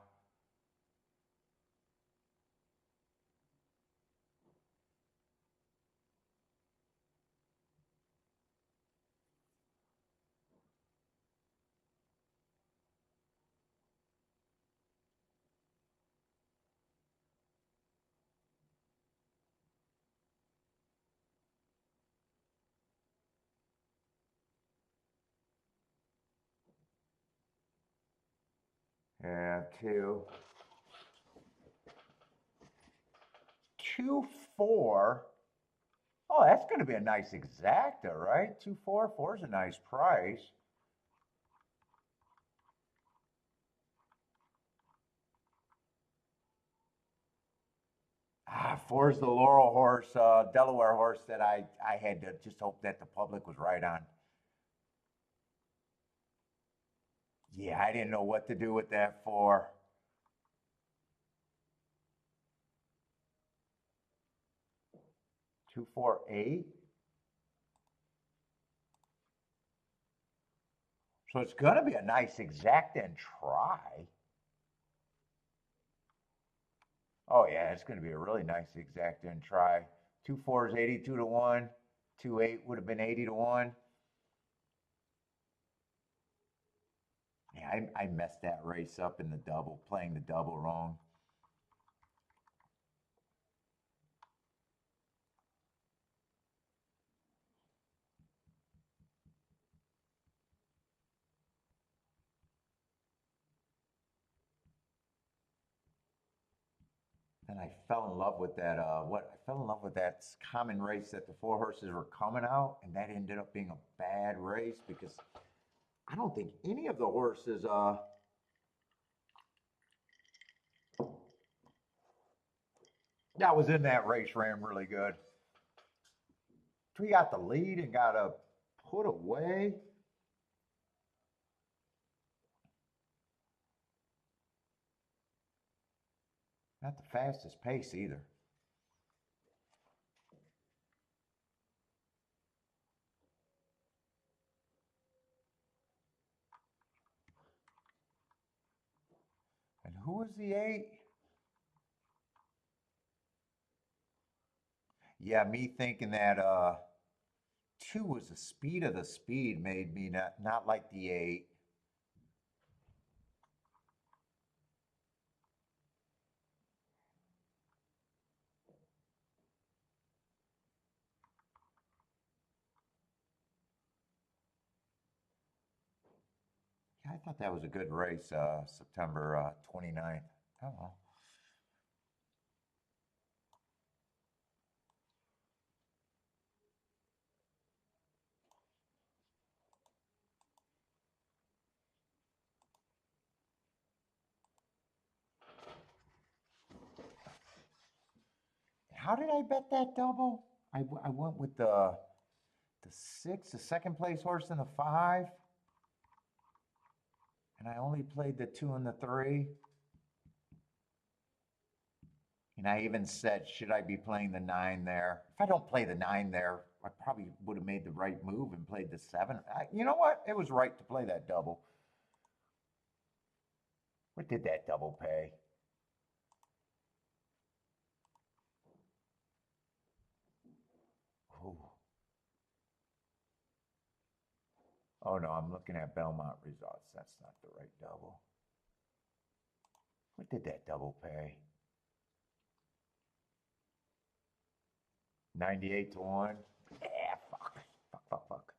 Yeah, 2. 2, 4. Oh, that's going to be a nice exacta, right? 2, 4. 4 is a nice price. Ah, 4 is the Laurel horse, Delaware horse that I had to just hope that the public was right on. Yeah, I didn't know what to do with that 4. 2, 4, 8. So it's going to be a nice exacta and try. Oh yeah, it's going to be a really nice exacta and try. 2, 4 is 82 to 1. 2, 8 would have been 80 to 1. Yeah, I messed that race up in the double, playing the double wrong. And I fell in love with that. I fell in love with that common race that the 4 horses were coming out, and that ended up being a bad race because I don't think any of the horses that was in that race ran really good. We got the lead and got a put away. Not the fastest pace either. And who was the 8? Yeah, me thinking that 2 was the speed of the speed made me not like the 8. Yeah, I thought that was a good race, September 29th. Oh well. How did I bet that double? I went with the 6, the second place horse, and the 5, and I only played the 2 and the 3. And I even said, should I be playing the 9 there? If I don't play the 9 there, I probably would have made the right move and played the 7. You know what? It was right to play that double. What did that double pay? Oh. Oh no, I'm looking at Belmont results. That's not the right double. What did that double pay? 98 to 1. Yeah, fuck. Fuck, fuck, fuck.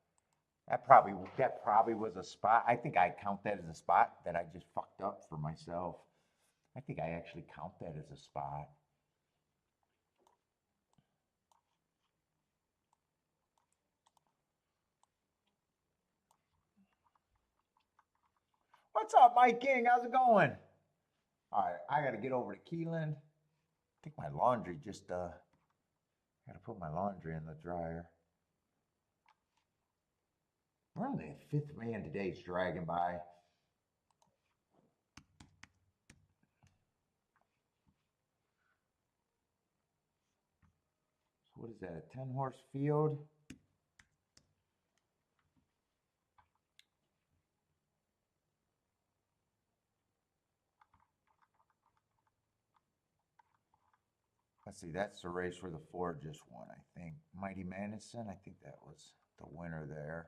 That probably was a spot. I think I count that as a spot that I just fucked up for myself. I think I actually count that as a spot. What's up, Mike King? How's it going? All right, I got to get over to Keeneland. I think my laundry just got to put my laundry in the dryer. We're only the fifth man today's dragging by. So what is that? A 10-horse field? Let's see, that's the race where the 4 just won, I think. Mighty Madison, I think that was the winner there.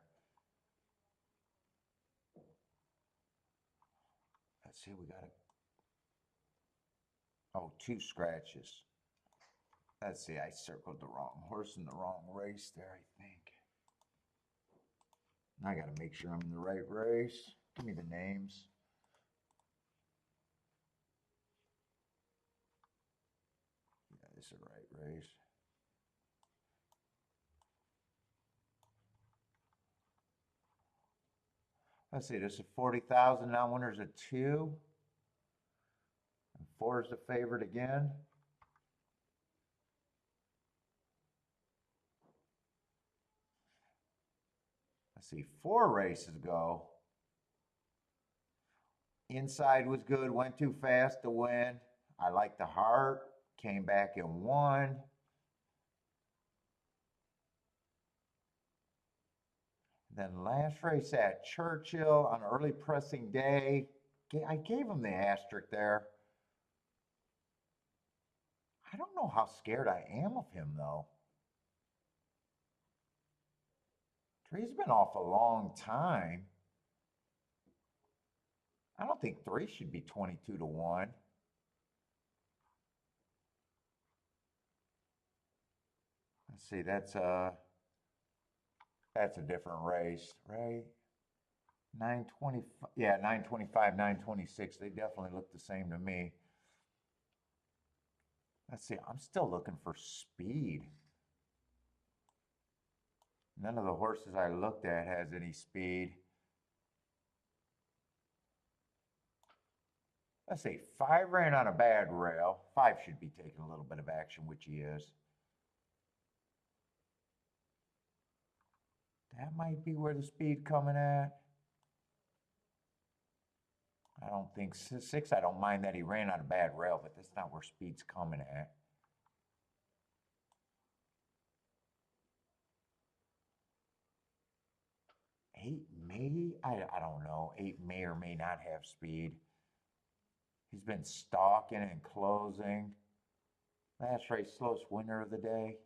Let's see, we got oh, 2 scratches. Let's see, I circled the wrong horse in the wrong race there, I think. I got to make sure I'm in the right race. Give me the names. Yeah, this is the right race. Let's see, this is 40,000. Now winner's a 2. And 4 is the favorite again. Let's see, 4 races go. Inside was good, went too fast to win. I like the heart, came back and won. Then last race at Churchill on early pressing day. I gave him the asterisk there. I don't know how scared I am of him, though. He's been off a long time. I don't think 3 should be 22 to 1. Let's see, that's a different race, right? 925, yeah, 925, 926. They definitely look the same to me. Let's see, I'm still looking for speed. None of the horses I looked at has any speed. Let's see, 5 ran on a bad rail. 5 should be taking a little bit of action, which he is. That might be where the speed coming at. I don't think 6, I don't mind that he ran on a bad rail, but that's not where speed's coming at. Eight may, I don't know. 8 may or may not have speed. He's been stalking and closing. Last race, slowest winner of the day.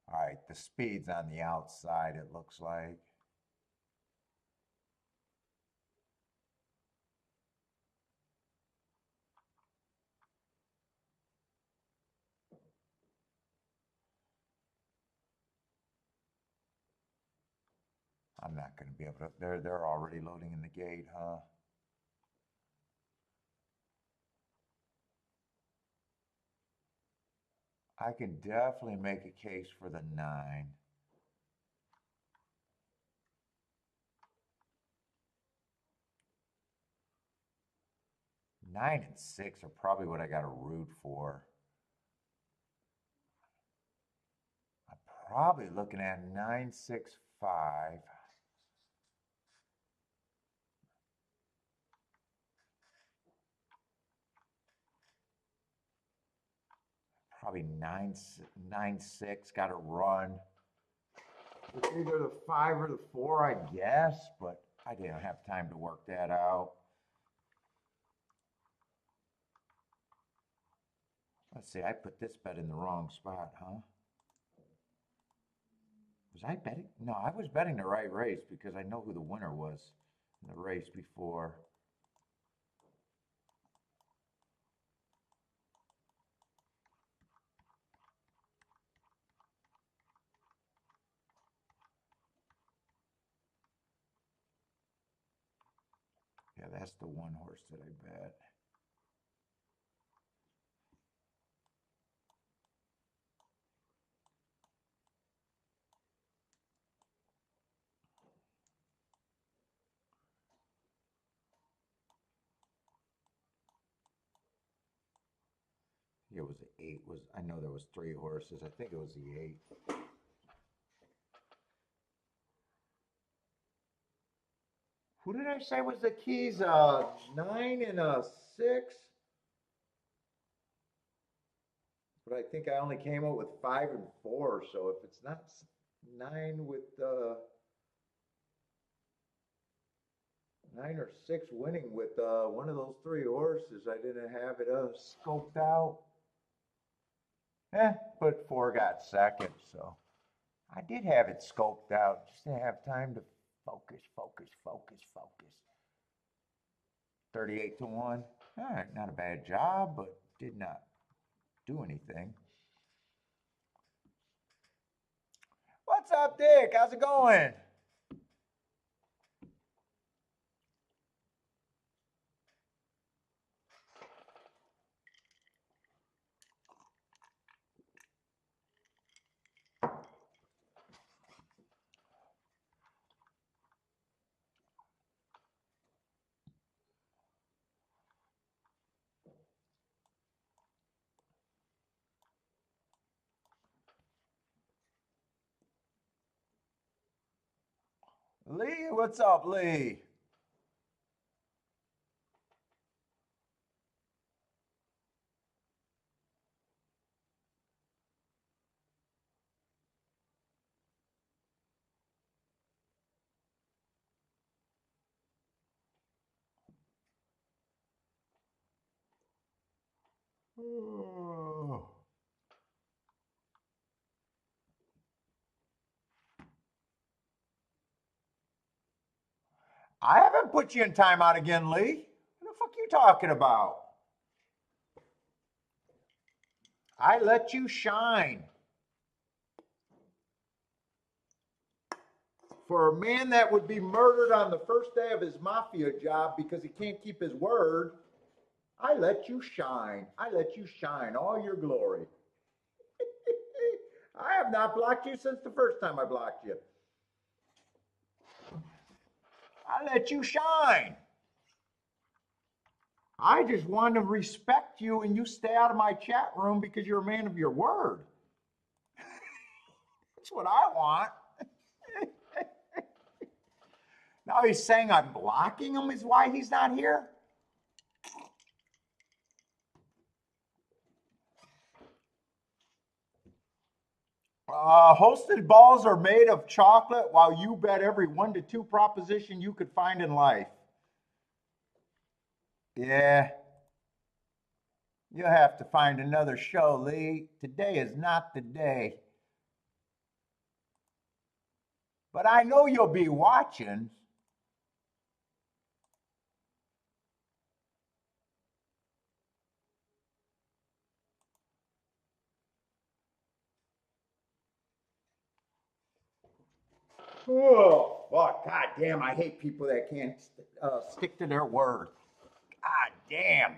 All right, the speed's on the outside, it looks like. I'm not going to be able to. They're already loading in the gate, huh? I can definitely make a case for the 9. 9 and 6 are probably what I got to root for. Probably looking at 965. Probably 996. Got to run. It's either the 5 or the 4, I guess, but I didn't have time to work that out. Let's see, I put this bet in the wrong spot, huh? Was I betting? No, I was betting the right race because I know who the winner was in the race before. Yeah, that's the one horse that I bet. It was the 8. I know there was 3 horses. I think it was the 8. Who did I say was the keys? 9 and a 6. But I think I only came up with 5 and 4. So if it's not 9 with 9 or 6 winning with one of those 3 horses, I didn't have it scoped out. But 4 got second, so I did have it scoped out. Just didn't have time to focus. 38 to 1. All right, not a bad job, but did not do anything. What's up, Dick? How's it going? Lee, what's up, Lee? Oh. I haven't put you in timeout again, Lee. What the fuck are you talking about? I let you shine. For a man that would be murdered on the first day of his mafia job because he can't keep his word, I let you shine. I let you shine all your glory. I have not blocked you since the first time I blocked you. I let you shine. I just want to respect you and you stay out of my chat room because you're a man of your word. That's what I want. Now he's saying I'm blocking him is why he's not here? Hosted balls are made of chocolate while you bet every 1 to 2 proposition you could find in life. Yeah. You'll have to find another show, Lee. Today is not the day. But I know you'll be watching. Oh, fuck. God damn, I hate people that can't stick to their word. God damn.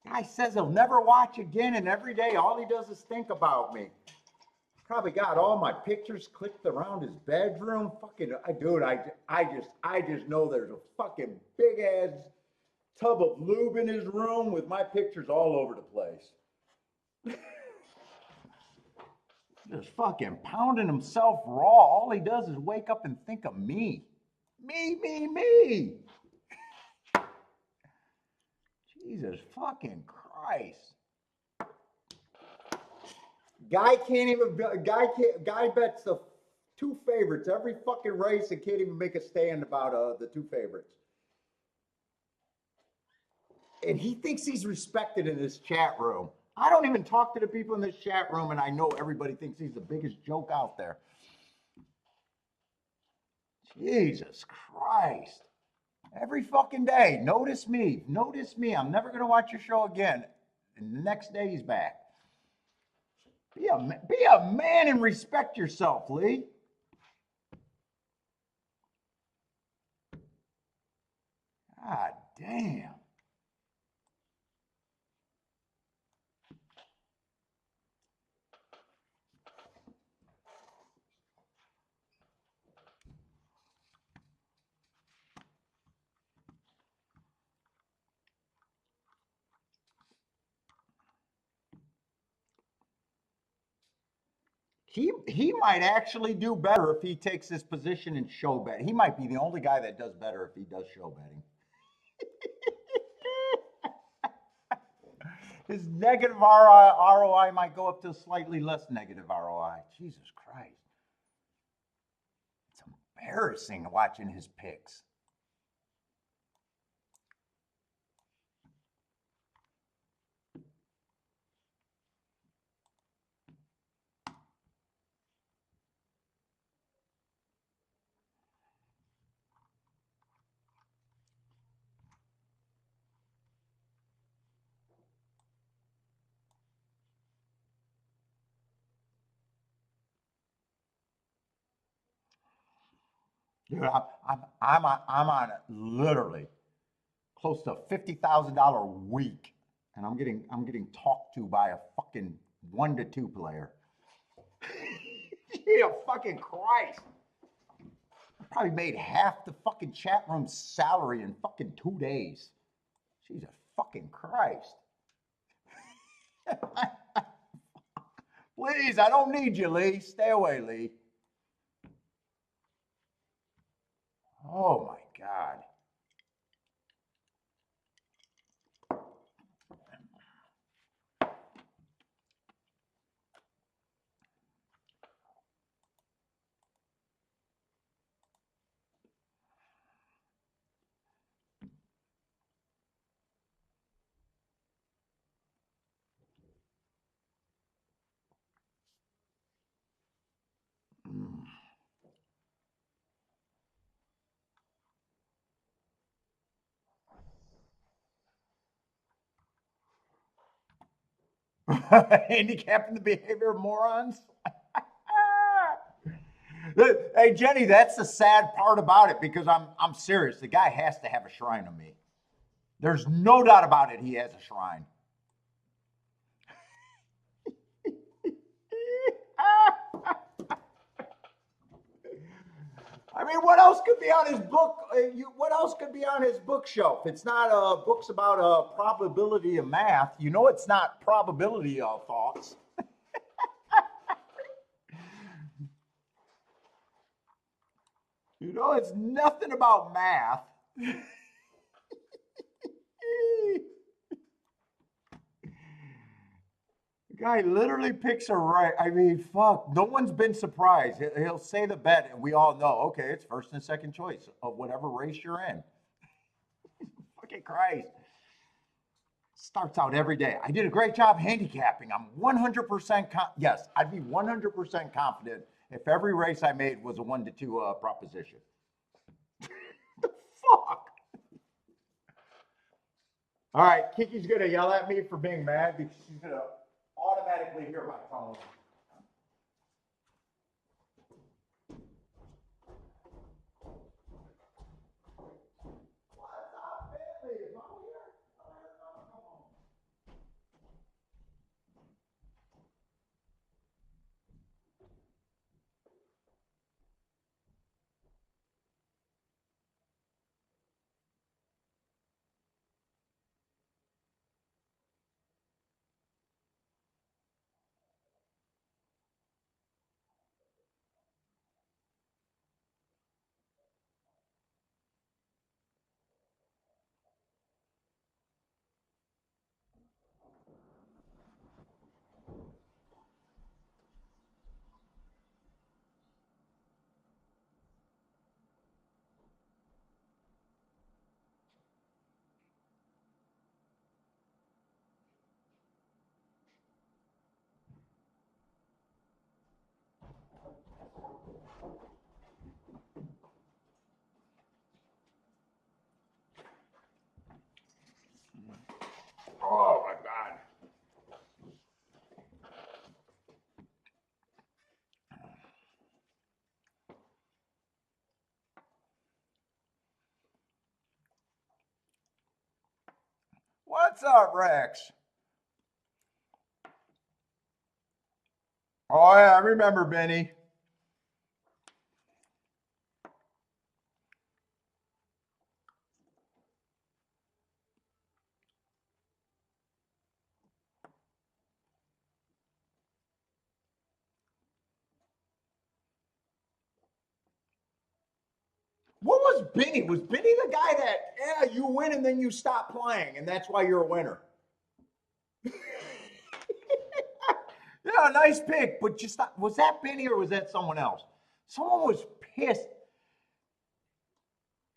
Guy says he'll never watch again, and every day all he does is think about me. Probably got all my pictures clicked around his bedroom. Fucking, dude, I just know there's a fucking big ass tub of lube in his room with my pictures all over the place. Just fucking pounding himself raw. All he does is wake up and think of me. Me. Jesus fucking Christ. Guy bets the two favorites every fucking race and can't even make a stand about the two favorites. And he thinks he's respected in this chat room. I don't even talk to the people in this chat room, and I know everybody thinks he's the biggest joke out there. Jesus Christ. Every fucking day. Notice me. I'm never going to watch your show again. And the next day he's back. Be a man and respect yourself, Lee. God damn. He might actually do better if he takes his position in show betting. He might be the only guy that does better if he does show betting. His negative ROI might go up to slightly less negative ROI. Jesus Christ. It's embarrassing watching his picks. Dude, I'm on literally close to $50,000 a week, and I'm getting talked to by a fucking 1-2 player. Yeah, fucking Christ! I probably made half the fucking chat room's salary in fucking 2 days. Jesus fucking Christ! Please, I don't need you, Lee. Stay away, Lee. Oh my God. Handicapping the behavior of morons. Hey Jenny, that's the sad part about it, because I'm serious. The guy has to have a shrine on me. There's no doubt about it. He has a shrine. I mean, what else could be on his book? What else could be on his bookshelf? It's not books about probability of math. You know, it's not probability of thoughts. You know, it's nothing about math. The guy literally picks a right. I mean, fuck. No one's been surprised. He'll say the bet, and we all know, okay, it's first and second choice of whatever race you're in. Fucking Christ. Starts out every day. I did a great job handicapping. I'm 100% yes, I'd be 100% confident if every race I made was a 1-2 proposition. The fuck? All right, Kiki's gonna yell at me for being mad because she's gonna automatically hear my phone. What's up, Bentley? Is Mom here? Come on. What's up, Rex? Oh yeah, I remember Benny. What was Benny? Was Benny the guy that yeah you win and then you stop playing and that's why you're a winner? Yeah, nice pick, but just not, was that Benny or was that someone else? Someone was pissed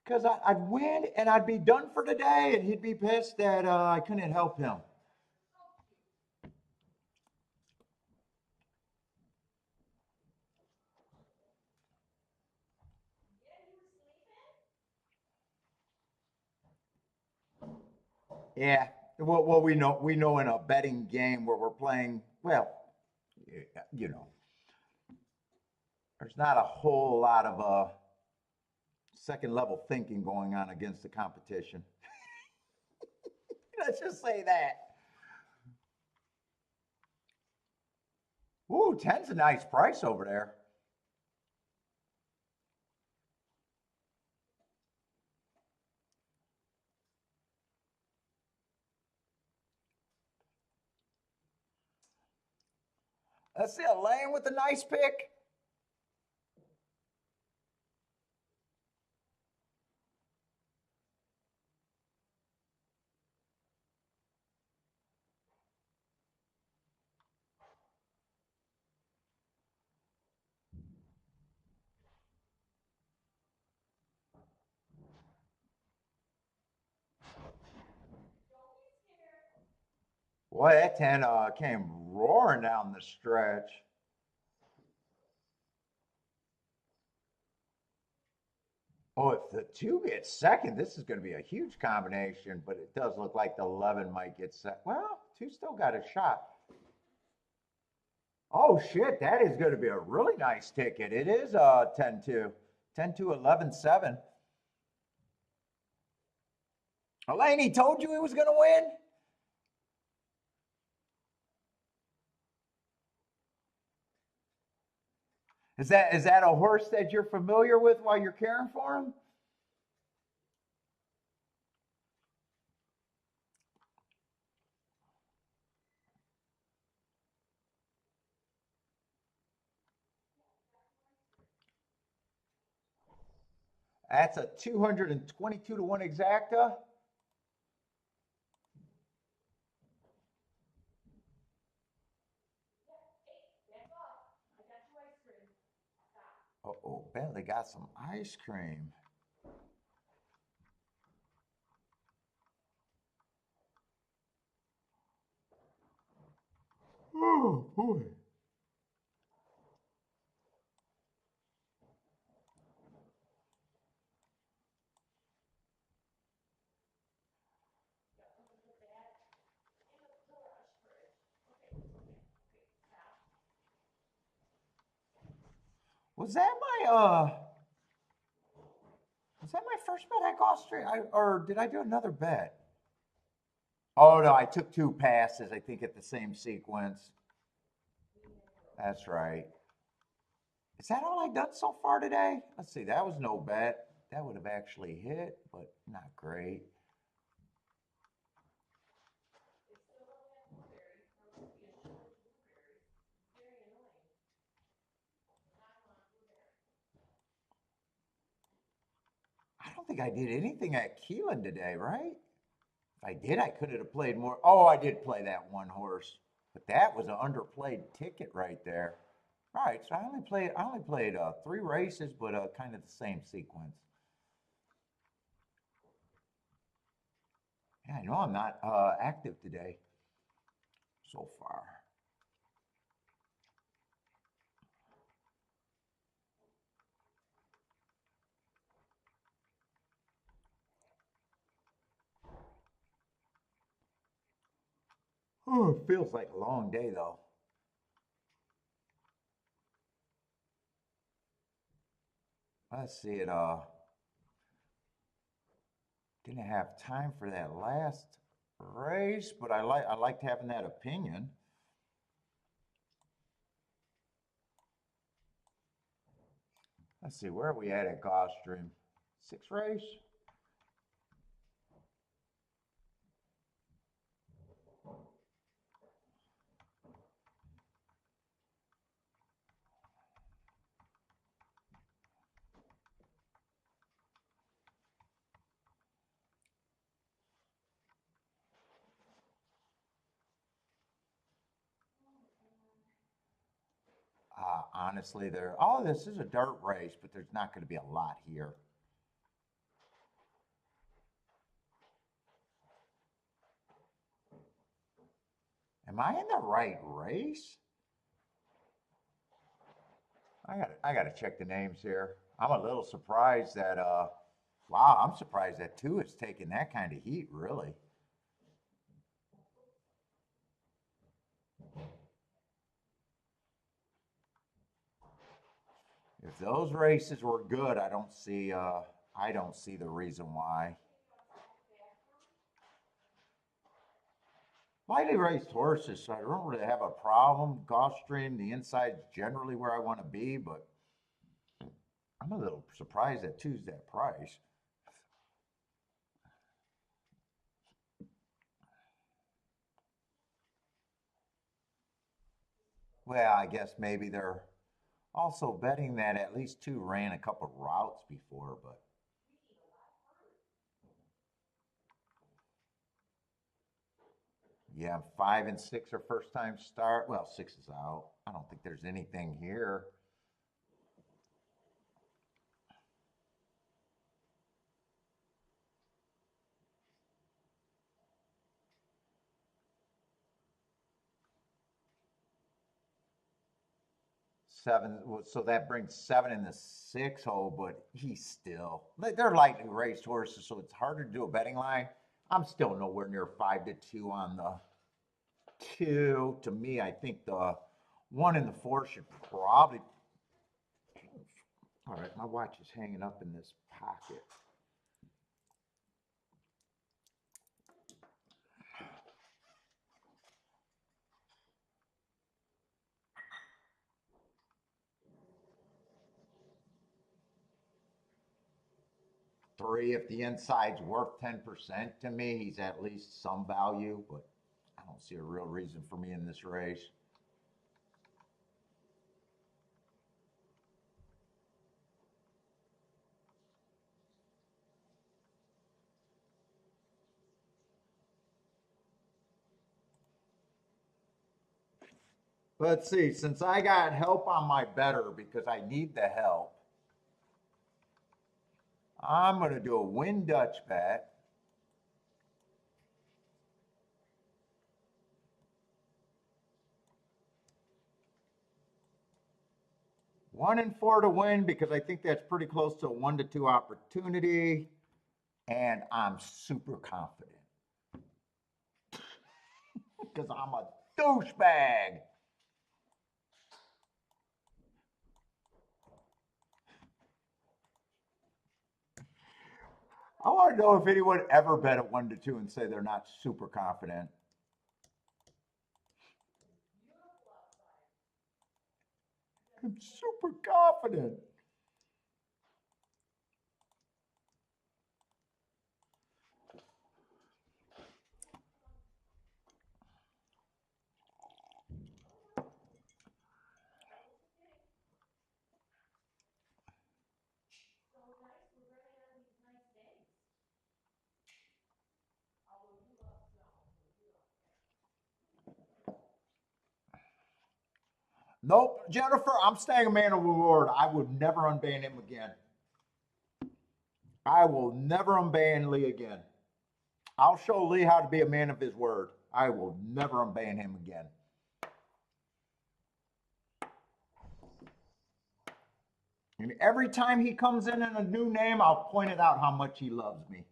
because I'd win and I'd be done for the day, and he'd be pissed that I couldn't help him. Yeah. Well, we know in a betting game where we're playing, well, you know, there's not a whole lot of second level thinking going on against the competition. Let's just say that. Ooh, 10's a nice price over there. Let's see a lane with a nice pick. Boy, that 10 came roaring down the stretch. Oh, if the two gets second, this is going to be a huge combination, but it does look like the 11 might get set. Well, two still got a shot. Oh, shit, that is going to be a really nice ticket. It is 10-2. 10-2, 11-7. Elaney told you he was going to win? Is that a horse that you're familiar with while you're caring for him? That's a 222 to 1 exacta. Uh-oh, Bentley got some ice cream. Oh, boy. Was that my was that my first bet at Gulfstream? Or did I do another bet? Oh no, I took two passes, I think, at the same sequence. That's right. Is that all I've done so far today? Let's see, that was no bet. That would have actually hit, but not great. I don't think I did anything at Keeneland today, right? If I did, I could have played more. Oh, I did play that one horse, but that was an underplayed ticket right there. All right, so I only played three races, but kind of the same sequence. Yeah, I know I'm not active today so far. Oh, it feels like a long day though. Let's see it. Didn't have time for that last race, but I liked having that opinion. Let's see, where are we at Gulfstream? 6th race? Honestly, this is a dirt race, but there's not going to be a lot here. Am I in the right race? I gotta check the names here. I'm a little surprised that wow, I'm surprised that 2 is taking that kind of heat, really. If those races were good, I don't see the reason why. Lightly raced horses, so I don't really have a problem. Gulfstream, the inside's generally where I want to be, but I'm a little surprised that 2's that price. Well, I guess maybe they're also betting that at least 2 ran a couple routes before, but yeah, 5 and 6 are first time start. Well, 6 is out. I don't think there's anything here. Seven, so that brings 7 in the 6 hole, but he's still, they're lightly raced horses, so it's harder to do a betting line. I'm still nowhere near 5-2 on the 2. To me, I think the 1 and the 4 should probably. All right, my watch is hanging up in this pocket. Three, if the inside's worth 10% to me, he's at least some value, but I don't see a real reason for me in this race. Let's see, since I got help on my bettor because I need the help, I'm going to do a win Dutch bet. One and 4 to win because I think that's pretty close to a 1-2 opportunity. And I'm super confident because I'm a douchebag. I want to know if anyone ever bet at 1-2 and say they're not super confident. I'm super confident. Nope, Jennifer, I'm staying a man of the Lord. I would never unban him again. I will never unban Lee again. I'll show Lee how to be a man of his word. I will never unban him again. And every time he comes in a new name, I'll point it out how much he loves me.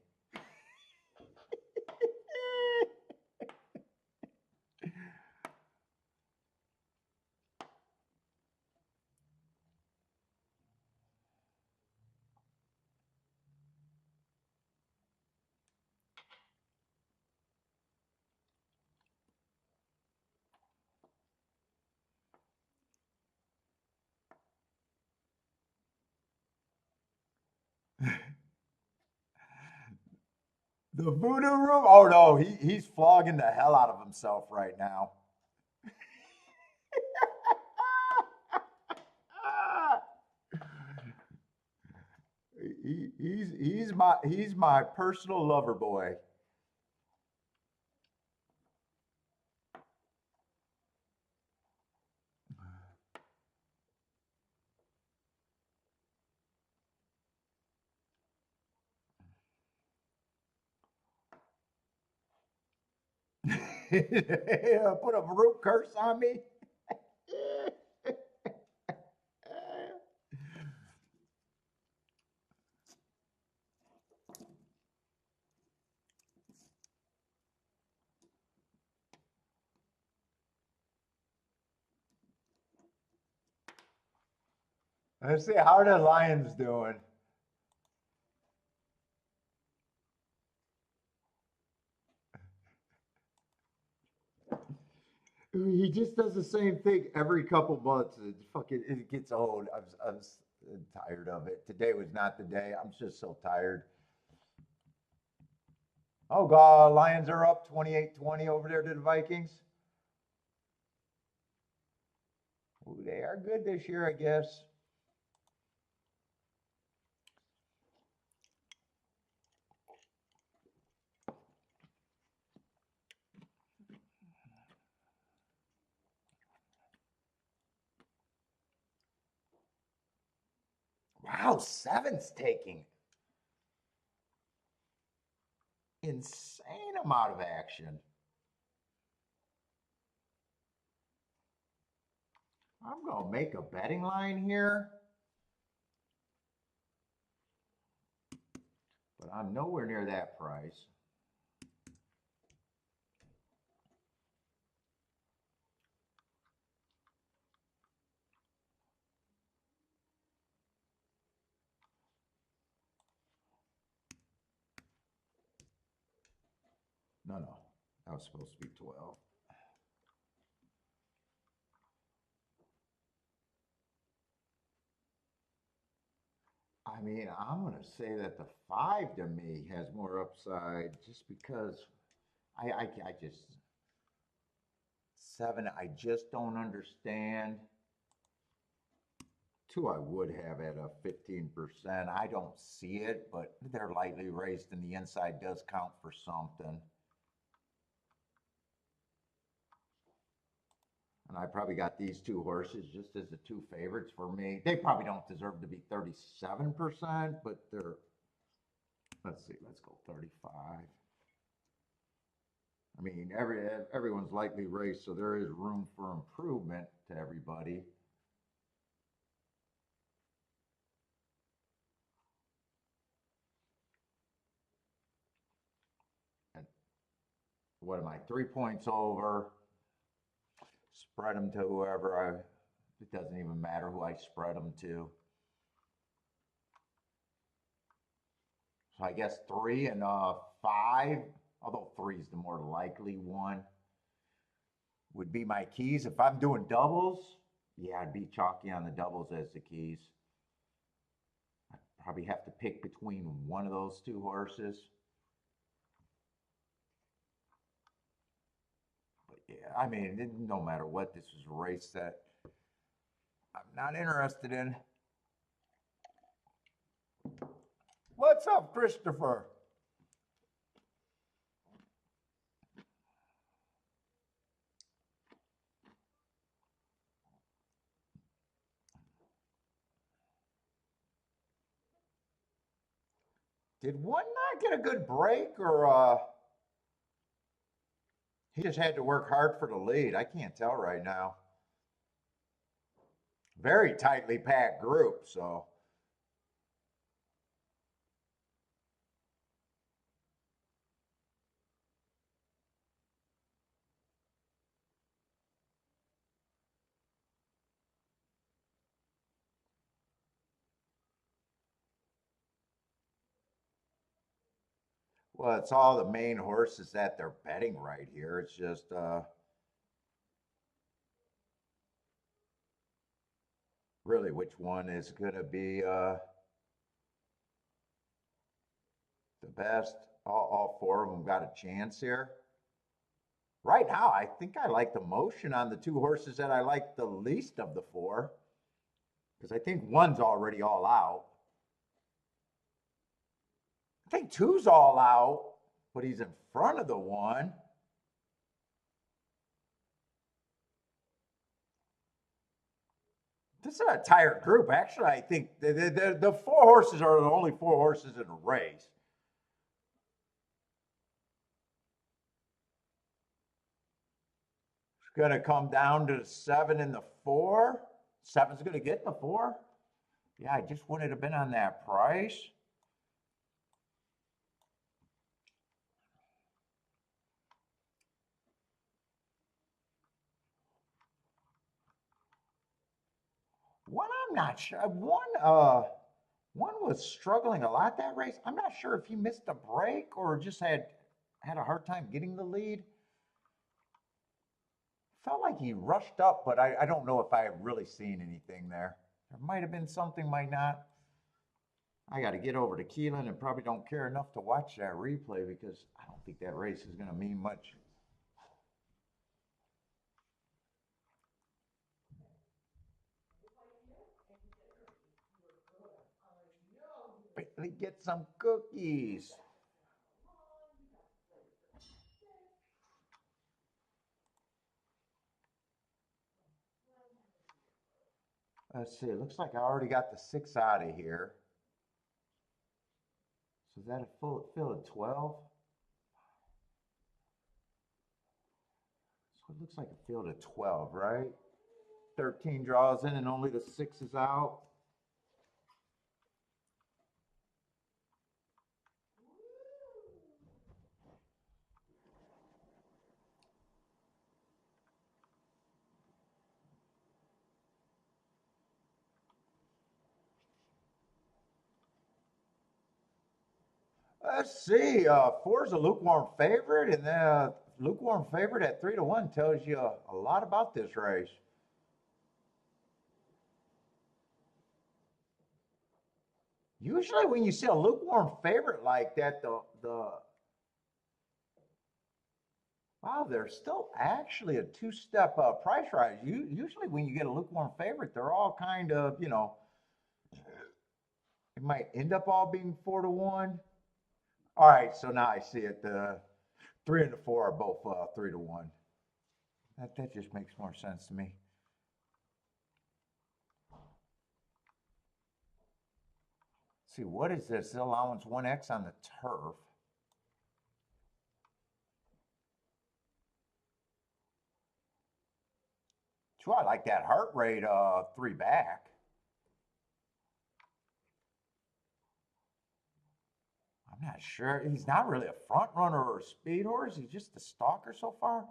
The voodoo room? Oh no, he's flogging the hell out of himself right now. He's my personal lover boy. Put a root curse on me. Let's see how are the Lions doing. He just does the same thing every couple months. It gets old. I'm tired of it. Today was not the day. I'm just so tired. Oh God, Lions are up 28-20 over there to the Vikings. Ooh, they are good this year, I guess. Wow, seven's taking insane amount of action. I'm gonna make a betting line here, but I'm nowhere near that price. No, no, that was supposed to be 12. I mean, I'm gonna say that the five to me has more upside just because I just seven. I just don't understand. Two, I would have at a 15%. I don't see it, but they're lightly raced, and the inside does count for something. And I probably got these two horses just as the two favorites for me. They probably don't deserve to be 37%, but they're, let's see, let's go 35. I mean, everyone's lightly raced, so there is room for improvement to everybody. And what am I? 3 points over. Spread them to whoever I. It doesn't even matter who I spread them to. So I guess three and five, although three is the more likely one, would be my keys. If I'm doing doubles, yeah, I'd be chalky on the doubles as the keys. I'd probably have to pick between one of those two horses. But yeah, I mean, no matter what, this is a race that I'm not interested in. What's up, Christopher? Did one not get a good break, or he just had to work hard for the lead? I can't tell right now. Very tightly packed group, so. Well, it's all the main horses that they're betting right here. It's just really which one is going to be the best. All four of them got a chance here. Right now, I think I like the motion on the two horses that I like the least of the four. Because I think one's already all out. I think two's all out, but he's in front of the one. This is a tired group. Actually, I think the four horses are the only four horses in a race. It's going to come down to the 7 and the 4. 7's going to get the 4. Yeah, I just wouldn't have been on that price. One, I'm not sure. One was struggling a lot that race. I'm not sure if he missed a break or just had a hard time getting the lead. Felt like he rushed up, but I don't know if I have really seen anything there. There might have been something, might not. I got to get over to Keeneland and probably don't care enough to watch that replay because I don't think that race is going to mean much. Quickly get some cookies. Let's see. It looks like I already got the 6 out of here. So is that a full field of 12? So it looks like a field of 12, right? 13 draws in and only the 6 is out. Let's see. 4 is a lukewarm favorite, and the lukewarm favorite at 3-1 tells you a lot about this race. Usually, when you see a lukewarm favorite like that, wow, there's still actually a 2-step price rise. Usually, when you get a lukewarm favorite, they're all kind of, it might end up all being 4-1. All right, so now I see it. The 3 and the 4 are both 3-1. That just makes more sense to me. Let's see, what is this? Allowance 1X on the turf. Sure, I like that heart rate 3 back. I'm not sure. He's not really a front runner or a speed horse. He's just a stalker so far.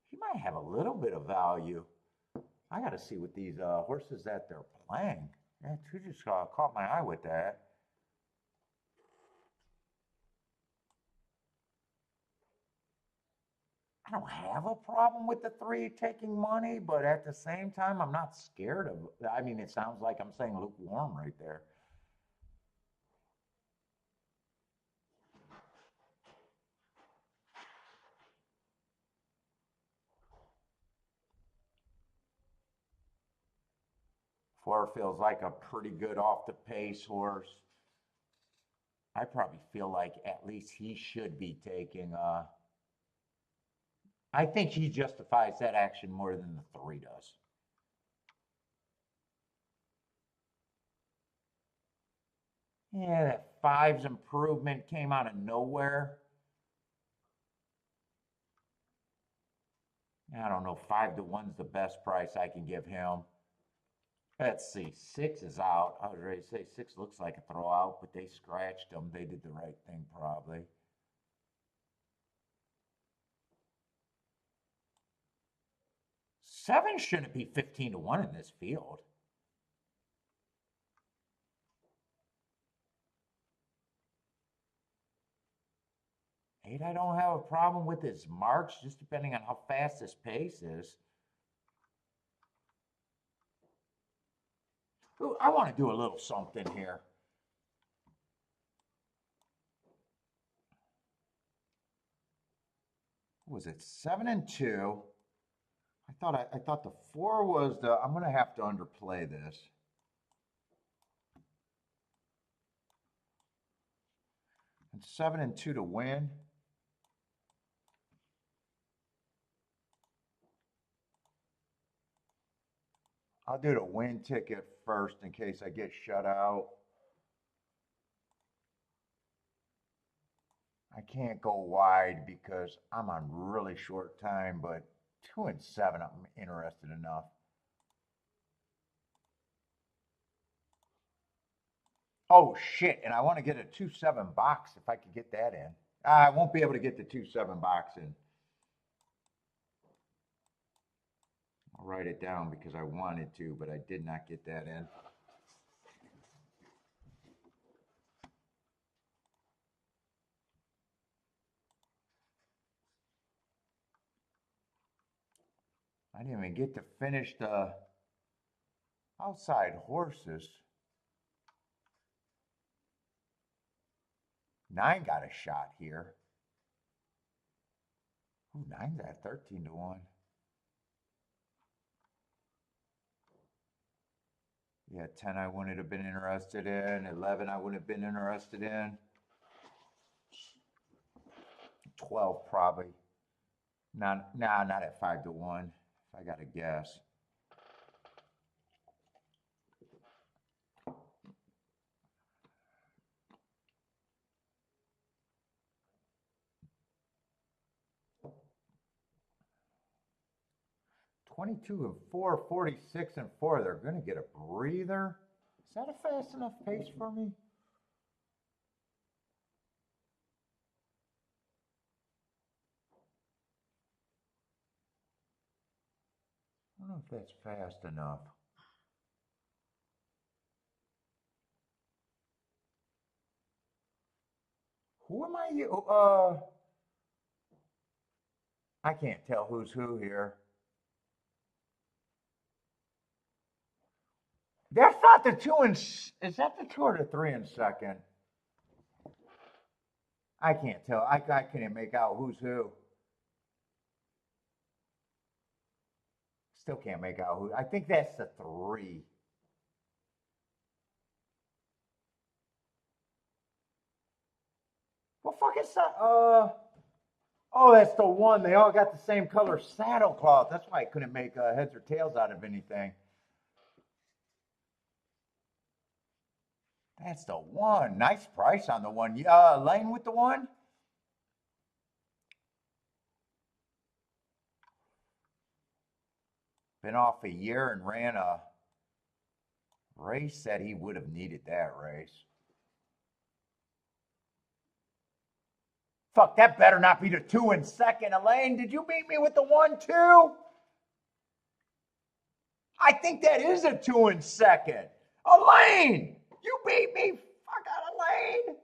He might have a little bit of value. I got to see what these horses that they're playing. Yeah, you just caught my eye with that. I don't have a problem with the 3 taking money, but at the same time, I'm not scared of it. I mean, it sounds like I'm saying lukewarm right there. Four feels like a pretty good off the pace horse. I probably feel like at least he should be taking. I think he justifies that action more than the 3 does. Yeah, that 5's improvement came out of nowhere. I don't know. 5-1's the best price I can give him. Let's see. 6 is out. I was ready to say 6 looks like a throw out, but they scratched him. They did the right thing, probably. Seven shouldn't be 15-1 in this field. Eight, I don't have a problem with his marks, just depending on how fast his pace is. Ooh, I want to do a little something here. What was it 7-2? I thought the 4 was the. I'm gonna have to underplay this. And 7-2 to win. I'll do the win ticket first in case I get shut out. I can't go wide because I'm on really short time, but 2 and 7, I'm interested enough. Oh shit! And I want to get a 2-7 box if I could get that in. I won't be able to get the 2-7 box in. I'll write it down because I wanted to, but I did not get that in. I didn't even get to finish the outside horses. 9 got a shot here. Ooh, 9's at 13 to 1. Yeah, 10 I wouldn't have been interested in. 11 I wouldn't have been interested in. 12 probably. Not at 5 to 1, if I got to guess. $22 and 4, 46 and 4. They're going to get a breather. Is that a fast enough pace for me? I don't know if that's fast enough. Who am I? I can't tell who's who here. That's not the 2 and. Is that the 2 or the 3 in second? I can't tell. I can't make out who's who. Still can't make out who. I think that's the 3. What fuck is that? Oh, that's the 1. They all got the same color saddle cloth. That's why I couldn't make heads or tails out of anything. That's the 1. Nice price on the 1. Lane with the 1. Been off a year and ran a race that he would have needed that race. Fuck, that better not be the 2 in second. Elaine, did you beat me with the 1 too? I think that is a 2 in second. Elaine, you beat me. Fuck out, Elaine.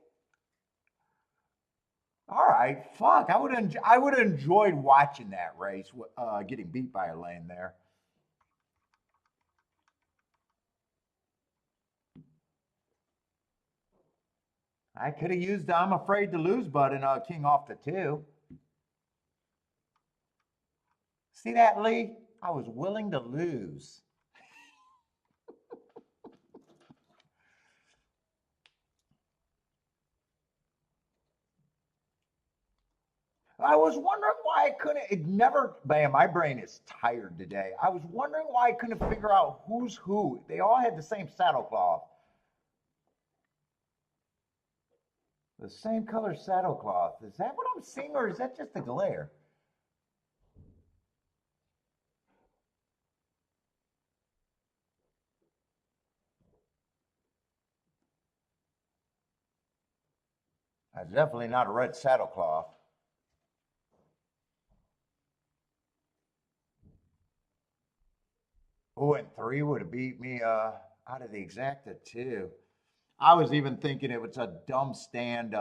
All right, fuck. I would have enjoyed watching that race, getting beat by Elaine there. I could have used the I'm afraid to lose button, king off the 2. See that, Lee? I was willing to lose. I was wondering why I couldn't. It never, man, my brain is tired today. I was wondering why I couldn't figure out who's who. They all had the same saddle cloth. The same color saddle cloth. Is that what I'm seeing, or is that just the glare? That's definitely not a red saddle cloth. Oh, and 3 would have beat me out of the exacta 2. I was even thinking it was a dumb stand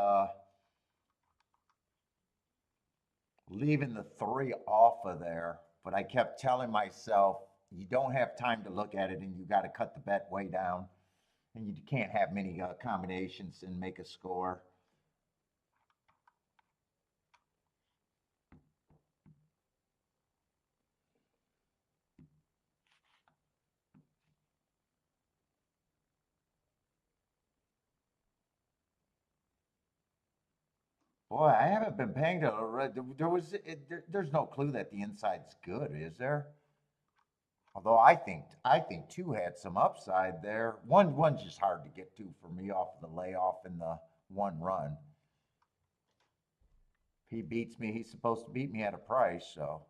leaving the 3 off of there, but I kept telling myself you don't have time to look at it, and you got to cut the bet way down, and you can't have many combinations and make a score. Boy, I haven't been paying there's no clue that the inside's good, is there? Although I think two had some upside there. One's just hard to get to for me off of the layoff in the one run. If he beats me, he's supposed to beat me at a price. So,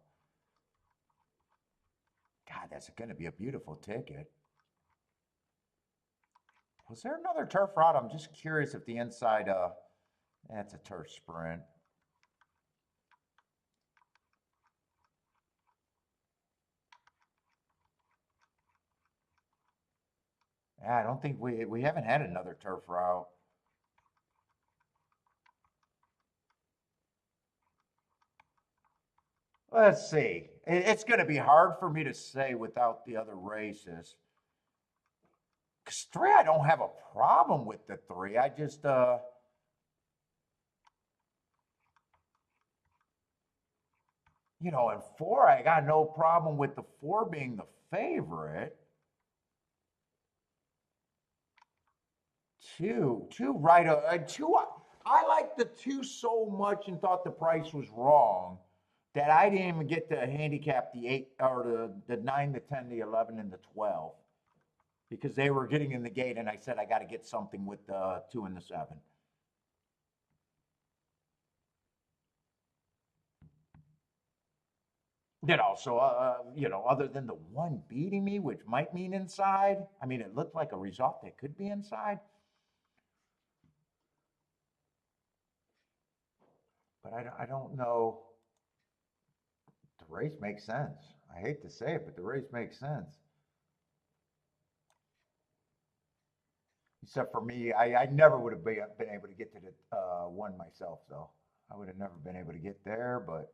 God, that's going to be a beautiful ticket. Was there another turf route? I'm just curious if the inside. That's a turf sprint. Yeah, I don't think we haven't had another turf route. Let's see. It's going to be hard for me to say without the other races. Because three, I don't have a problem with the three. I just, and four, I got no problem with the four being the favorite. Two, right? Two. I like the two so much and thought the price was wrong that I didn't even get to handicap the eight or the 9, the 10, the 11, and the 12 because they were getting in the gate, and I said I got to get something with the 2 and the 7. Other than the one beating me, which might mean inside. I mean, it looked like a result that could be inside, but I don't know. The race makes sense. I hate to say it, but the race makes sense. Except for me, I never would have been able to get to the one myself, though. I would have never been able to get there, but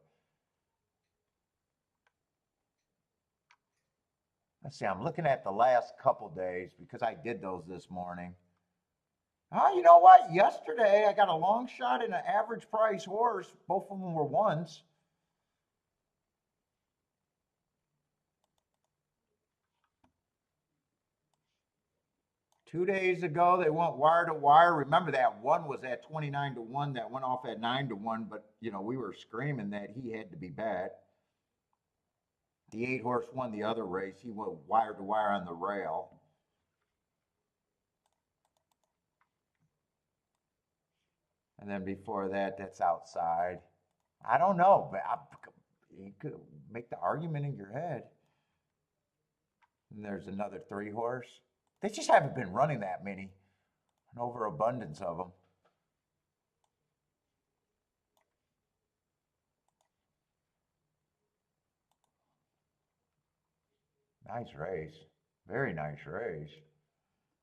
let's see. I'm looking at the last couple days because I did those this morning. Oh, you know what? Yesterday I got a long shot and an average price horse. Both of them were ones. 2 days ago they went wire to wire. Remember that one was at 29-1. That went off at 9-1. But we were screaming that he had to be bet. The 8 horse won the other race. He went wire to wire on the rail. And then before that, that's outside. I don't know, but you could make the argument in your head. And there's another 3 horse. They just haven't been running that many. An overabundance of them. Nice race. Very nice race.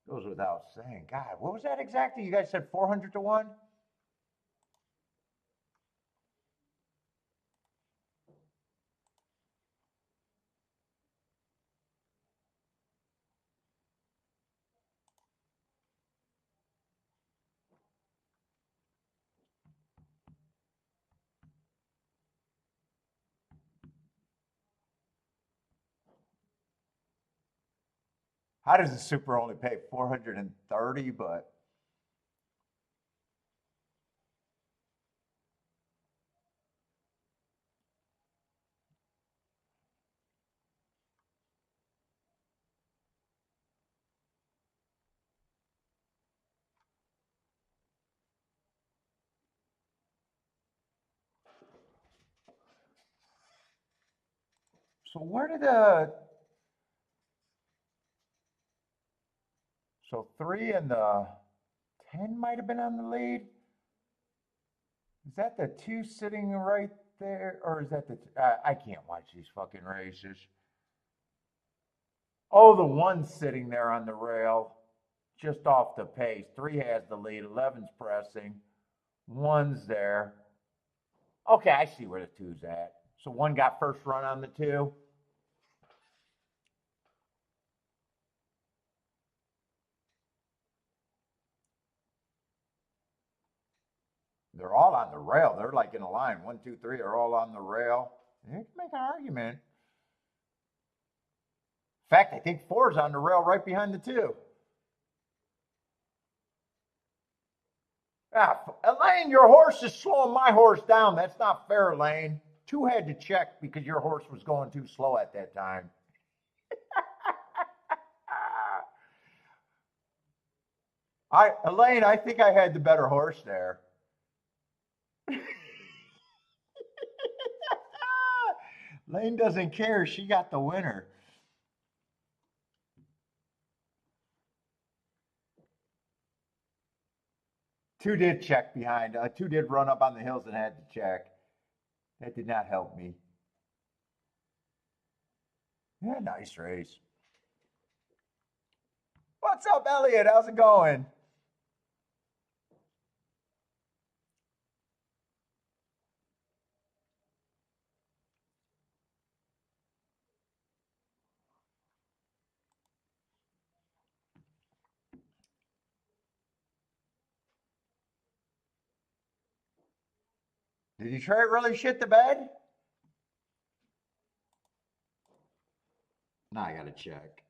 Goes without saying. God, what was that exactly? You guys said 400-1? How does the super only pay 430? But so where did so 3 and the 10 might have been on the lead? Is that the 2 sitting right there? Or is that the. I can't watch these fucking races. Oh, the 1's sitting there on the rail, just off the pace. 3 has the lead. 11's pressing. 1's there. Okay, I see where the 2's at. So 1 got first run on the 2. They're all on the rail. They're like in a line. One, two, three are all on the rail. You can make an argument. In fact, I think four's on the rail right behind the two. Ah, Elaine, your horse is slowing my horse down. That's not fair, Elaine. Two had to check because your horse was going too slow at that time. Elaine, I think I had the better horse there. Elaine doesn't care. She got the winner. Two did check behind. Two did run up on the hills and had to check. That did not help me. Yeah, nice race. What's up, Elliot? How's it going? Did Detroit really shit the bed? Now I gotta check.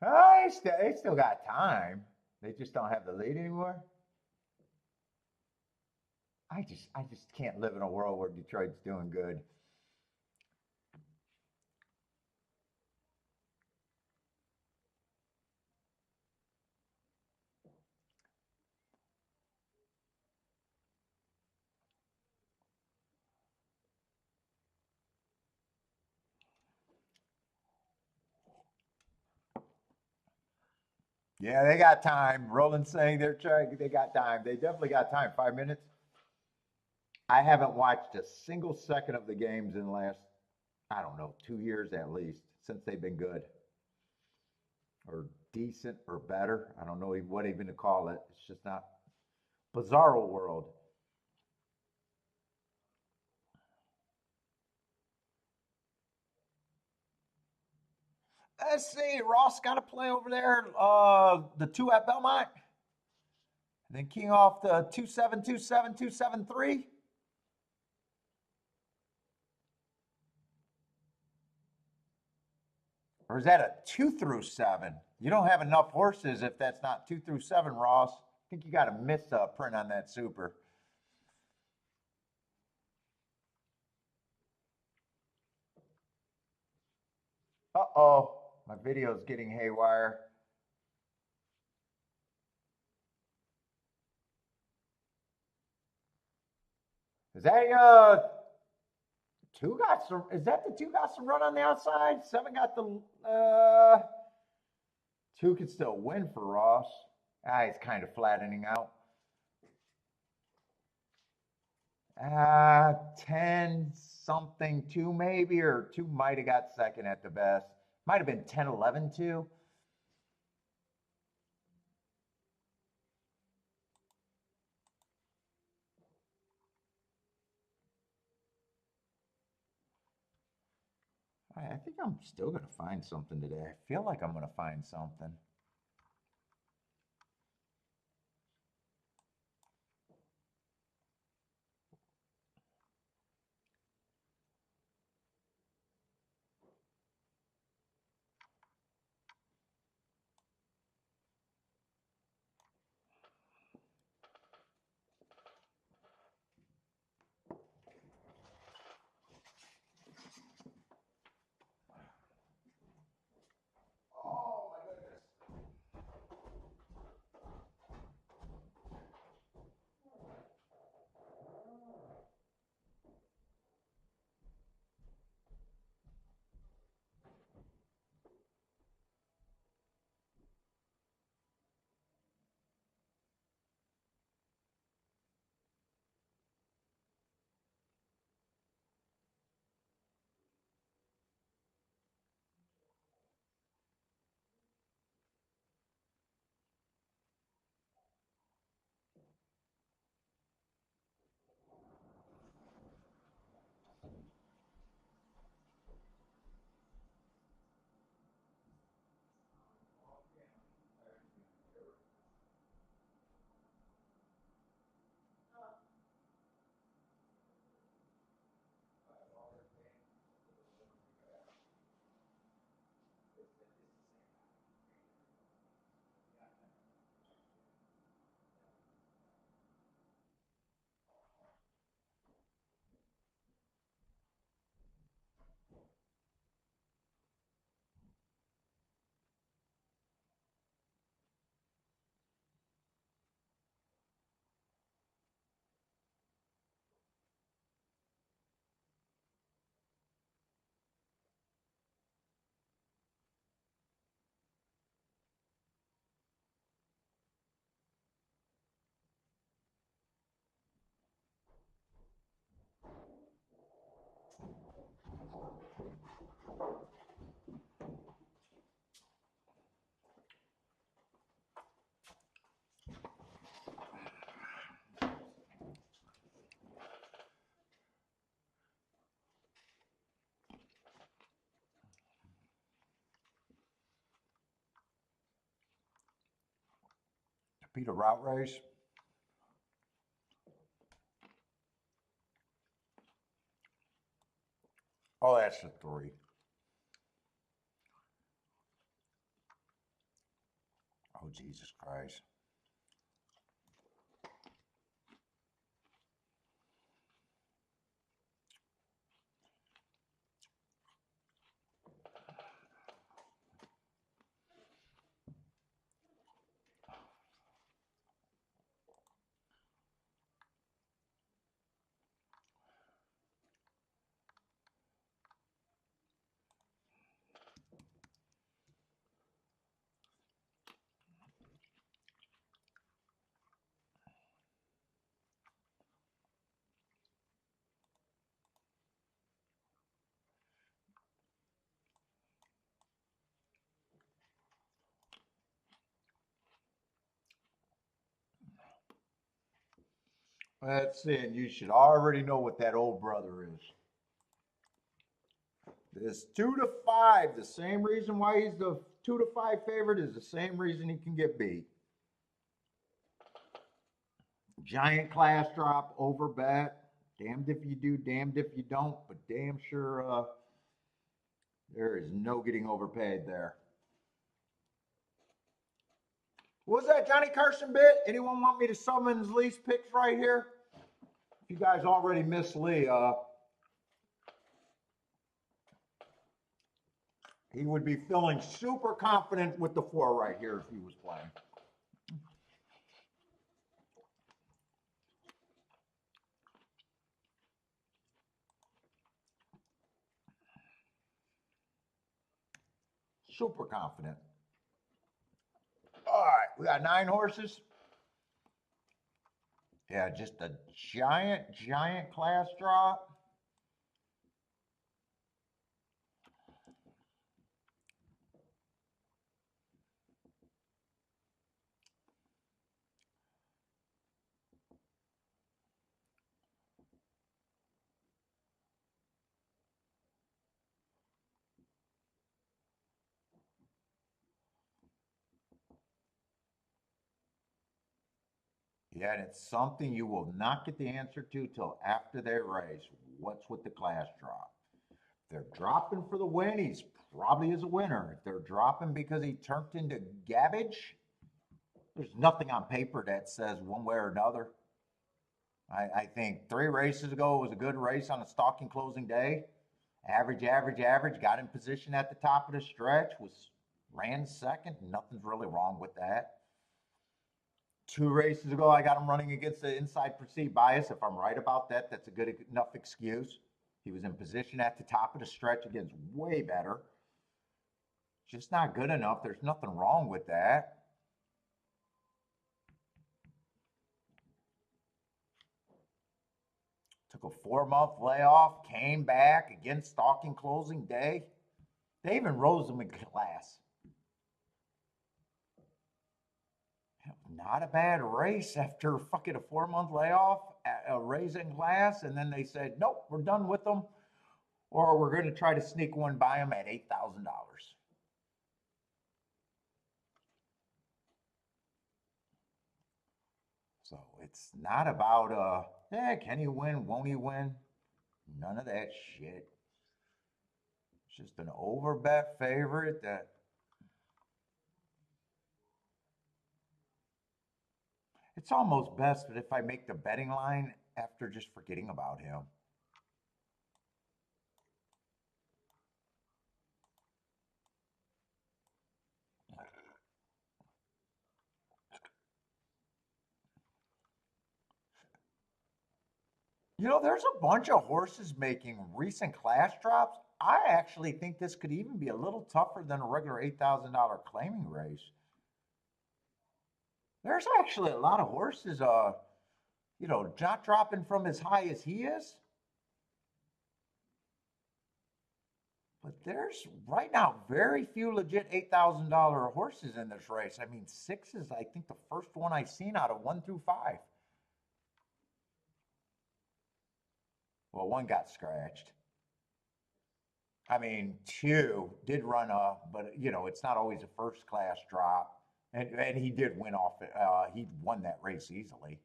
They still got time. They just don't have the lead anymore. I just can't live in a world where Detroit's doing good. Yeah, they got time. Roland's saying they're trying. They got time. They definitely got time. 5 minutes. I haven't watched a single second of the games in the last, I don't know, 2 years at least since they've been good or decent or better. I don't know what even to call it. It's just not bizarro world. Let's see. Ross got to play over there. The two at Belmont. And then King off the 2727 273. Or is that a 2 through 7? You don't have enough horses if that's not 2 through 7, Ross. I think you got to miss a print on that super. Uh-oh. My video's getting haywire. Is that two got some? Is that the two got some run on the outside? Seven got the two could still win for Ross. It's kind of flattening out. 10 something two maybe, or two might have got second at the best. Might have been 10 11 two. I think I'm still going to find something today. I feel like I'm going to find something. Oh my goodness. Beat a route race. Oh, that's a 3. Oh, Jesus Christ. That's it. You should already know what that old brother is. This 2-5, the same reason why he's the 2-5 favorite is the same reason he can get beat. Giant class drop, over bet. Damned if you do, damned if you don't, but damn sure there is no getting overpaid there. What was that Johnny Carson bit? Anyone want me to summon Lee's picks right here? If you guys already missed Lee, he would be feeling super confident with the 4 right here if he was playing. Super confident. All right, we got 9 horses. Yeah, just a giant class drop. Yeah, and it's something you will not get the answer to till after they race. What's with the class drop? If they're dropping for the win, he's probably is a winner. If they're dropping because he turned into garbage, there's nothing on paper that says one way or another. I think 3 races ago it was a good race on a stalking closing day. Average. Got in position at the top of the stretch, ran second. Nothing's really wrong with that. 2 races ago, I got him running against the inside perceived bias. If I'm right about that, that's a good enough excuse. He was in position at the top of the stretch against way better. Just not good enough. There's nothing wrong with that. Took a 4-month layoff, came back against stalking closing day. They even rose him in class. Not a bad race after fucking a 4-month layoff, a raise in class, and then they said, nope, we're done with them, or we're going to try to sneak one by them at $8,000. So it's not about can he win, won't he win? None of that shit. It's just an overbet favorite that it's almost best that if I make the betting line after just forgetting about him. You know, there's a bunch of horses making recent class drops. I actually think this could even be a little tougher than a regular $8,000 claiming race. There's actually a lot of horses, not dropping from as high as he is. But there's right now very few legit $8,000 horses in this race. I mean, 6 is, I think, the first one I've seen out of 1 through 5. Well, 1 got scratched. I mean, 2 did run but it's not always a first class drop. And he did win off it. He won that race easily.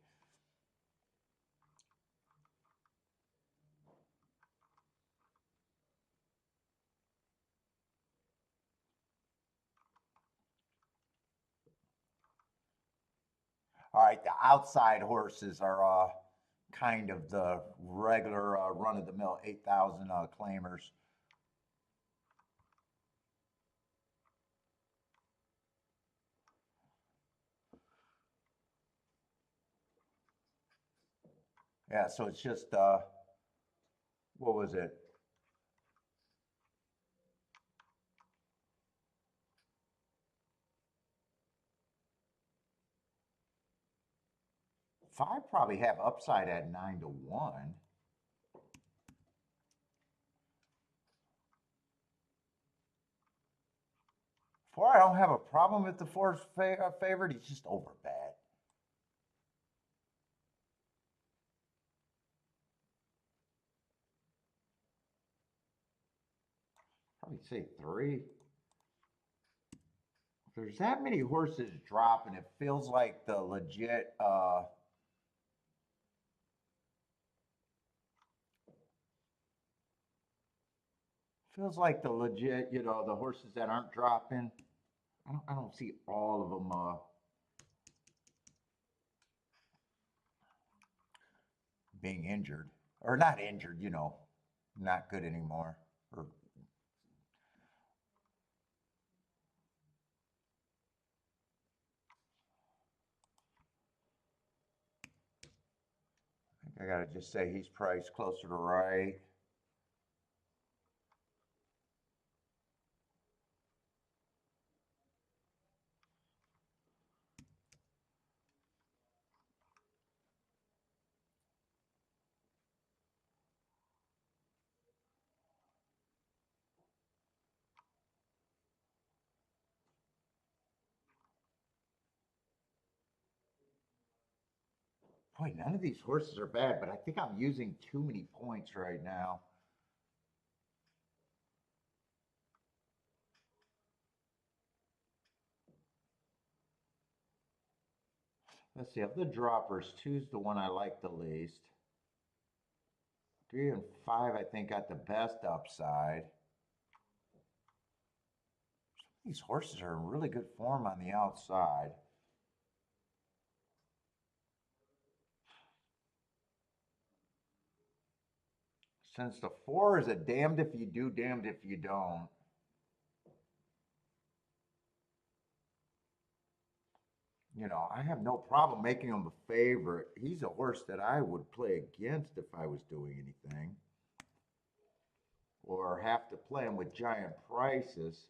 All right, the outside horses are kind of the regular run of the mill 8,000 claimers. Yeah, so it's just what was it? 5 probably have upside at 9 to 1. 4, I don't have a problem with the 4's favorite. He's just over bad. Probably say 3. If there's that many horses dropping, it feels like the legit you know, the horses that aren't dropping. I don't see all of them being injured or not injured, you know, not good anymore. Or I think I gotta just say he's priced closer to right. Boy, none of these horses are bad, but I think I'm using too many points right now. Let's see, of the droppers, 2's the one I like the least. 3 and 5, I think, got the best upside. These horses are in really good form on the outside. Since the 4 is a damned if you do, damned if you don't. You know, I have no problem making him a favorite. He's a horse that I would play against if I was doing anything. Or have to play him with giant prices.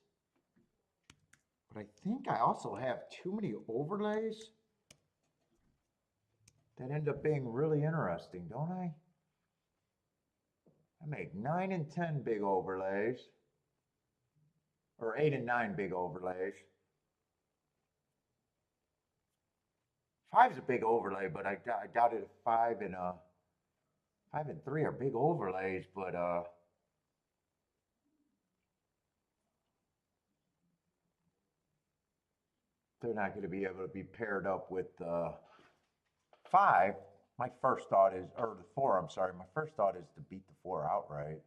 But I think I also have too many overlays that end up being really interesting, don't I? I make 9 and 10 big overlays, or 8 and 9 big overlays. 5's a big overlay, but I doubt it. 5 and 3 are big overlays, but they're not going to be able to be paired up with 5. My first thought is, or the 4. I'm sorry. My first thought is to beat the 4 outright.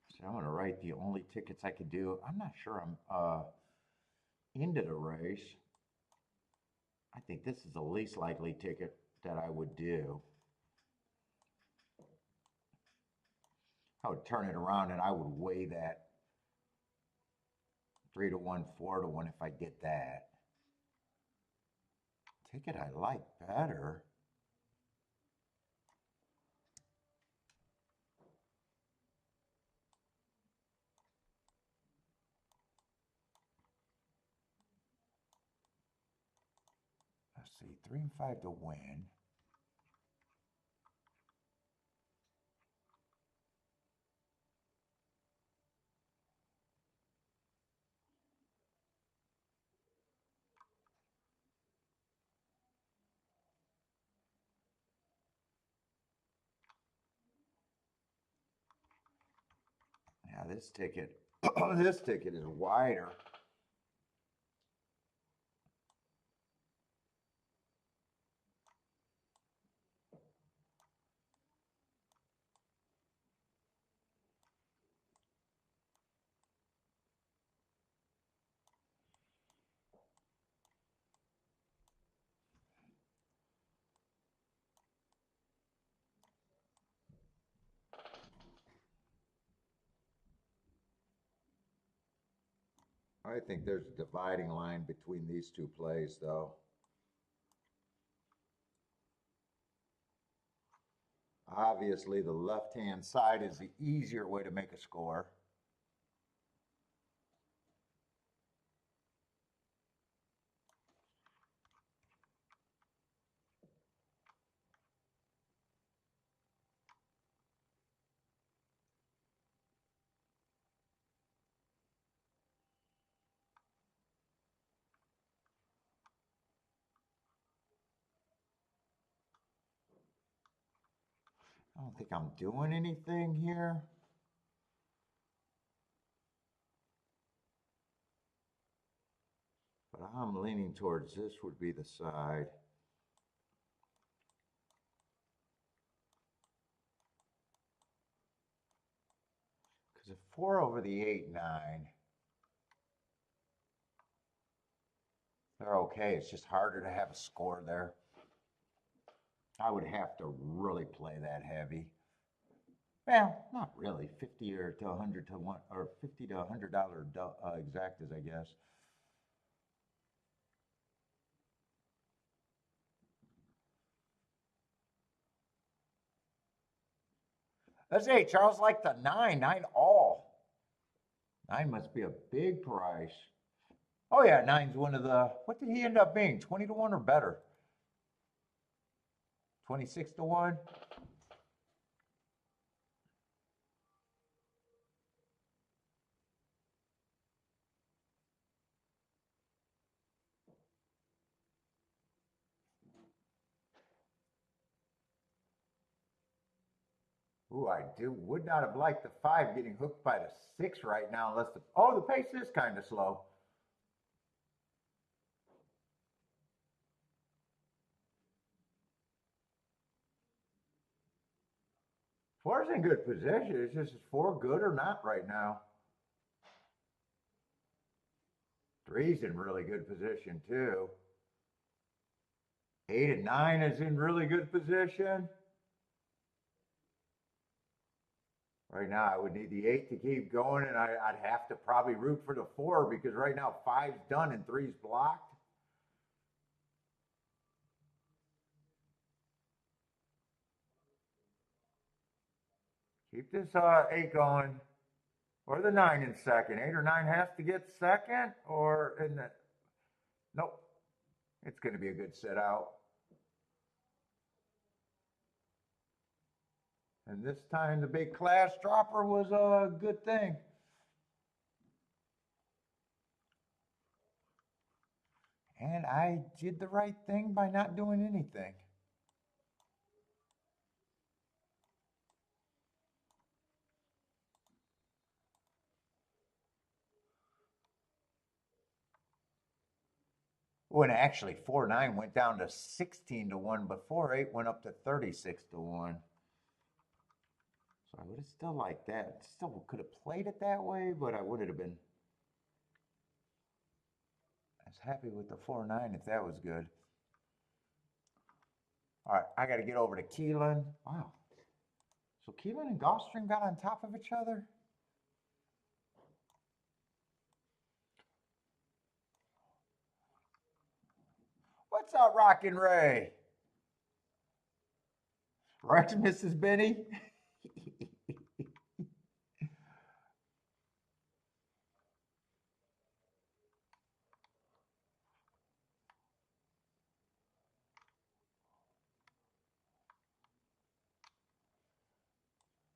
So I'm going to write the only tickets I could do. I'm not sure I'm into the race. I think this is the least likely ticket that I would do. I would turn it around and I would weigh that 3 to 1, 4 to 1 if I did that. Ticket I like better. Let's see, 3 and 5 to win. this ticket, this ticket is wider. I think there's a dividing line between these two plays, though. Obviously, the left-hand side is the easier way to make a score. I don't think I'm doing anything here. But I'm leaning towards this would be the side. Because a 4 over the 8, 9, they're okay. It's just harder to have a score there. I would have to really play that heavy. Well, not really. 50 or to 100 to 1 or $50 to $100 exactas, I guess. Let's say Charles liked the 9, 9 all. 9 must be a big price. Oh yeah, 9's one of the, what did he end up being? 20 to 1 or better? 26 to 1? Ooh, I would not have liked the 5 getting hooked by the 6 right now unless the, oh, the pace is kind of slow. 4's in good position. It's just, is 4 good or not right now? 3's in really good position too. 8 and 9 is in really good position. Right now, I would need the 8 to keep going, and I'd have to probably root for the 4 because right now 5's done and 3's blocked. Keep this 8 going, or the 9 in second. 8 or 9 has to get second, or in the, nope. It's going to be a good set out. And this time the big class dropper was a good thing. And I did the right thing by not doing anything. When actually 4-9 went down to 16 to 1, but 4-8 went up to 36 to 1. So I would have still liked that. Still could have played it that way, but I would have been as happy with the 4-9 if that was good. All right, I got to get over to Keeneland. Wow. So Keeneland and Gulfstream got on top of each other? What's up, Rockin' Ray? Right, Mrs. Benny?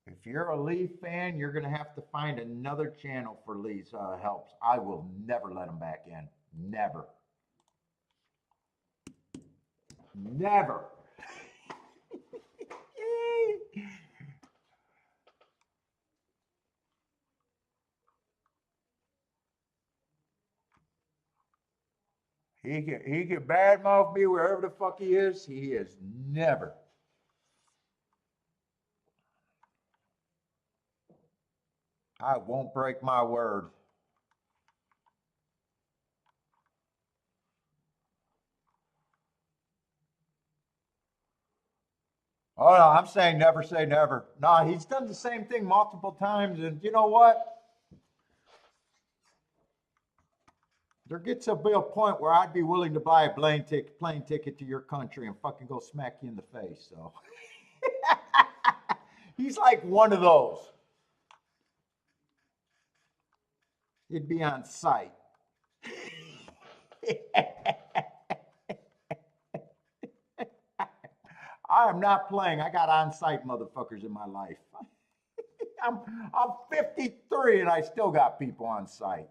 If you're a Leaf fan, you're going to have to find another channel for Lee's helps. I will never let him back in. Never. Never. he can badmouth me wherever the fuck he is. He is never. I won't break my word. Oh no, I'm saying never say never. Nah, he's done the same thing multiple times, and you know what? There gets to be a point where I'd be willing to buy a plane ticket to your country and fucking go smack you in the face. So he's like one of those. It'd be on site. I am not playing. I got on site motherfuckers in my life. I'm I'm 53 and I still got people on site.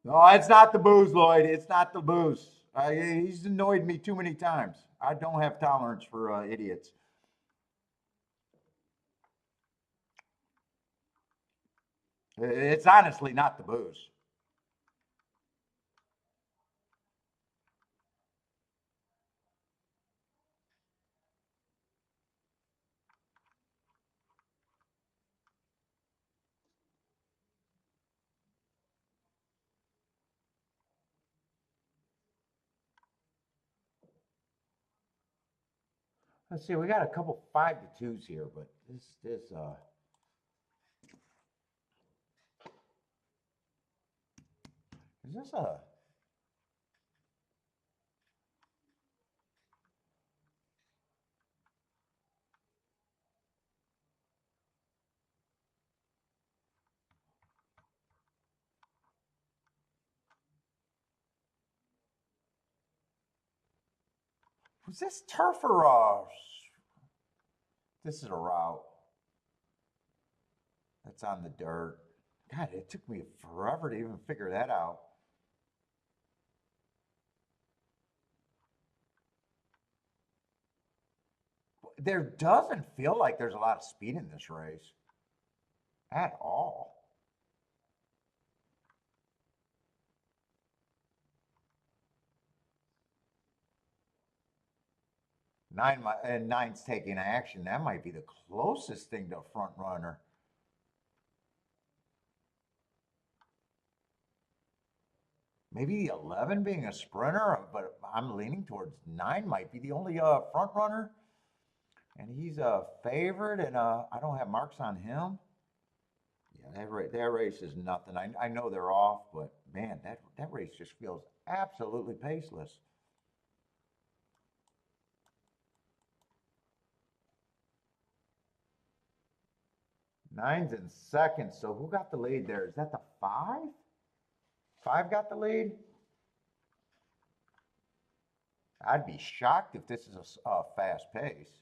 No, it's not the booze, Lloyd. It's not the booze. He's annoyed me too many times. I don't have tolerance for idiots. It's honestly not the booze. Let's see. We got a couple 5-2s here, but this is this a was this turf or this is a route that's on the dirt. God, it took me forever to even figure that out. There doesn't feel like there's a lot of speed in this race at all. Nine's taking action. That might be the closest thing to a front runner. Maybe 11 being a sprinter, but I'm leaning towards 9 might be the only front runner. And he's a favorite, and I don't have marks on him. Yeah, that race is nothing. I know they're off, but man, that race just feels absolutely paceless. Nine's in second, so who got the lead there? Is that the 5? 5 got the lead? I'd be shocked if this is a fast pace.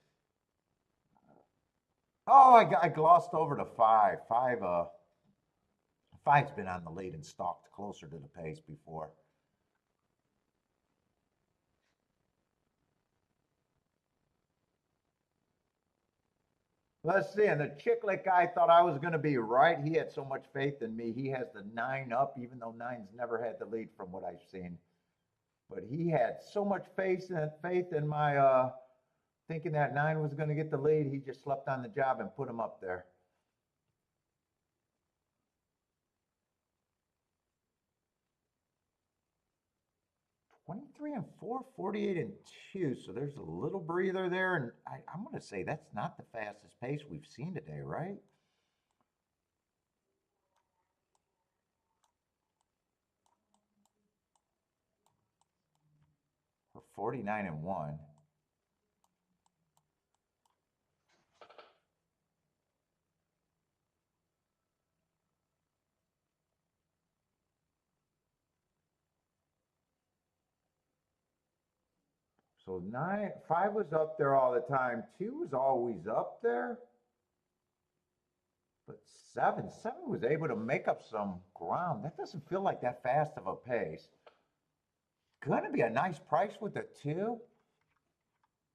Oh, I glossed over to 5. 5's been on the lead and stalked closer to the pace before. Let's see. And the Chicklet guy thought I was going to be right. He had so much faith in me. He has the 9 up, even though nine's never had the lead from what I've seen. But he had so much faith in my thinking that 9 was going to get the lead. He just slept on the job and put him up there. 23 and 4, 48 and 2. So there's a little breather there. And I'm going to say that's not the fastest pace we've seen today, right? For 49 and 1. So 5 was up there all the time. 2 was always up there. But 7 was able to make up some ground. That doesn't feel like that fast of a pace. Going to be a nice price with the 2.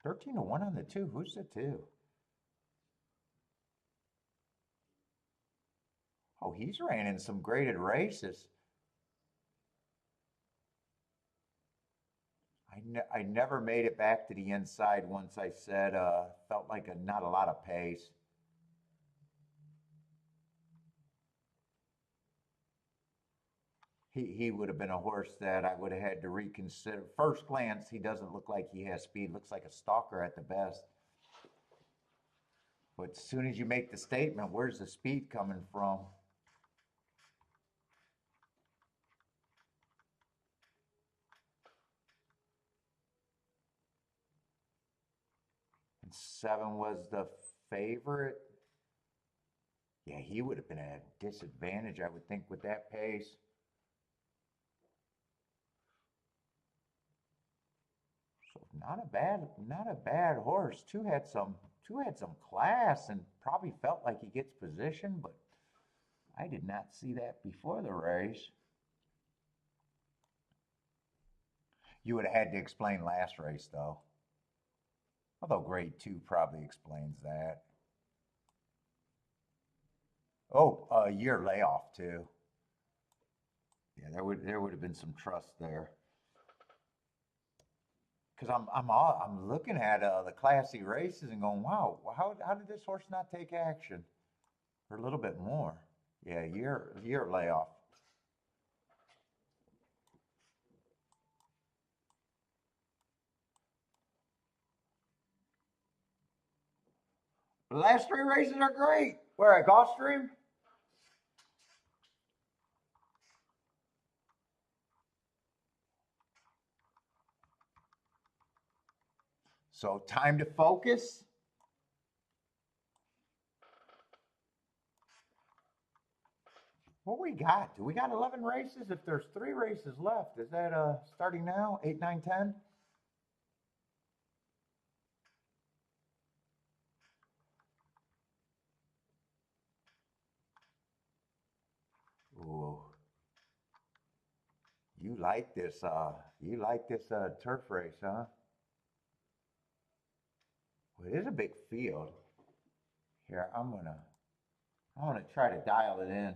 13 to 1 on the 2. Who's the 2? Oh, he's ran in some graded races. I never made it back to the inside once I said, felt like not a lot of pace. He would have been a horse that I would have had to reconsider. First glance, he doesn't look like he has speed. Looks like a stalker at the best. But as soon as you make the statement, where's the speed coming from? And 7 was the favorite. Yeah, he would have been at a disadvantage, I would think, with that pace. So not a bad horse. Two had some class and probably felt like he gets position, but I did not see that before the race. You would have had to explain last race though. Although grade 2 probably explains that. Oh, a year layoff too. Yeah, there would have been some trust there. Because I'm looking at the classy races and going, wow, how did this horse not take action for a little bit more? Yeah, year layoff. The last 3 races are great. Where at Gulfstream? So time to focus. What we got? Do we got 11 races? If there's 3 races left, is that starting now? 8, 9, 10? Ooh, you like this turf race, huh? Well, it is a big field. Here, I'm gonna try to dial it in.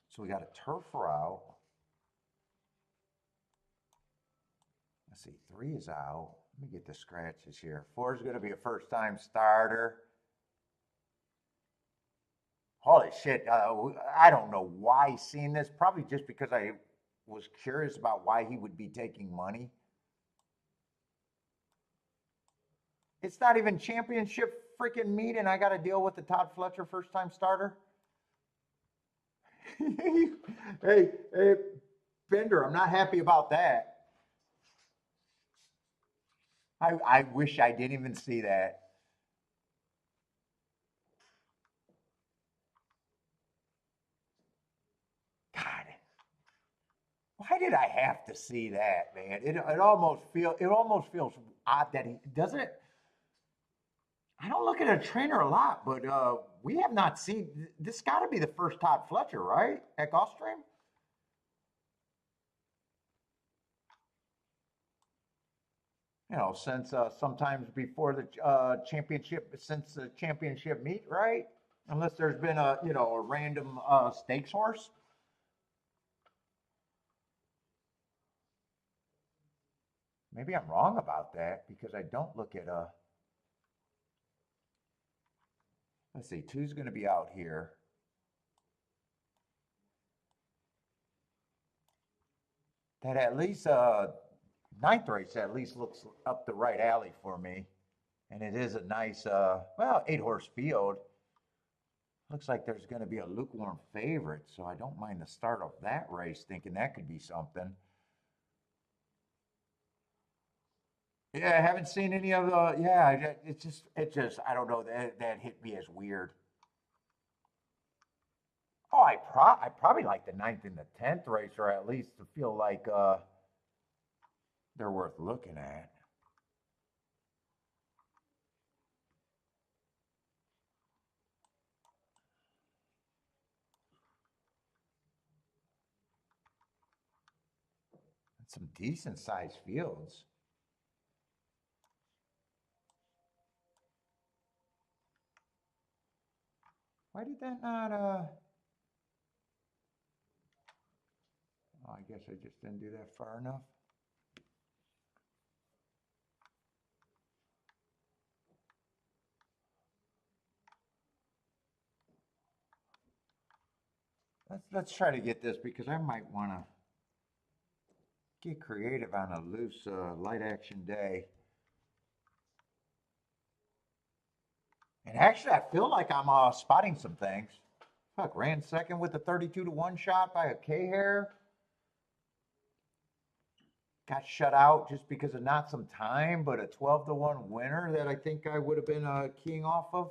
So we got a turf route. Let's see, 3 is out. Let me get the scratches here. 4 is going to be a first time starter. Holy shit. I don't know why he's seen this. Probably just because I was curious about why he would be taking money. It's not even championship freaking meet, and I got to deal with the Todd Fletcher first time starter. Hey, Bender, I'm not happy about that. I wish I didn't even see that. God, why did I have to see that, man? It almost feels odd that he doesn't it. I don't look at a trainer a lot, but we have not seen this. Got to be the first Todd Fletcher, right? At Gulfstream. You know, since sometimes before the championship, since the championship meet, right? Unless there's been a random stakes horse. Maybe I'm wrong about that because I don't look at let's see, two's going to be out here. That at least ninth race at least looks up the right alley for me, and it is a nice 8 horse field. Looks like there's going to be a lukewarm favorite, so I don't mind the start of that race, thinking that could be something. Yeah, I haven't seen any of the. Yeah, it just I don't know that hit me as weird. Oh, I probably like the ninth and the 10th race, or at least to feel like they're worth looking at. Some decent sized fields. Why did that not, oh, I guess I just didn't do that far enough. Let's try to get this because I might want to get creative on a loose light action day. And actually, I feel like I'm spotting some things. Fuck, ran second with a 32-1 shot by a K-Hair. Got shut out just because of not some time, but a 12-1 winner that I think I would have been keying off of.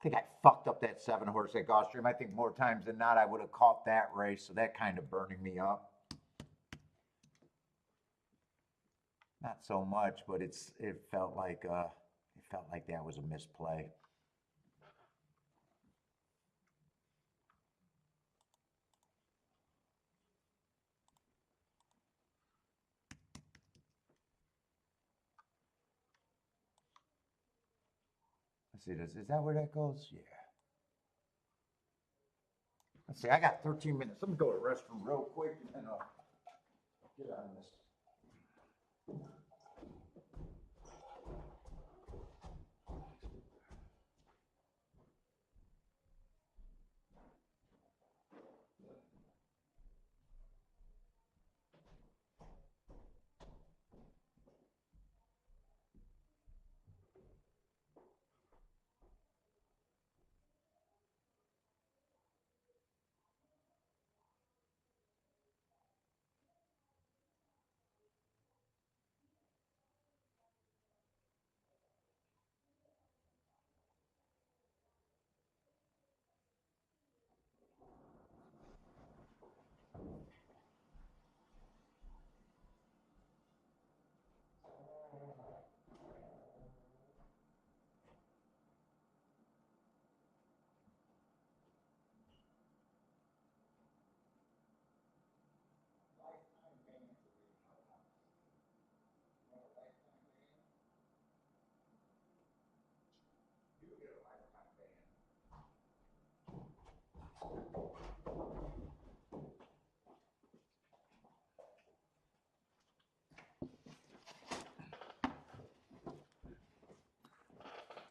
I think I fucked up that 7-horse at Gulfstream. I think more times than not I would have caught that race, so that kind of burning me up. Not so much, but it felt like that was a misplay. Let's see, is that where that goes? Yeah. Let's see, I got 13 minutes. Let me go to the restroom real quick and then I'll get on this.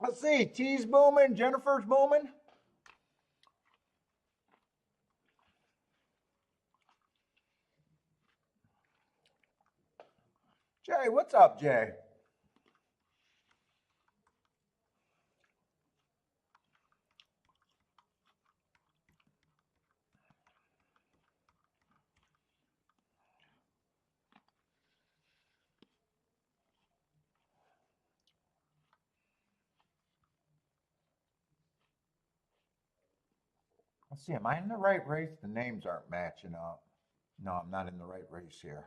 Let's see, T's booming, Jennifer's booming. Jay, what's up, Jay? Let's see, am I in the right race? The names aren't matching up. No, I'm not in the right race here.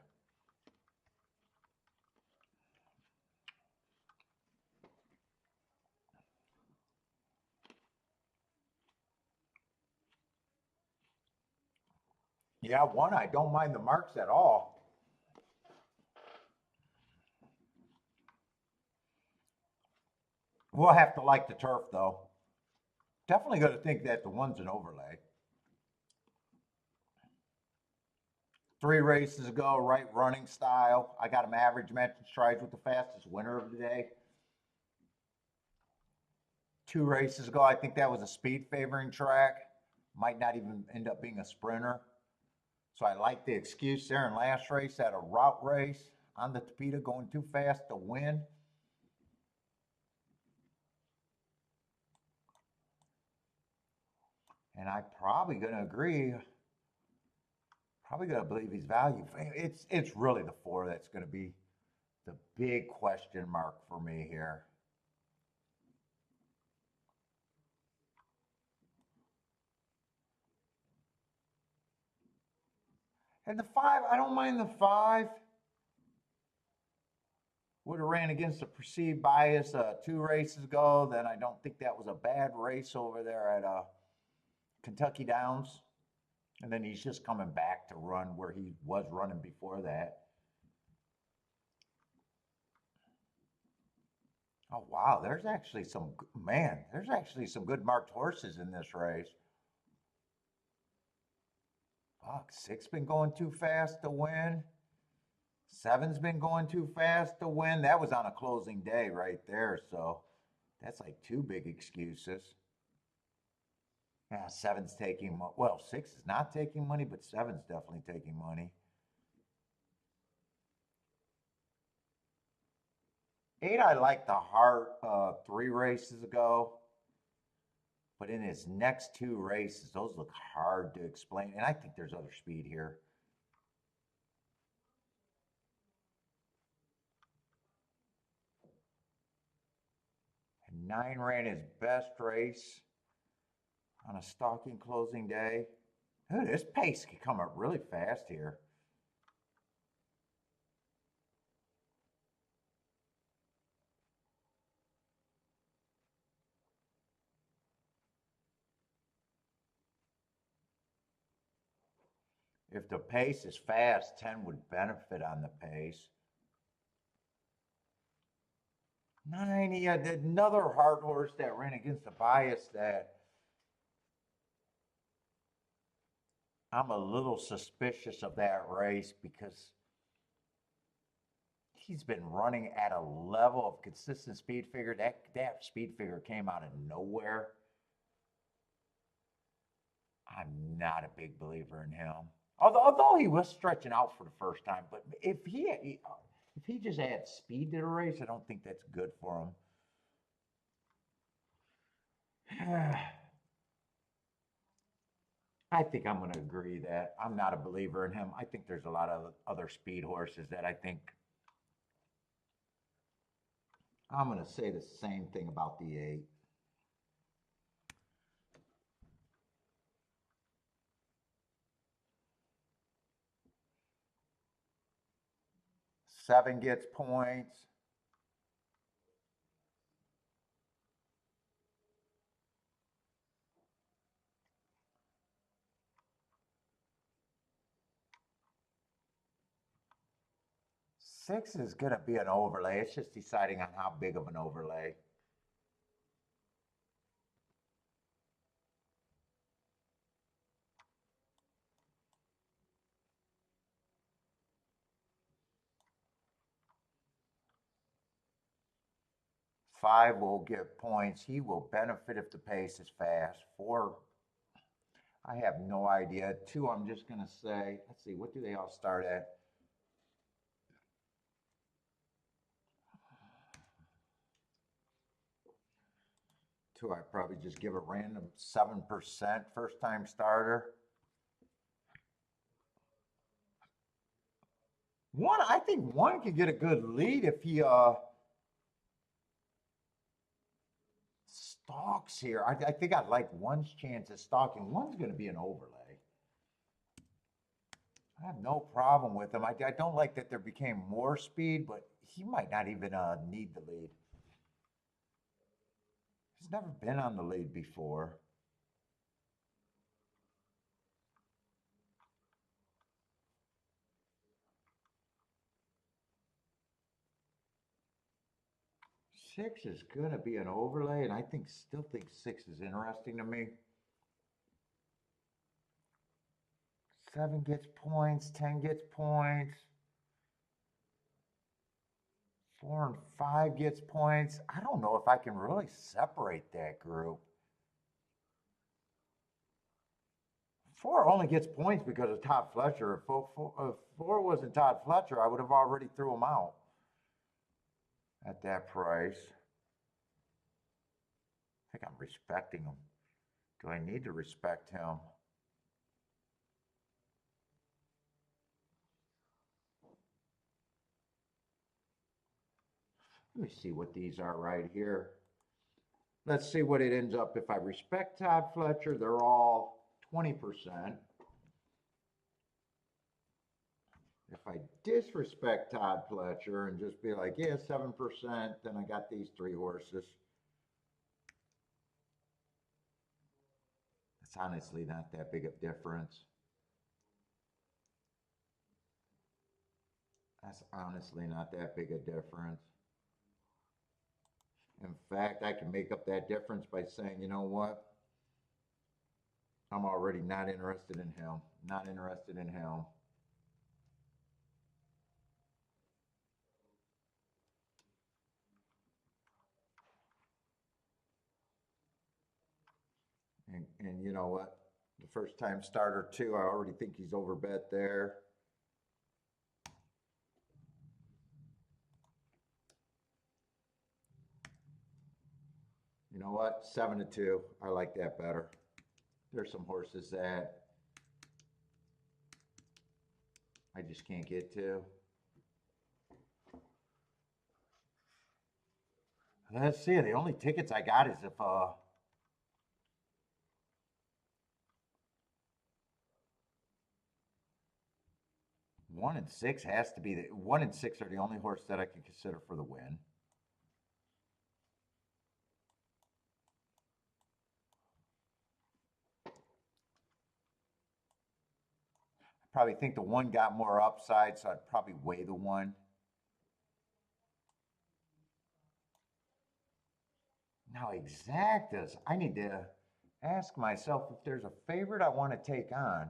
Yeah, one, I don't mind the marks at all. We'll have to like the turf, though. Definitely going to think that the one's an overlay. 3 races ago, right running style. I got him average matching strides with the fastest winner of the day. 2 races ago, I think that was a speed favoring track. Might not even end up being a sprinter. So I like the excuse there in last race at a route race on the Tapeta going too fast to win. And I'm probably going to agree. Probably going to believe he's value. It's really the 4 that's going to be the big question mark for me here. And the 5, I don't mind the 5. Would have ran against a perceived bias 2 races ago. Then I don't think that was a bad race over there at Kentucky Downs. And then he's just coming back to run where he was running before that. Oh, wow. There's actually some, man, there's actually some good marked horses in this race. Fuck, 6 been going too fast to win. 7's been going too fast to win. That was on a closing day right there. So that's like 2 big excuses. Yeah, 7's taking, well, 6 is not taking money, but 7's definitely taking money. 8, I like the Hart 3 races ago. But in his next 2 races, those look hard to explain. And I think there's other speed here. And 9 ran his best race on a stalking closing day. Ooh, this pace could come up really fast here. If the pace is fast, 10 would benefit on the pace. 9, he had another hard horse that ran against the bias that I'm a little suspicious of that race because he's been running at a level of consistent speed figure. That speed figure came out of nowhere. I'm not a big believer in him. Although he was stretching out for the first time, but if he just adds speed to the race, I don't think that's good for him. I think I'm going to agree that I'm not a believer in him. I think there's a lot of other speed horses that I think I'm going to say the same thing about the 8. 7 gets points. 6 is going to be an overlay. It's just deciding on how big of an overlay. Five will get points. He will benefit if the pace is fast. 4, I have no idea. 2, I'm just going to say, let's see, what do they all start at? 2, I probably just give a random 7% first time starter. 1, I think 1 could get a good lead if he stalks here. I think I'd like 1's chance at stalking. 1's going to be an overlay. I have no problem with him. I don't like that there became more speed, but he might not even need the lead. He's never been on the lead before. Six is going to be an overlay, and I still think 6 is interesting to me. 7 gets points, 10 gets points. 4 and 5 gets points. I don't know if I can really separate that group. 4 only gets points because of Todd Fletcher. If 4 wasn't Todd Fletcher, I would have already threw him out at that price. I think I'm respecting him. Do I need to respect him? Let me see what these are right here. Let's see what it ends up. If I respect Todd Fletcher, they're all 20%. If I disrespect Todd Fletcher and just be like, yeah, 7%, then I got these 3 horses. It's honestly not that big of difference. That's honestly not that big a difference. In fact, I can make up that difference by saying, you know what? I'm already not interested in him. Not interested in him. And you know what? The first time starter too, I already think he's overbet there. You know what? 7-2. I like that better. There's some horses that I just can't get to. Let's see. The only tickets I got is if 1 and 6 has to be the 1 and 6 are the only horse that I can consider for the win. I probably think the one got more upside, so I'd probably weigh the one. Now exactas. I need to ask myself if there's a favorite I want to take on.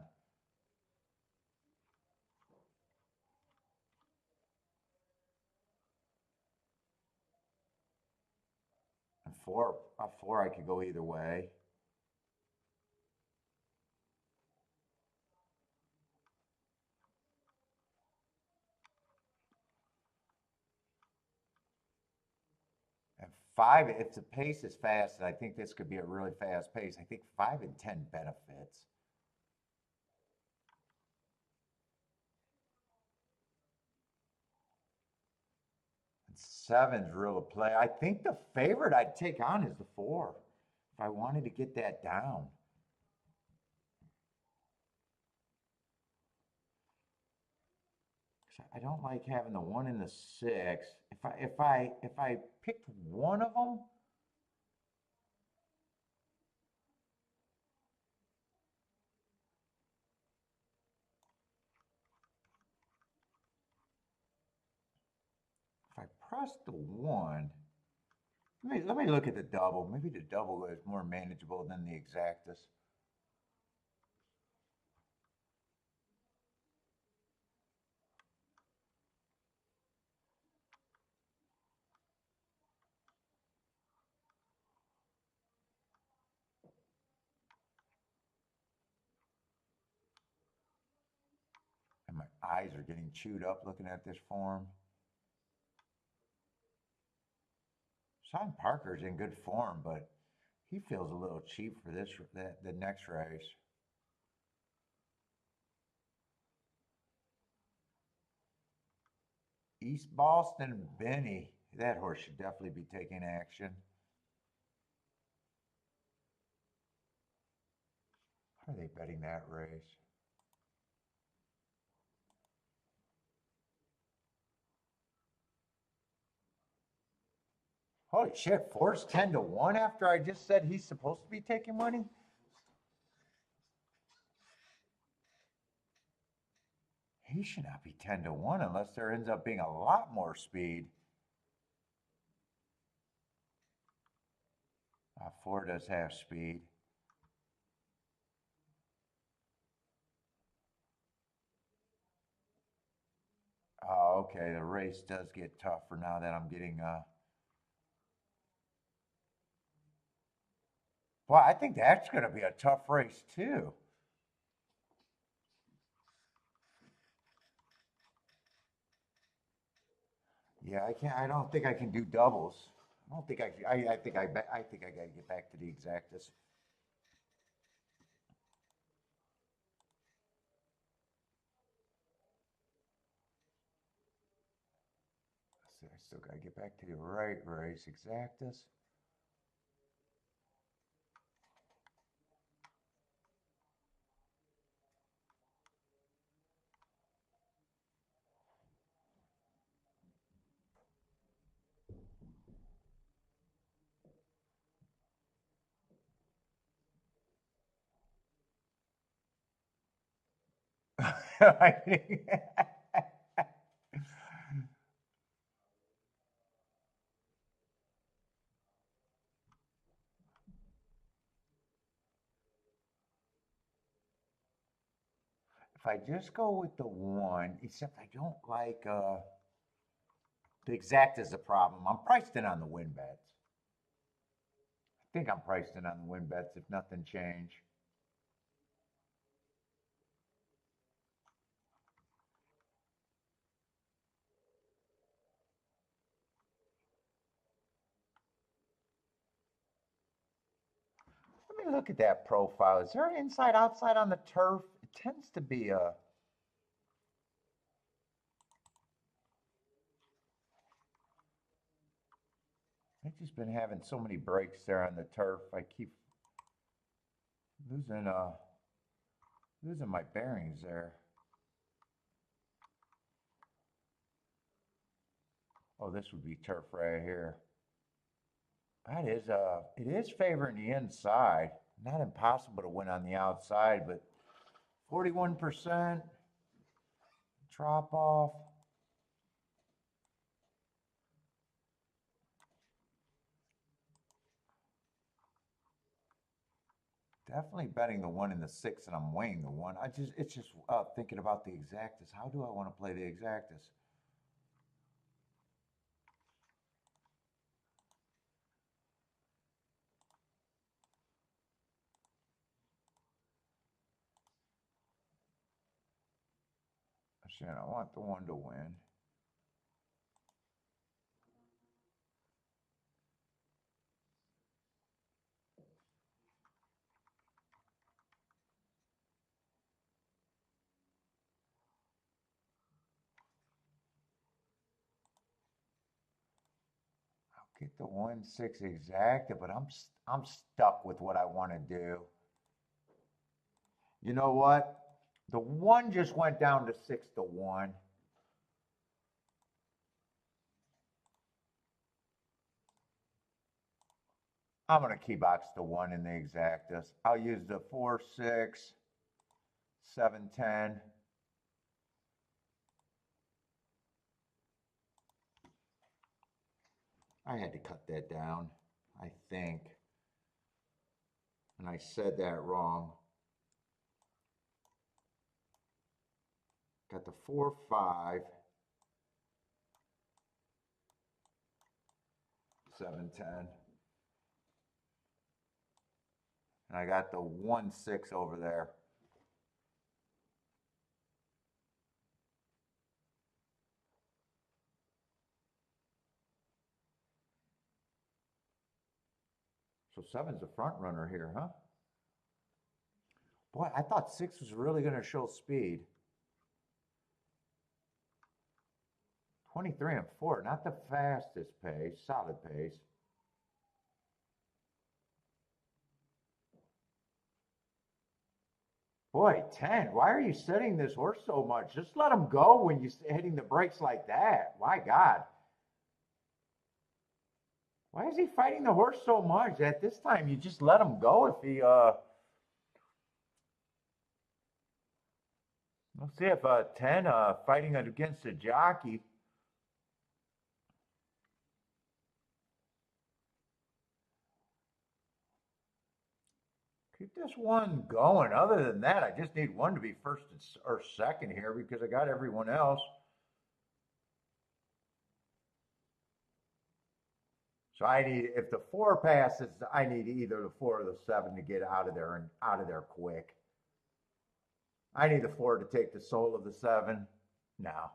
And four I could go either way. And 5, if the pace is fast, and I think this could be a really fast pace, I think 5 and 10 benefits. And 7's real play. I think the favorite I'd take on is the 4 if I wanted to get that down. I don't like having the 1 and the 6. If I picked one of them, if I press the 1, let me look at the double. Maybe the double is more manageable than the exactus. And my eyes are getting chewed up looking at this form. Sean Parker's in good form, but he feels a little cheap for the next race. East Boston Benny. That horse should definitely be taking action. How are they betting that race? Holy shit, Force 10-1 after I just said he's supposed to be taking money? He should not be 10-1 unless there ends up being a lot more speed. 4 does have speed. Oh, okay, the race does get tougher now that I'm getting well, I think that's going to be a tough race too. Yeah, I can't. I don't think I can do doubles. I don't think I think I think I got to get back to the exactus. I still got to get back to the right race exactus. If I just go with the one, except I don't like the exact is the problem. I'm priced in on the win bets. I think I'm priced in on the win bets if nothing changed. Let me look at that profile. Is there inside outside on the turf? It tends to be a. I've just been having so many breaks there on the turf. I keep losing losing my bearings there. Oh, this would be turf right here. That is it is favoring the inside. Not impossible to win on the outside, but 41% drop off. Definitely betting the one and the six, and I'm weighing the one. It's just thinking about the exactas. How do I want to play the exactas? I'm saying I want the one to win. Get the 1-6 exacta, but I'm stuck with what I want to do. You know what? The one just went down to 6-1. I'm gonna key box the one in the exactas. I'll use the 4-6, 7-10. I had to cut that down, I think. And I said that wrong. Got the 4-5, 7-10. And I got the 1-6 over there. So seven's the front runner here, huh? Boy, I thought 6 was really going to show speed. 23 and 4, not the fastest pace, solid pace. Boy, 10, why are you setting this horse so much? Just let him go when you're hitting the brakes like that. My God. Why is he fighting the horse so much? At this time, you just let him go if he, let's see if 10 fighting against a jockey. Keep this one going. Other than that, I just need one to be first or second here because I got everyone else. So I need, if the 4 passes, I need either the 4 or the 7 to get out of there and out of there quick. I need the 4 to take the soul of the 7. No.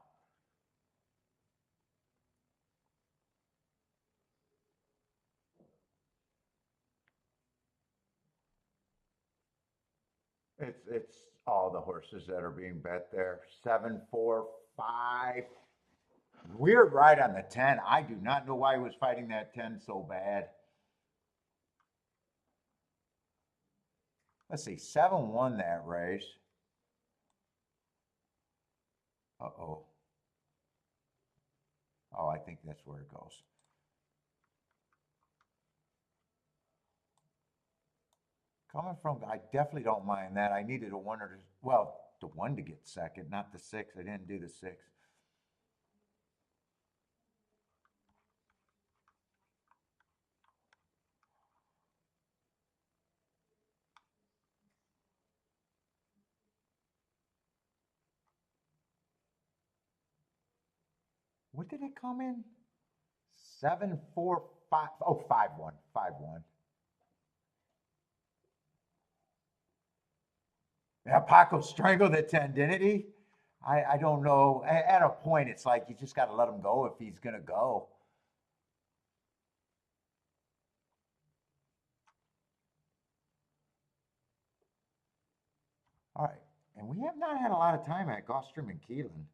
It's all the horses that are being bet there. 7, 4, 5. Weird ride on the 10. I do not know why he was fighting that 10 so bad. Let's see, 7 won that race. Uh-oh. Oh, I think that's where it goes. Coming from, I definitely don't mind that. I needed a 1 or, well, the 1 to get second, not the 6. I didn't do the 6. What did it come in? 7, 4, 5. Oh, 5, 1. 5, 1. Yeah, Paco strangled the 10, didn't he? I don't know. At a point, it's like you just got to let him go if he's going to go. All right. And we have not had a lot of time at Gulfstream and Keeneland.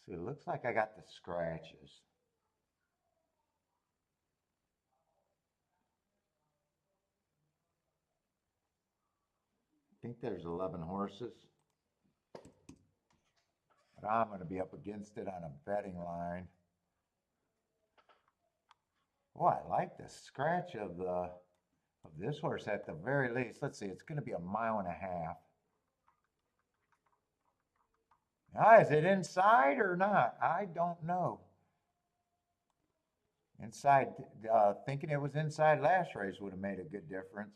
So it looks like I got the scratches. I think there's 11 horses. But I'm going to be up against it on a betting line. Oh, I like the scratch of this horse at the very least. Let's see, it's going to be 1.5 miles. Ah, is it inside or not? I don't know. Inside, thinking it was inside last race would have made a good difference.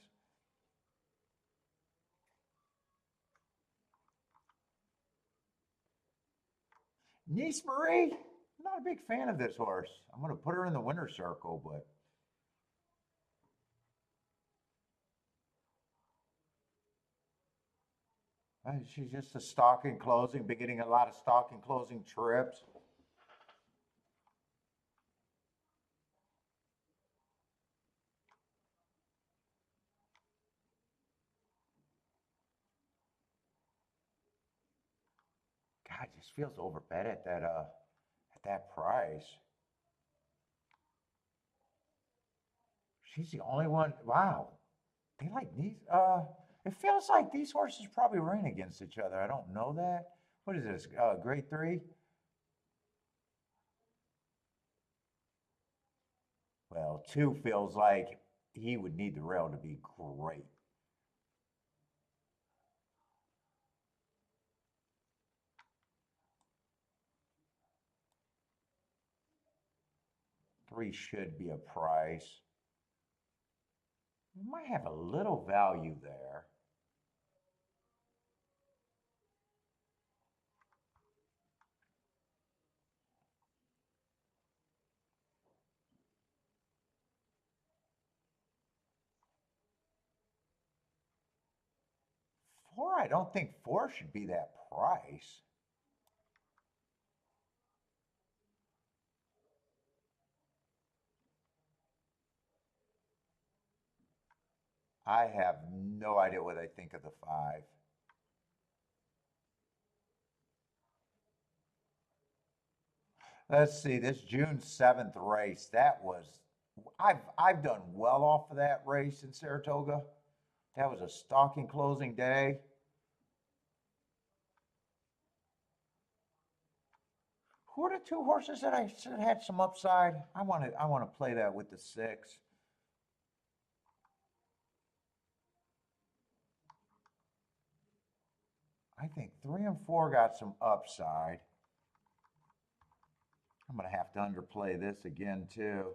Niece Marie, I'm not a big fan of this horse. I'm going to put her in the winner's circle, but she's just a stock and closing, been getting a lot of stock and closing trips. God, it just feels overbet at that price. She's the only one. Wow, they like these. It feels like these horses probably ran against each other. I don't know that. What is this? Grade 3. Well, 2 feels like he would need the rail to be great. Three should be a price. We might have a little value there. Four, I don't think 4 should be that price. I have no idea what I think of the 5. Let's see, this June 7th race, that was, I've done well off of that race in Saratoga. That was a stalking closing day. Who are the 2 horses that I said had some upside? I want to play that with the 6. I think 3 and 4 got some upside. I'm going to have to underplay this again too.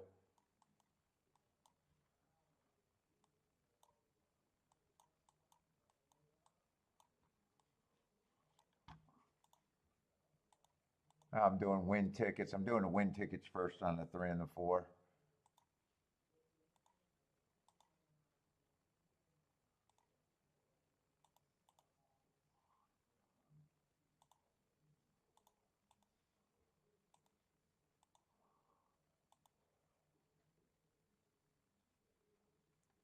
I'm doing win tickets. I'm doing the win tickets first on the 3 and the 4.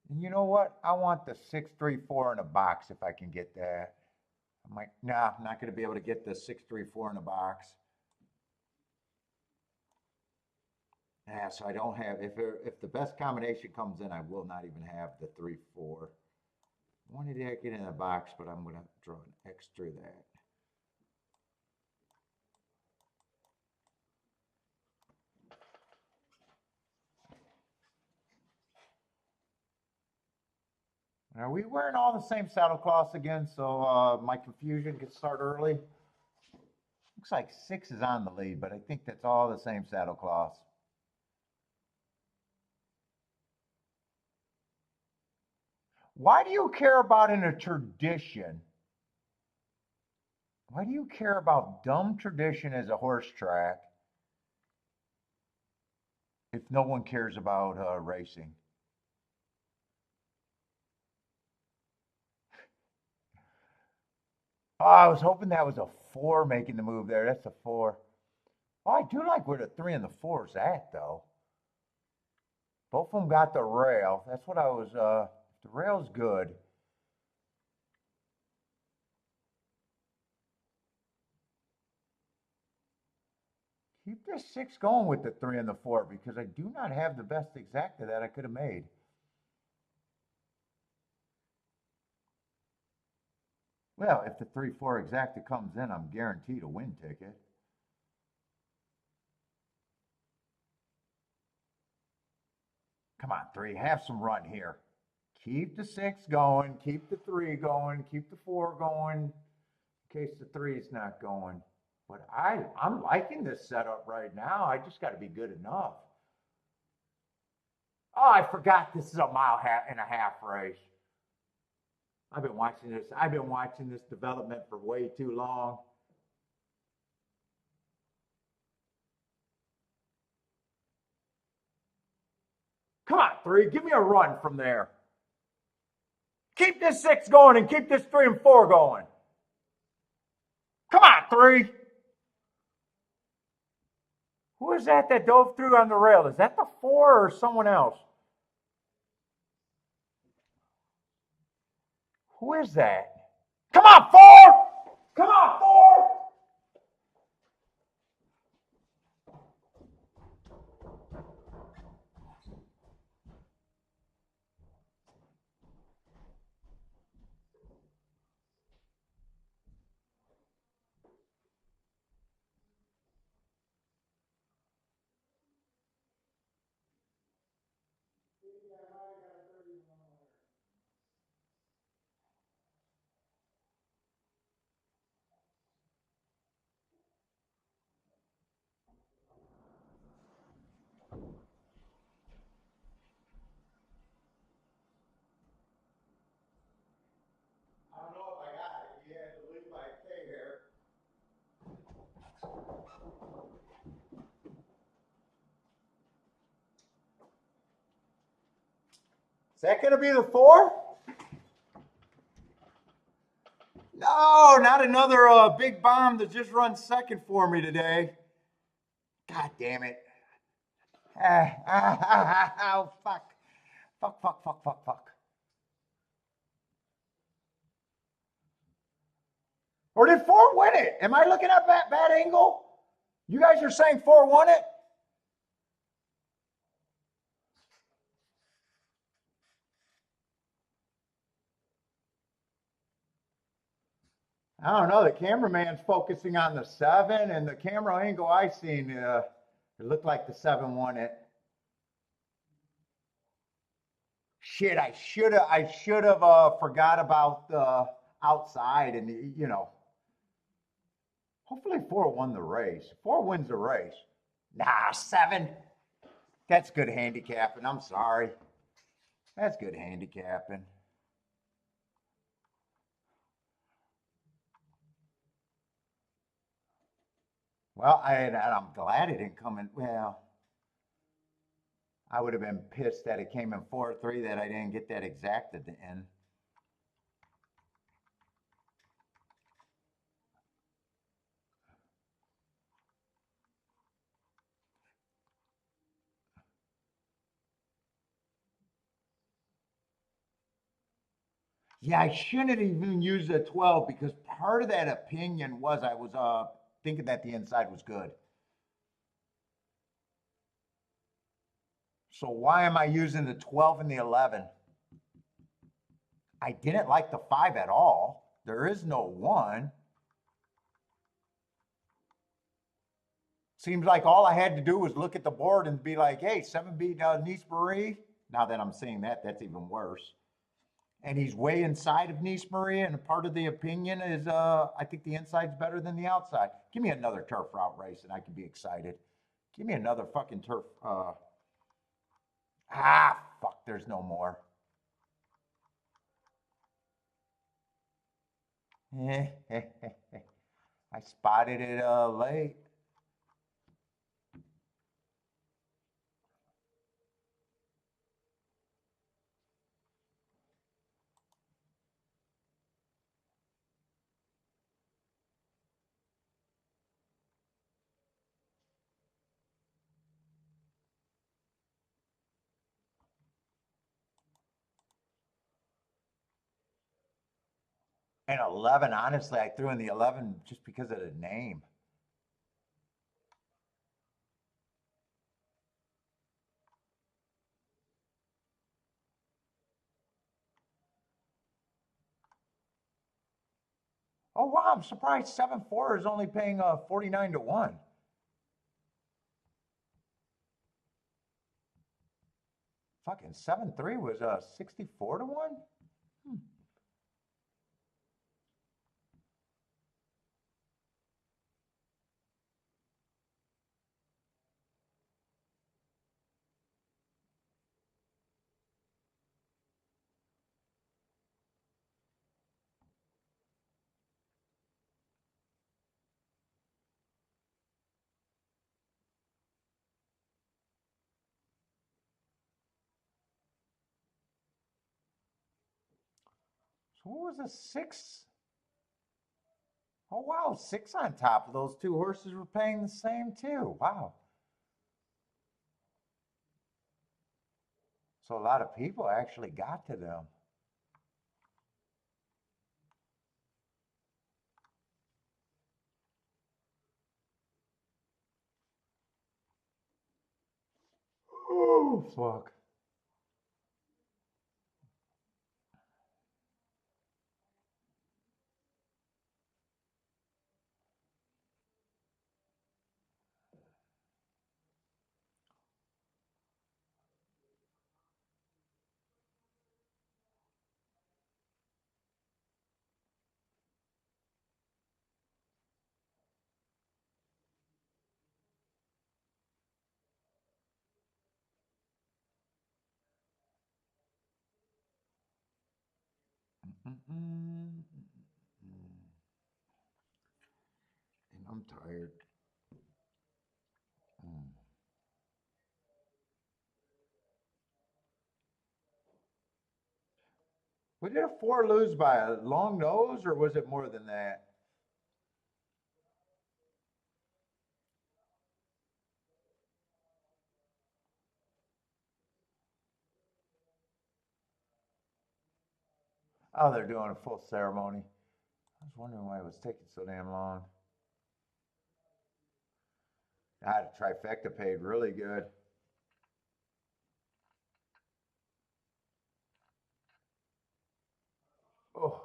And you know what? I want the 6-3-4 in a box if I can get that. I'm like, nah, I'm not going to be able to get the 6-3-4 in a box. Yeah, so I don't have, if the best combination comes in, I will not even have the 3-4. 20 did I get in the box, but I'm going to draw an extra that. Are we wearing all the same saddlecloths again so my confusion can start early? Looks like 6 is on the lead, but I think that's all the same saddlecloths. Why do you care about in a tradition? Why do you care about dumb tradition as a horse track if no one cares about racing? Oh, I was hoping that was a 4 making the move there. That's a 4. Oh, I do like where the 3 and the 4 is at, though. Both of them got the rail. That's what I was, the rail's good. Keep this 6 going with the 3 and the 4 because I do not have the best exacta that I could have made. Well, if the 3-4 exacta comes in, I'm guaranteed a win ticket. Come on, 3, have some run here. Keep the 6 going, keep the 3 going, keep the 4 going, in case the 3 is not going. But I'm liking this setup right now. I just got to be good enough. Oh, I forgot this is a mile and a half race. I've been watching this. I've been watching this development for way too long. Come on, 3. Give me a run from there. Keep this 6 going and keep this 3 and 4 going. Come on, 3. Who is that dove through on the rail? Is that the 4 or someone else? Who is that? Come on, 4! Come on, 4! I don't know if I got it. You had to leave by K here. Is that going to be the 4? No, not another big bomb that just runs second for me today. God damn it. Oh, fuck. Fuck, fuck, fuck, fuck, fuck. Or did 4 win it? Am I looking at bad angle? You guys are saying 4 won it? I don't know. The cameraman's focusing on the 7, and the camera angle I seen, it looked like the 7 won it. Shit, I should have forgot about the outside, and you know. Hopefully 4 won the race. 4 wins the race. Nah, 7. That's good handicapping. I'm sorry. That's good handicapping. Well, I'm glad it didn't come in. Well, I would have been pissed that it came in 4-3 that I didn't get that exact at the end. Yeah, I shouldn't have even used a 12 because part of that opinion was I was thinking that the inside was good. So why am I using the 12 and the 11? I didn't like the 5 at all. There is no 1. Seems like all I had to do was look at the board and be like, hey, 7 beat Nice Marie. Now that I'm saying that, that's even worse. And he's way inside of Nice Marie, and part of the opinion is I think the inside's better than the outside. Give me another turf route race, and I can be excited. Give me another fucking turf. Fuck, there's no more. I spotted it late. And 11, honestly, I threw in the 11 just because of the name. Oh, wow, I'm surprised 7-4 is only paying 49 to 1. Fucking 7-3 was 64 to 1? Hmm. So what was a 6? Oh, wow, 6 on top of those 2 horses were paying the same too. Wow. So a lot of people actually got to them. Oh, fuck. And I'm tired. Mm. We did a 4 lose by a long nose, or was it more than that? Oh, they're doing a full ceremony. I was wondering why it was taking so damn long. I had a trifecta paid really good. Oh,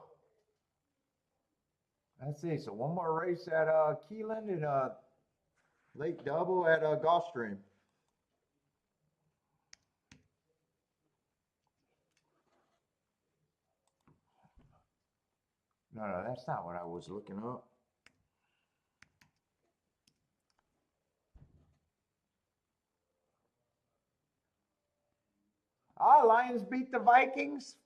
let's see. So one more race at Keeneland and late double at Gulfstream. No, no, that's not what I was looking up. Lions beat the Vikings.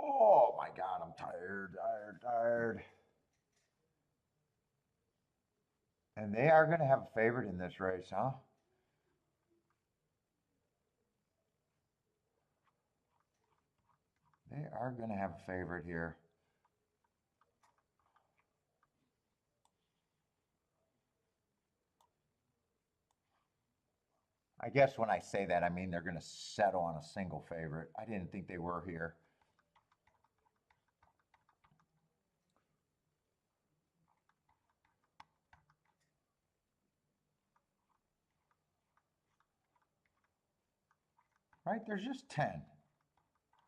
Oh my God, I'm tired, tired, tired. And they are going to have a favorite in this race, huh? They are going to have a favorite here. I guess when I say that, I mean they're going to settle on a single favorite. I didn't think they were here. Right? There's just 10.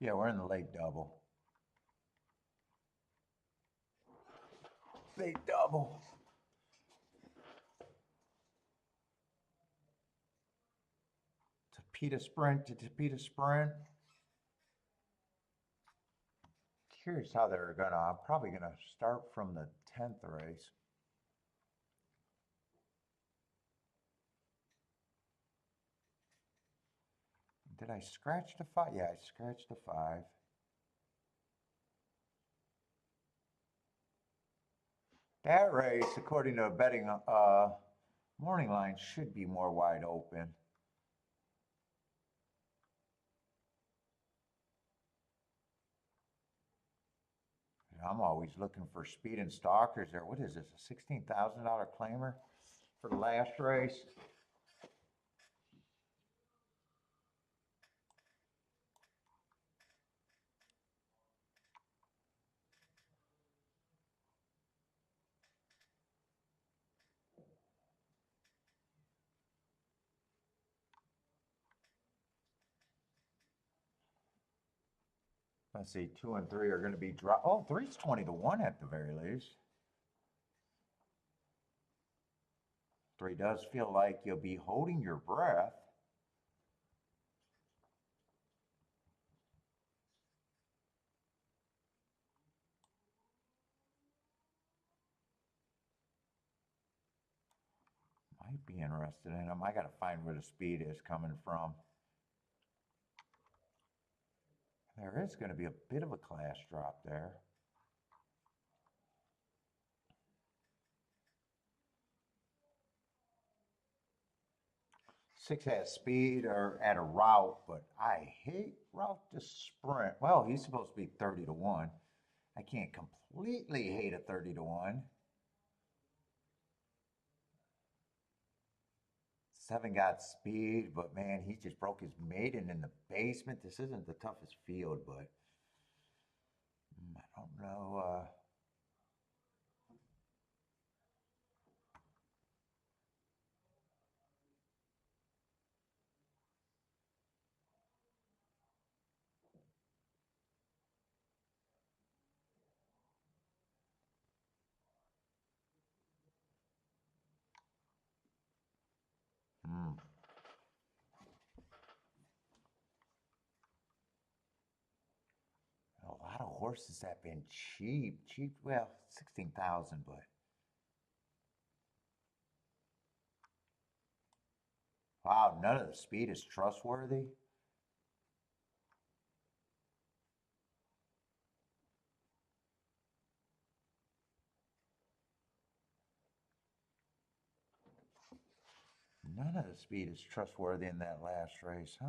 Yeah, we're in the late double. Late double. Tapeta sprint to Tapeta sprint. Curious how they're gonna. I'm probably gonna start from the 10th race. Did I scratch the 5? Yeah, I scratched the 5. That race, according to a betting morning line, should be more wide open. I'm always looking for speed and stalkers there. What is this, a $16,000 claimer for the last race? Let's see, 2 and 3 are going to be drop. Oh, 3's 20 to 1 at the very least. 3 does feel like you'll be holding your breath. Might be interested in them. I got to find where the speed is coming from. There is going to be a bit of a class drop there. 6 has speed or at a route, but I hate route to sprint. Well, he's supposed to be 30 to 1. I can't completely hate a 30 to 1. 7 got speed, but man, he just broke his maiden in the basement. This isn't the toughest field, but I don't know. A lot of horses have been cheap. Well, 16,000, but wow, none of the speed is trustworthy. None of the speed is trustworthy in that last race, huh?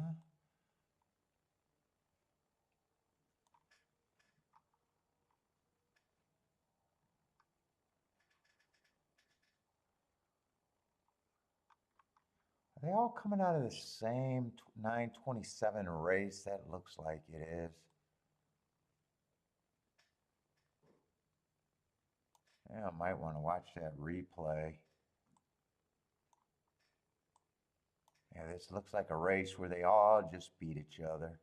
Are they all coming out of the same 927 race? That looks like it is. Yeah, I might want to watch that replay. Yeah, this looks like a race where they all just beat each other.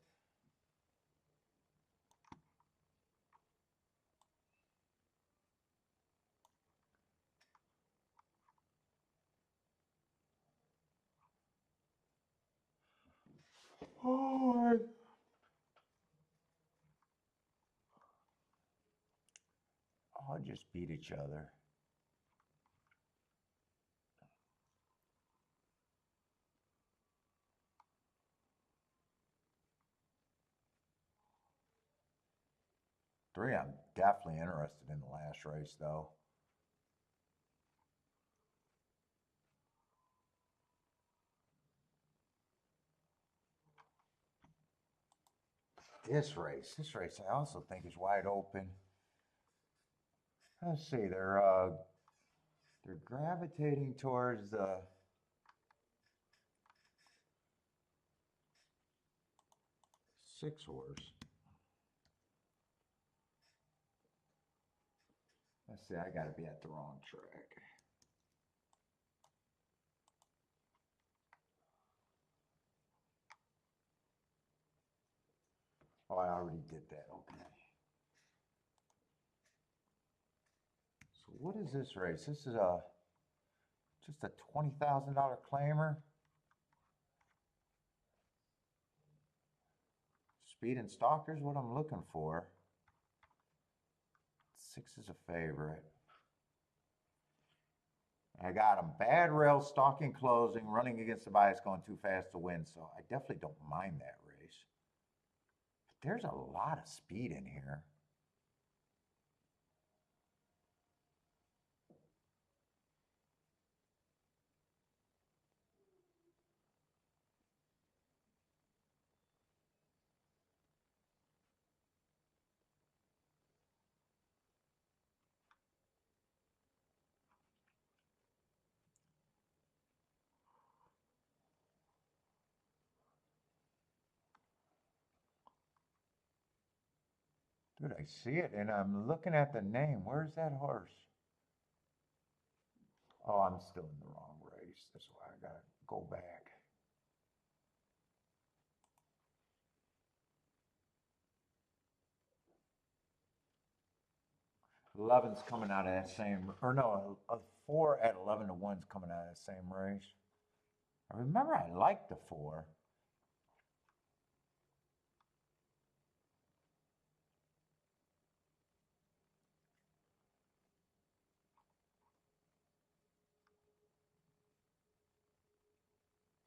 Oh, all just beat each other. Three, I'm definitely interested in the last race, though. this race. This race I also think is wide open. Let's see, they're gravitating towards the 6 horse. Let's see, I gotta be at the wrong track. Oh, I already did that, okay. So what is this race? This is just a $20,000 claimer. Speed and Stalkers, what I'm looking for. 6 is a favorite. I got him. Bad rail, stalking, closing, running against the bias, going too fast to win. So I definitely don't mind that race. But there's a lot of speed in here. Dude, I see it, and I'm looking at the name. Where's that horse? Oh, I'm still in the wrong race. That's why I gotta go back. Eleven's coming out of that same, or no, a 4 at 11 to 1's coming out of the same race. I remember I liked the 4.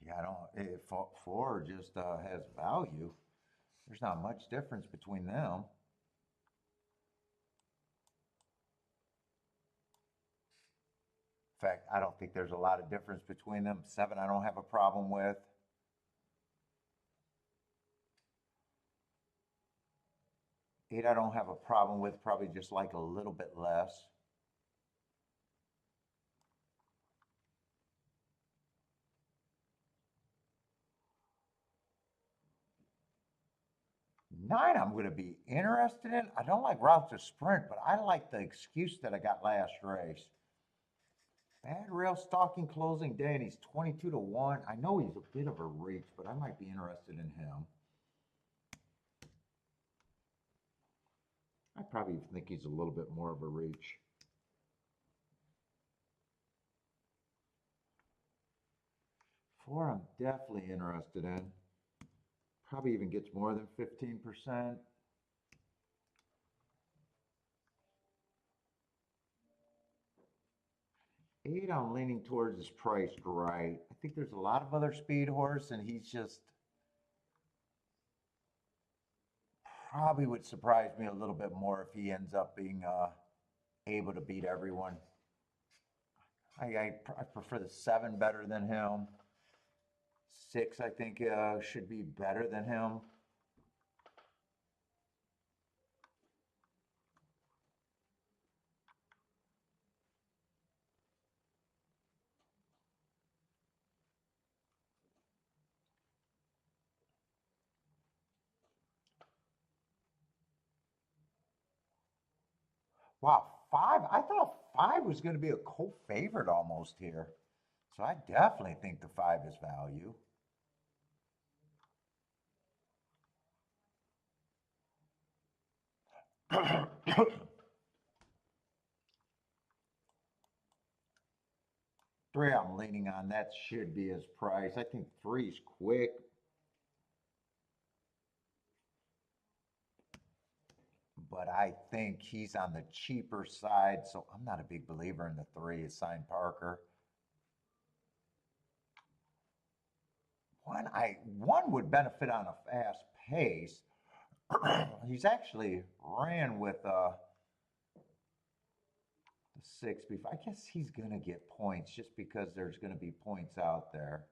Yeah, I don't. If 4 just has value, there's not much difference between them. In fact, I don't think there's a lot of difference between them. 7, I don't have a problem with. 8, I don't have a problem with. Probably just like a little bit less. 9, I'm going to be interested in. I don't like route to sprint, but I like the excuse that I got last race. Bad rail, stalking, closing day, and he's 22 to 1. I know he's a bit of a reach, but I might be interested in him. I probably think he's a little bit more of a reach. 4, I'm definitely interested in. Probably even gets more than 15%. 8, I'm leaning towards is priced right. I think there's a lot of other speed horse, and he's just probably would surprise me a little bit more if he ends up being able to beat everyone. I prefer the 7 better than him. 6, I think, should be better than him. Wow, 5. I thought 5 was going to be a co-favorite almost here. So I definitely think the 5 is value. Three, I'm leaning on. That should be his price. I think 3's quick. But I think he's on the cheaper side, so I'm not a big believer in the 3 assigned Parker. One would benefit on a fast pace. He's actually ran with the 6 before. I guess he's gonna get points just because there's gonna be points out there.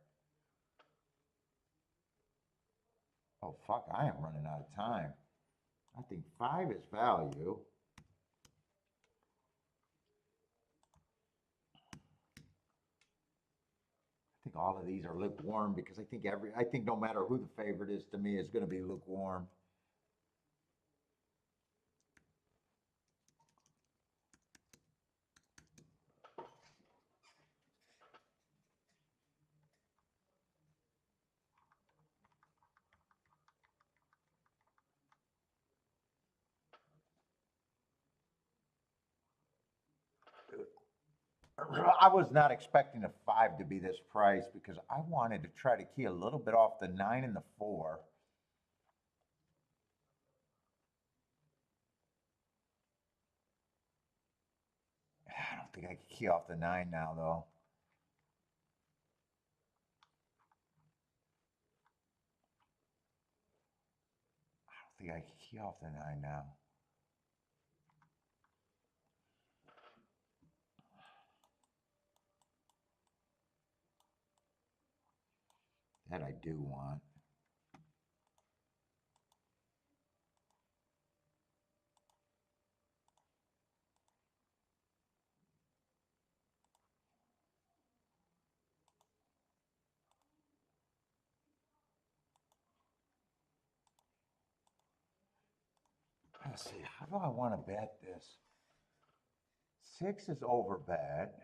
Oh, fuck, I am running out of time. I think 5 is value. I think all of these are lukewarm because I think no matter who the favorite is to me is going to be lukewarm. I was not expecting a 5 to be this price because I wanted to try to key a little bit off the 9 and the 4. I don't think I can key off the 9 now, though. I don't think I can key off the 9 now. That I do want. Let's see, how do I want to bet this? 6 is over bet.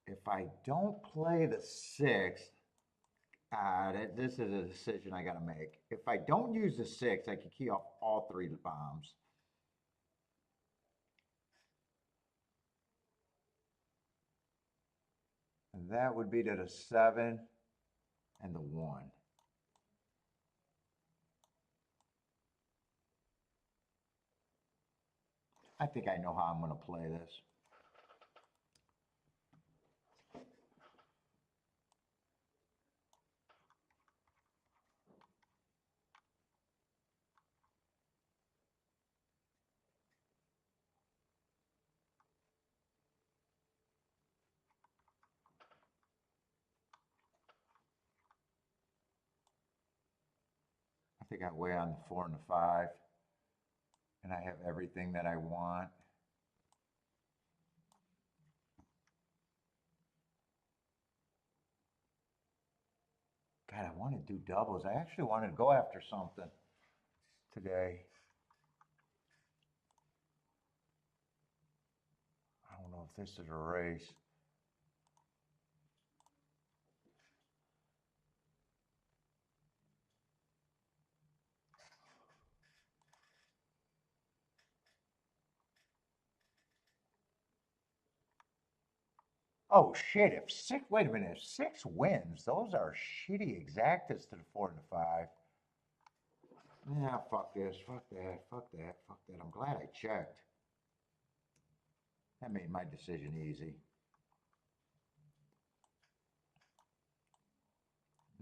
If I don't play the 6, this is a decision I got to make. If I don't use the 6, I can key off all 3 bombs. And that would be to the 7 and the 1. I think I know how I'm going to play this. I think I weigh on the 4 and the 5, and I have everything that I want. God, I want to do doubles. I actually wanted to go after something today. I don't know if this is a race. Oh shit, if 6, wait a minute, if 6 wins, those are shitty exactas to the 4 and the 5. Yeah, fuck this, fuck that, fuck that, fuck that. I'm glad I checked. That made my decision easy.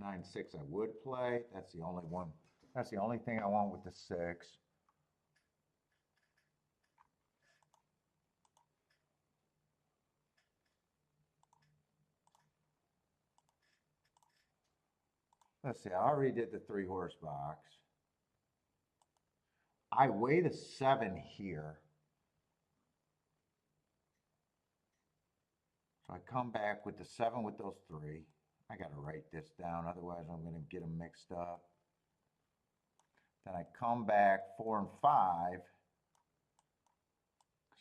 9-6 I would play. That's the only one. That's the only thing I want with the 6. Let's see, I already did the 3-horse box. I weigh the 7 here. So I come back with the 7 with those 3. I got to write this down, otherwise I'm going to get them mixed up. Then I come back 4 and 5.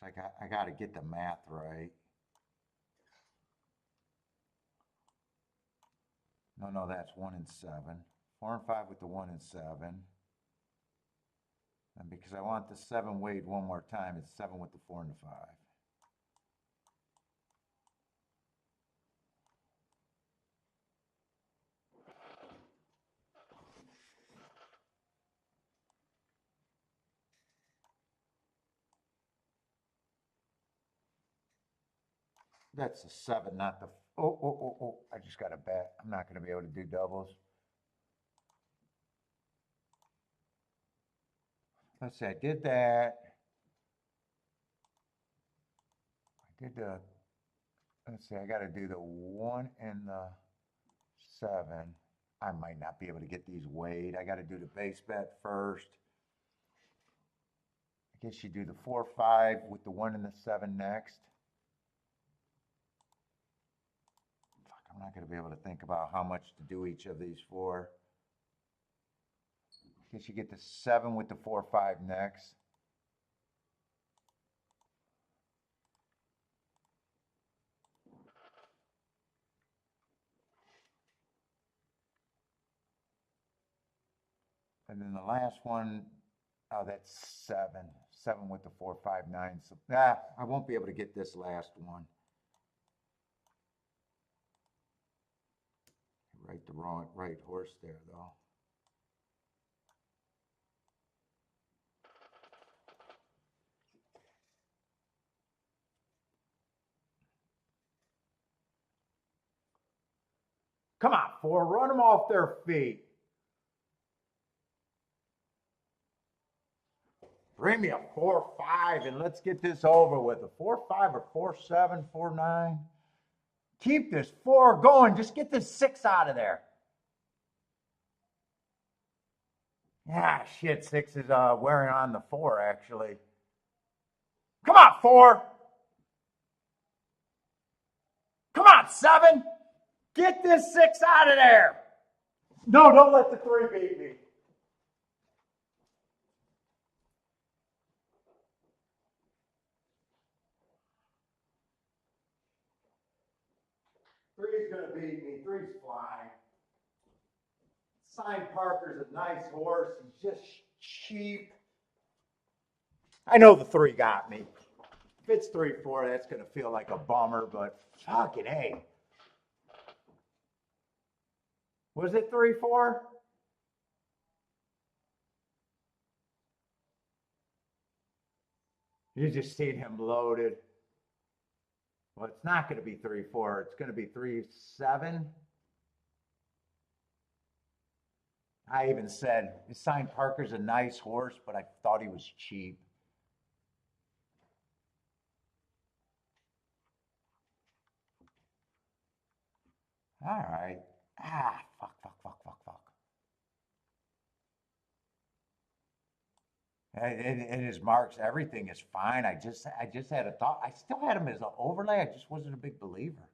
Because I got to get the math right. No, that's 1 and 7. 4 and 5 with the 1 and 7. And because I want the 7 weighed one more time, it's 7 with the 4 and the 5. That's the 7, not the. Oh. I just got a bet. I'm not going to be able to do doubles. Let's see, I did that. I did the. Let's see, I got to do the 1 and the 7. I might not be able to get these weighed. I got to do the base bet first. I guess you do the 4, 5 with the 1 and the 7 next. Fuck, I'm not going to be able to think about how much to do each of these for. I guess you get the 7 with the 4, 5 next. And then the last one, oh, that's 7. 7 with the 4, 5, 9. So, I won't be able to get this last one. Right, the right horse there, though. Come on, 4, run them off their feet. Bring me a 4, 5, and let's get this over with. A 4, 5 or 4, 7, 4, 9. Keep this 4 going. Just get this 6 out of there. Yeah, shit, 6 is wearing on the 4, actually. Come on, 4. Come on, 7. Get this 6 out of there. No, don't let the 3 beat me. Three's going to beat me. 3's flying. Sign Parker's a nice horse. He's just cheap. I know the 3 got me. If it's 3, 4, that's going to feel like a bummer, but fucking A. Was it 3, 4? You just seen him loaded. Well, it's not going to be 3, 4. It's going to be 3, 7. I even said, Sign Parker's a nice horse, but I thought he was cheap. All right. Fuck. And his marks, everything is fine. I just had a thought. I still had him as an overlay. I just wasn't a big believer.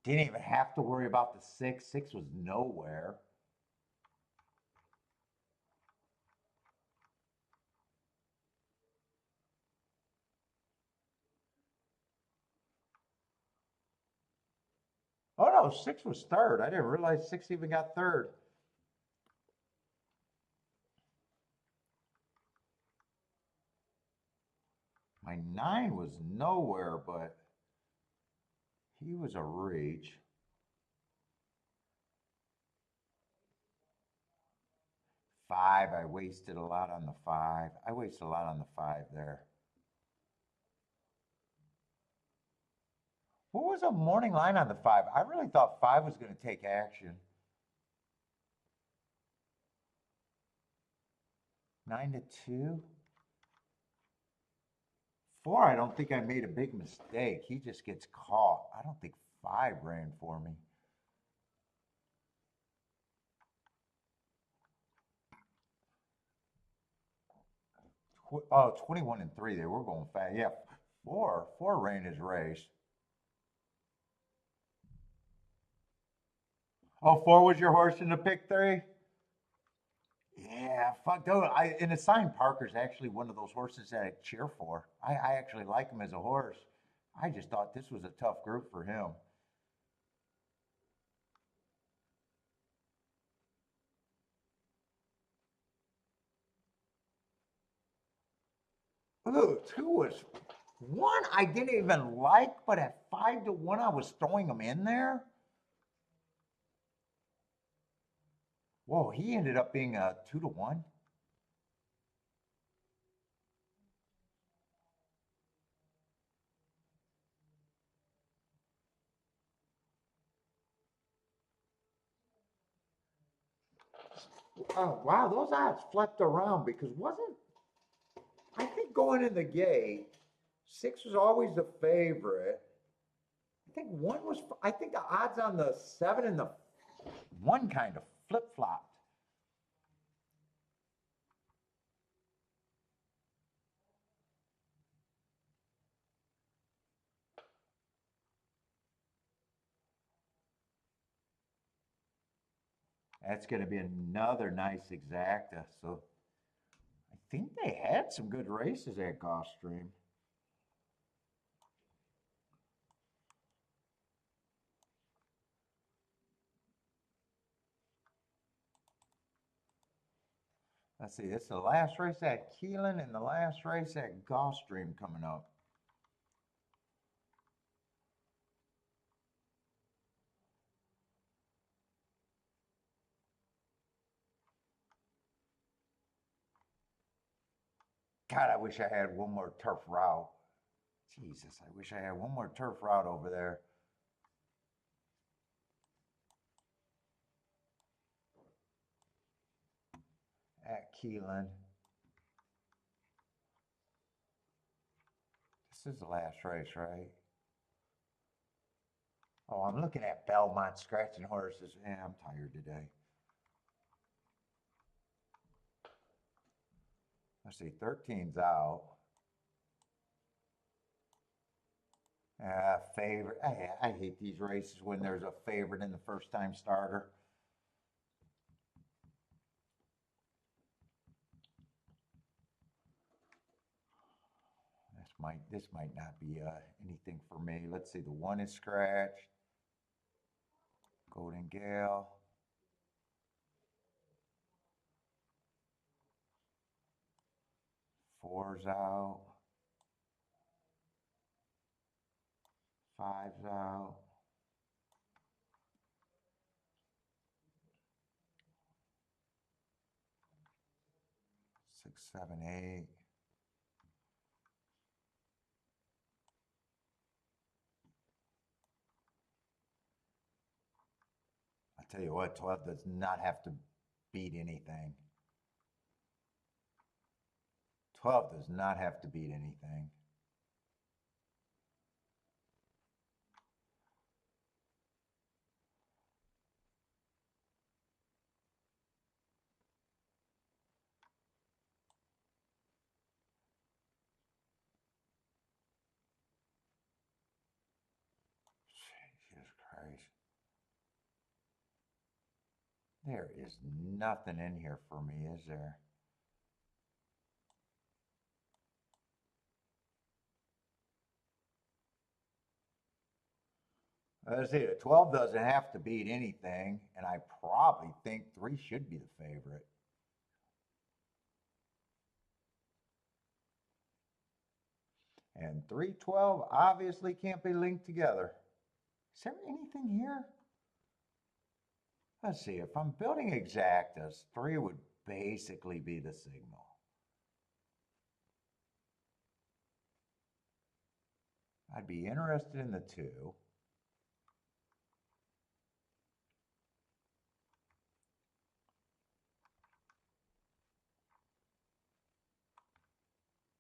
Didn't even have to worry about the 6. 6 was nowhere. Oh no, 6 was third. I didn't realize 6 even got third. My 9 was nowhere, but he was a reach. 5, I wasted a lot on the 5. I wasted a lot on the 5 there. What was a morning line on the 5? I really thought 5 was going to take action. 9 to 2. 4, I don't think I made a big mistake. He just gets caught. I don't think 5 ran for me. Oh, 21 and 3. They were going fast. Yeah, 4 ran his race. Oh, 4 was your horse in the pick 3? Yeah, fuck. And the Sign Parker's actually one of those horses that I cheer for. I actually like him as a horse. I just thought this was a tough group for him. Ooh, 2 was 1 I didn't even like, but at 5 to 1 I was throwing him in there. Whoa, he ended up being a 2 to 1. Oh wow, those odds flipped around because wasn't I think going in the gate 6 was always the favorite. I think 1 was, I think the odds on the 7 and the 1 kind of flip-flopped. That's going to be another nice exacta. So I think they had some good races at Gulfstream. Let's see, this is the last race at Keeneland and the last race at Gulfstream coming up. God, I wish I had one more turf route. Jesus, I wish I had one more turf route over there. At Keeneland. This is the last race, right? Oh, I'm looking at Belmont scratching horses. Yeah, I'm tired today. Let's see, 13's out. Favorite. I hate these races when there's a favorite in the first time starter. This might not be anything for me. Let's see, the 1 is scratched. Golden Gale. 4's out. 5's out. 6, 7, 8. I tell you what, 12 does not have to beat anything. 12 does not have to beat anything. Jesus Christ. There is nothing in here for me, is there? Let's see, the 12 doesn't have to beat anything, and I probably think 3 should be the favorite. And 312 obviously can't be linked together. Is there anything here? Let's see, if I'm building exactas, 3 would basically be the signal. I'd be interested in the 2.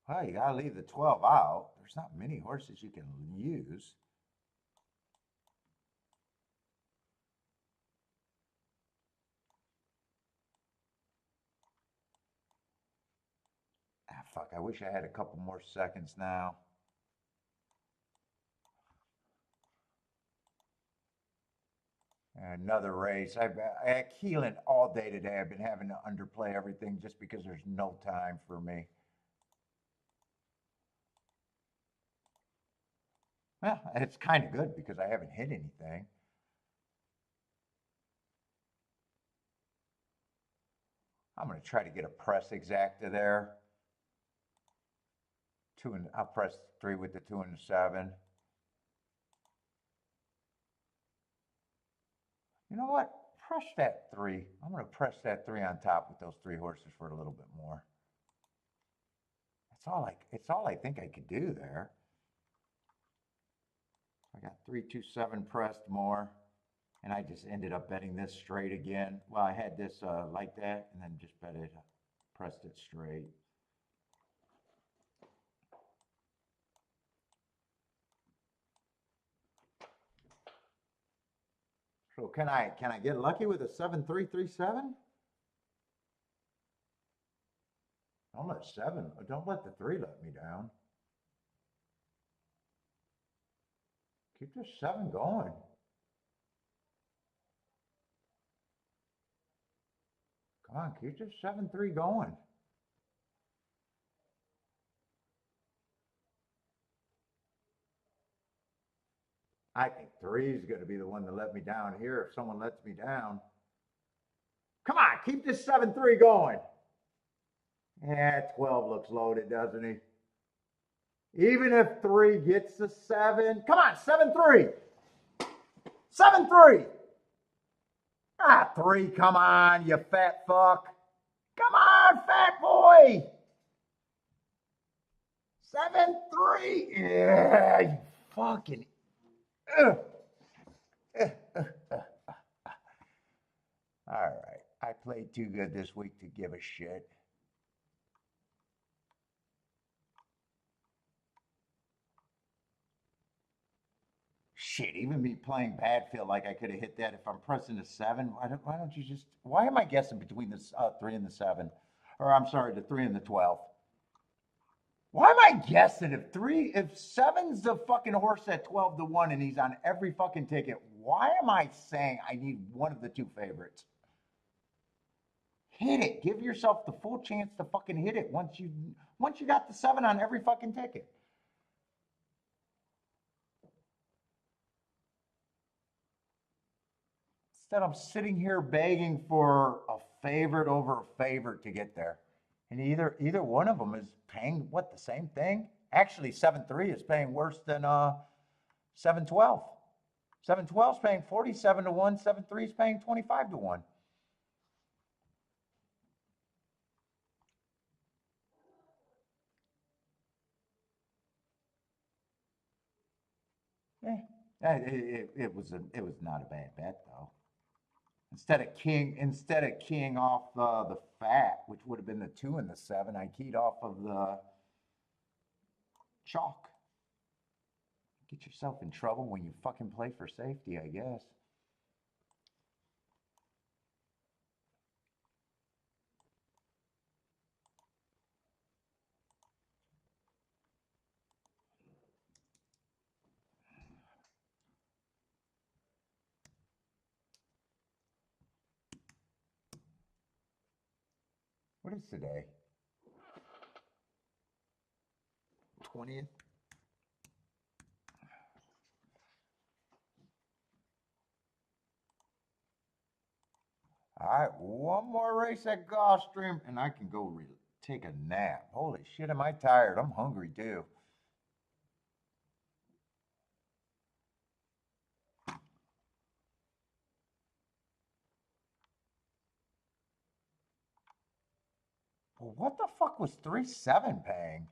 Well, you gotta leave the 12 out. There's not many horses you can use. Ah, fuck, I wish I had a couple more seconds now. Another race. I've at Keeneland all day today. I've been having to underplay everything just because there's no time for me. Well, it's kind of good because I haven't hit anything. I'm going to try to get a press exacta there. 2 and I'll press 3 with the 2 and the 7. You know what? Press that 3. I'm going to press that 3 on top with those 3 horses for a little bit more. It's all I think I could do there. I got 3, 2, 7 pressed more, and I just ended up betting this straight again. Well, I had this like that, and then just bet it, pressed it straight. So can I get lucky with a 7337? Don't let the three let me down. Keep this seven going. Come on, keep this 7-3 going. I think three is going to be the one to let me down here if someone lets me down. Come on, keep this 7-3 going. Yeah, 12 looks loaded, doesn't he? Even if three gets the seven, come on, 7-3. 7-3. Ah, three, come on, you fat fuck. Come on, fat boy. 7-3. Yeah, you fucking. Ugh. All right. I played too good this week to give a shit. Shit, even me playing bad feel like I could have hit that if I'm pressing the seven. Why don't you just? Why am I guessing between the three and the seven, or I'm sorry, the three and the 12? Why am I guessing if seven's the fucking horse at 12-1 and he's on every fucking ticket? Why am I saying I need one of the two favorites? Hit it. Give yourself the full chance to fucking hit it once you got the seven on every fucking ticket. Instead, I'm sitting here begging for a favorite over a favorite to get there. And either one of them is paying what, the same thing? Actually, 7-3 is paying worse than 7-12. 7-12 is paying 47-1. 7-3 is paying 25-1. Eh, it was not a bad bet though. Instead of keying off the fat, which would have been the two and the seven, I keyed off of the chalk. Get yourself in trouble when you fucking play for safety, I guess. What is today? 20th? All right, one more race at Gulfstream, and I can go take a nap. Holy shit, am I tired? I'm hungry too. Well, what the fuck was 3-7 paying?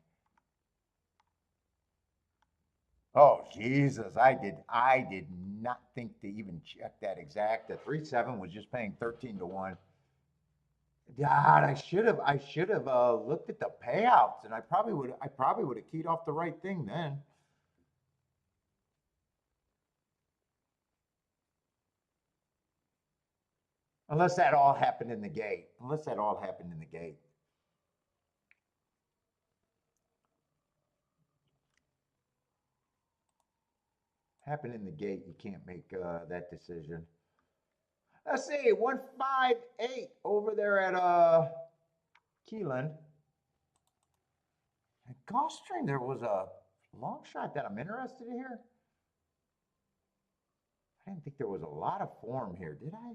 Oh Jesus, I did not think to even check that exact. The 3-7 was just paying 13-1. God, I should have looked at the payouts, and I probably would have keyed off the right thing then. Unless that all happened in the gate. Unless that all happened in the gate. Happened in the gate, you can't make that decision. Let's see, 158 over there at Keeneland. At Gulfstream, there was a long shot that I'm interested in here. I didn't think there was a lot of form here, did I? I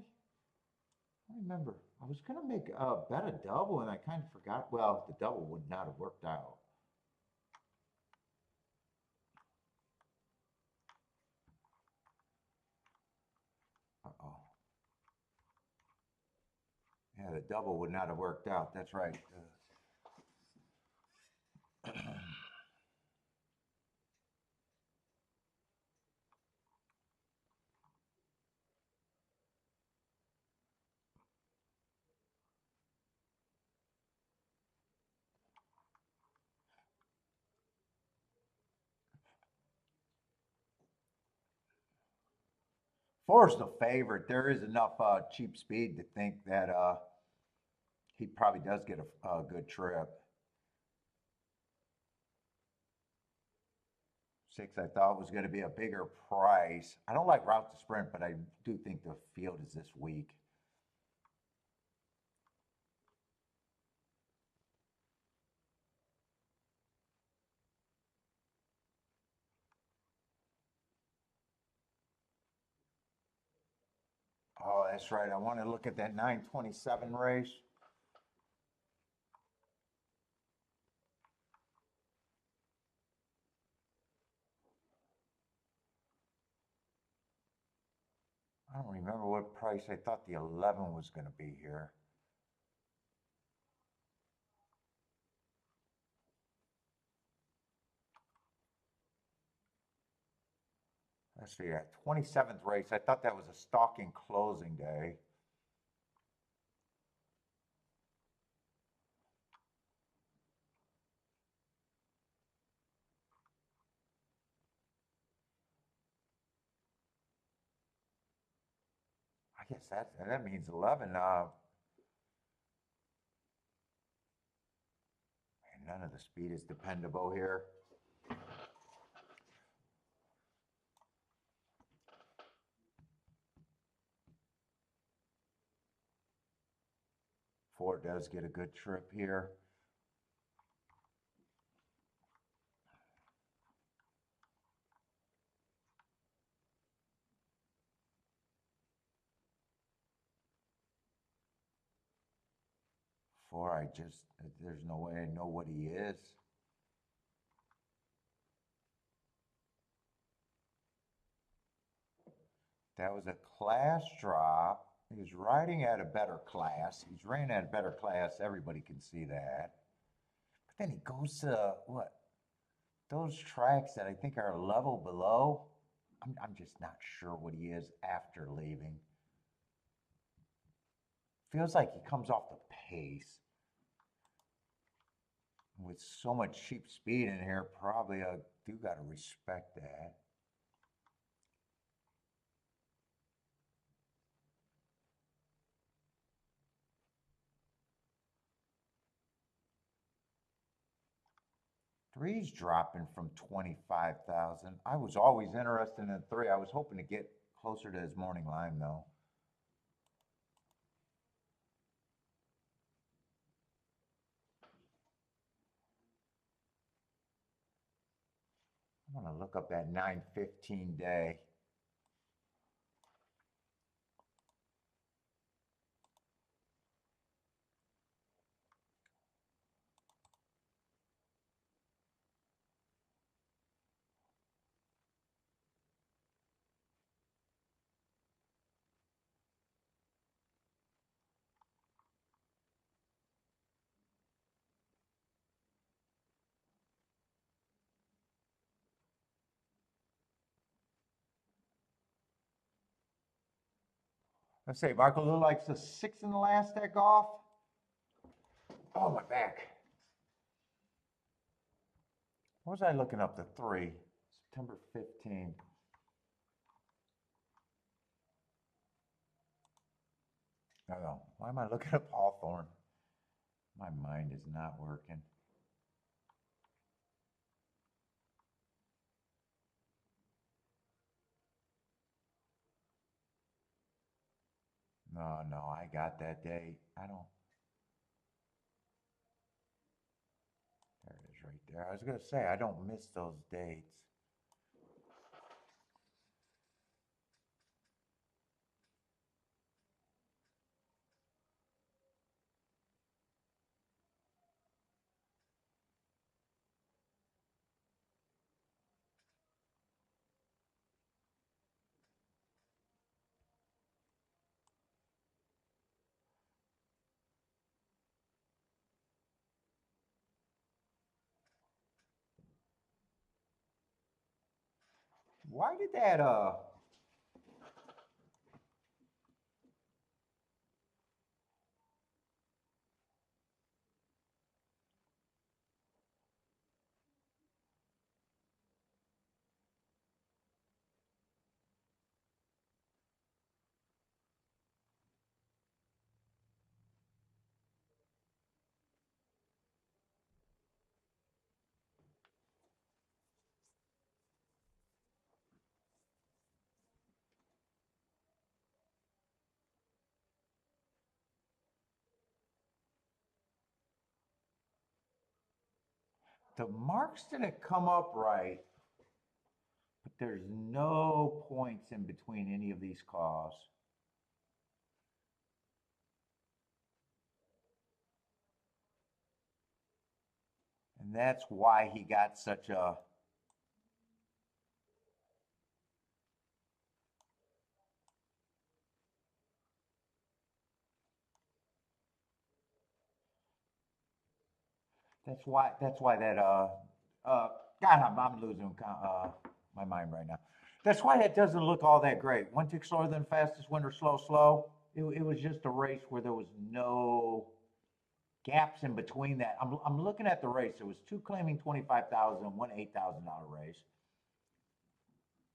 don't remember. I was gonna make a bet a double, and I kind of forgot. Well, the double would not have worked out. Uh-oh. Yeah, the double would not have worked out. That's right. Ford's the favorite. There is enough cheap speed to think that he probably does get a good trip. Six, I thought was going to be a bigger price. I don't like route to sprint, but I do think the field is this weak. Oh, that's right. I want to look at that 927 race. I don't remember what price I thought the 11 was going to be here. Let's see, at 27th race, I thought that was a stalking closing day. I guess that means 11. None of the speed is dependable here. Ford does get a good trip here. Ford, there's no way I know what he is. That was a class drop. He's riding at a better class. He's ran at a better class. Everybody can see that. But then he goes to what? Those tracks that I think are a level below. I'm just not sure what he is after leaving. Feels like he comes off the pace. With so much cheap speed in here, probably I do got to respect that. Three's dropping from 25,000. I was always interested in three. I was hoping to get closer to his morning line though. I want to look up that 915 day. Let's say Marco Lou likes a six in the last at golf. Oh, my back. What was I looking up? The three. September 15th. No. Why am I looking up Hawthorne? My mind is not working. No, I got that date. I don't. There it is right there. I was going to say, I don't miss those dates. Why did that, The marks didn't come up right, but there's no points in between any of these calls. And that's why he got such a that's why that God, I'm losing my mind right now. That's why that doesn't look all that great. One tick slower than fastest winner, slow, slow. It was just a race where there was no gaps in between that. I'm looking at the race. There was two claiming 25,000, one $8,000 race.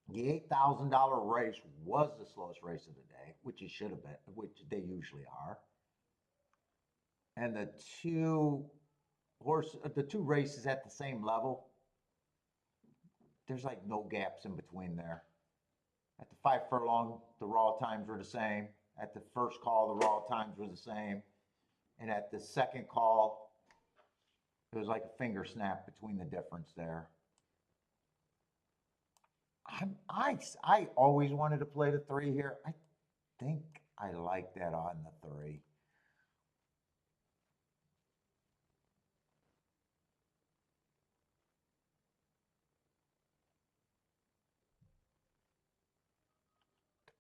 The $8,000 race was the slowest race of the day, which it should have been, which they usually are. And the two races at the same level, there's like no gaps in between there. At the 5 furlong, the raw times were the same. At the first call, the raw times were the same. And at the second call, it was like a finger snap between the difference there. I always wanted to play the 3 here. I think I like that on the 3.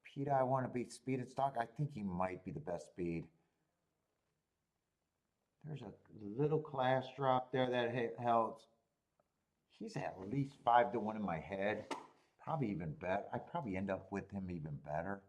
Pete, I want to beat Speed and Stock. I think he might be the best speed. There's a little class drop there that held. He's at least 5-1 in my head. Probably even better. I'd probably end up with him even better.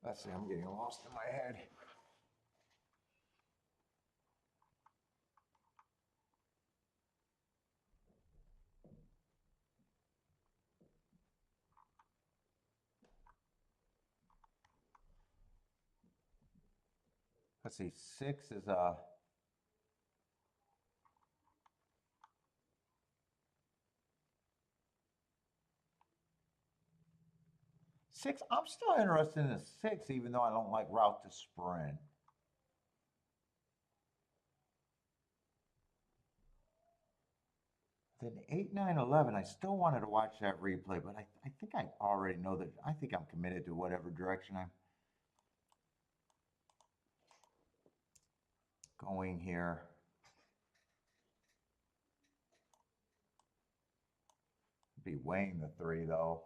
Let's see, I'm getting lost in my head. Let's see, 6 is 6. I'm still interested in the 6, even though I don't like route to sprint. Then 8, 9, 11. I still wanted to watch that replay, but I think I already know that. I think I'm committed to whatever direction I'm going here. Be weighing the 3 though.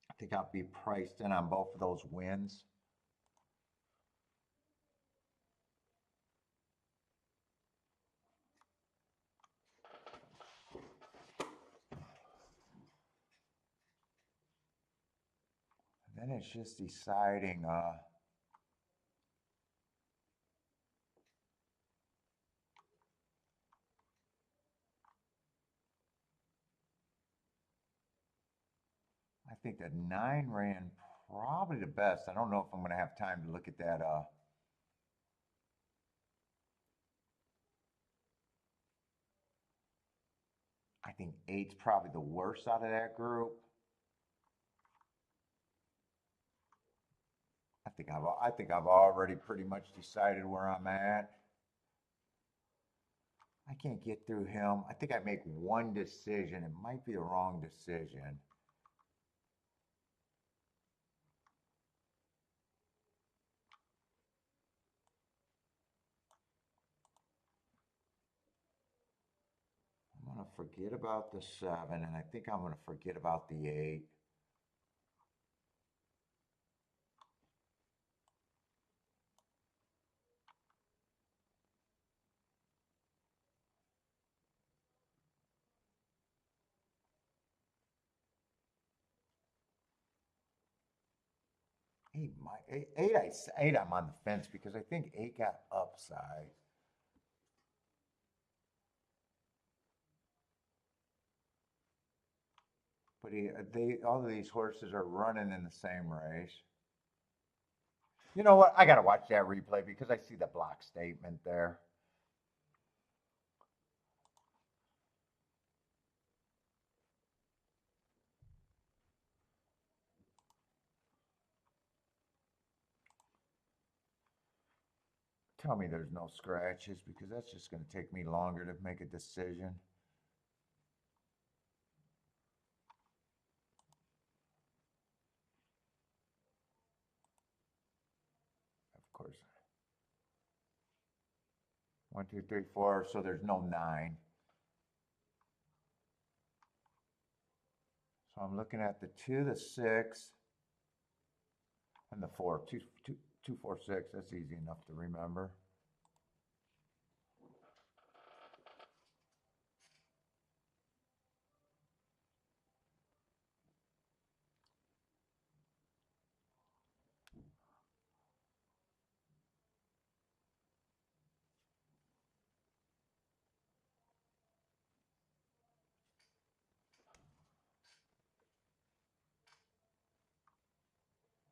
I think I'll be priced in on both of those wins. And then it's just deciding I think that 9 ran probably the best. I don't know if I'm going to have time to look at that. I think 8's probably the worst out of that group. I think I've already pretty much decided where I'm at. I can't get through him. I think I make one decision. It might be the wrong decision. to forget about the 7, and I think I'm going to forget about the 8. Eight, I'm on the fence because I think 8 got upside. But all of these horses are running in the same race. You know what? I got to watch that replay because I see the block statement there. Tell me there's no scratches because that's just going to take me longer to make a decision. Of course. 1, 2, 3, 4. So there's no 9. So I'm looking at the 2, the 6, and the 4. 2, 2, 2, 4, 6. That's easy enough to remember.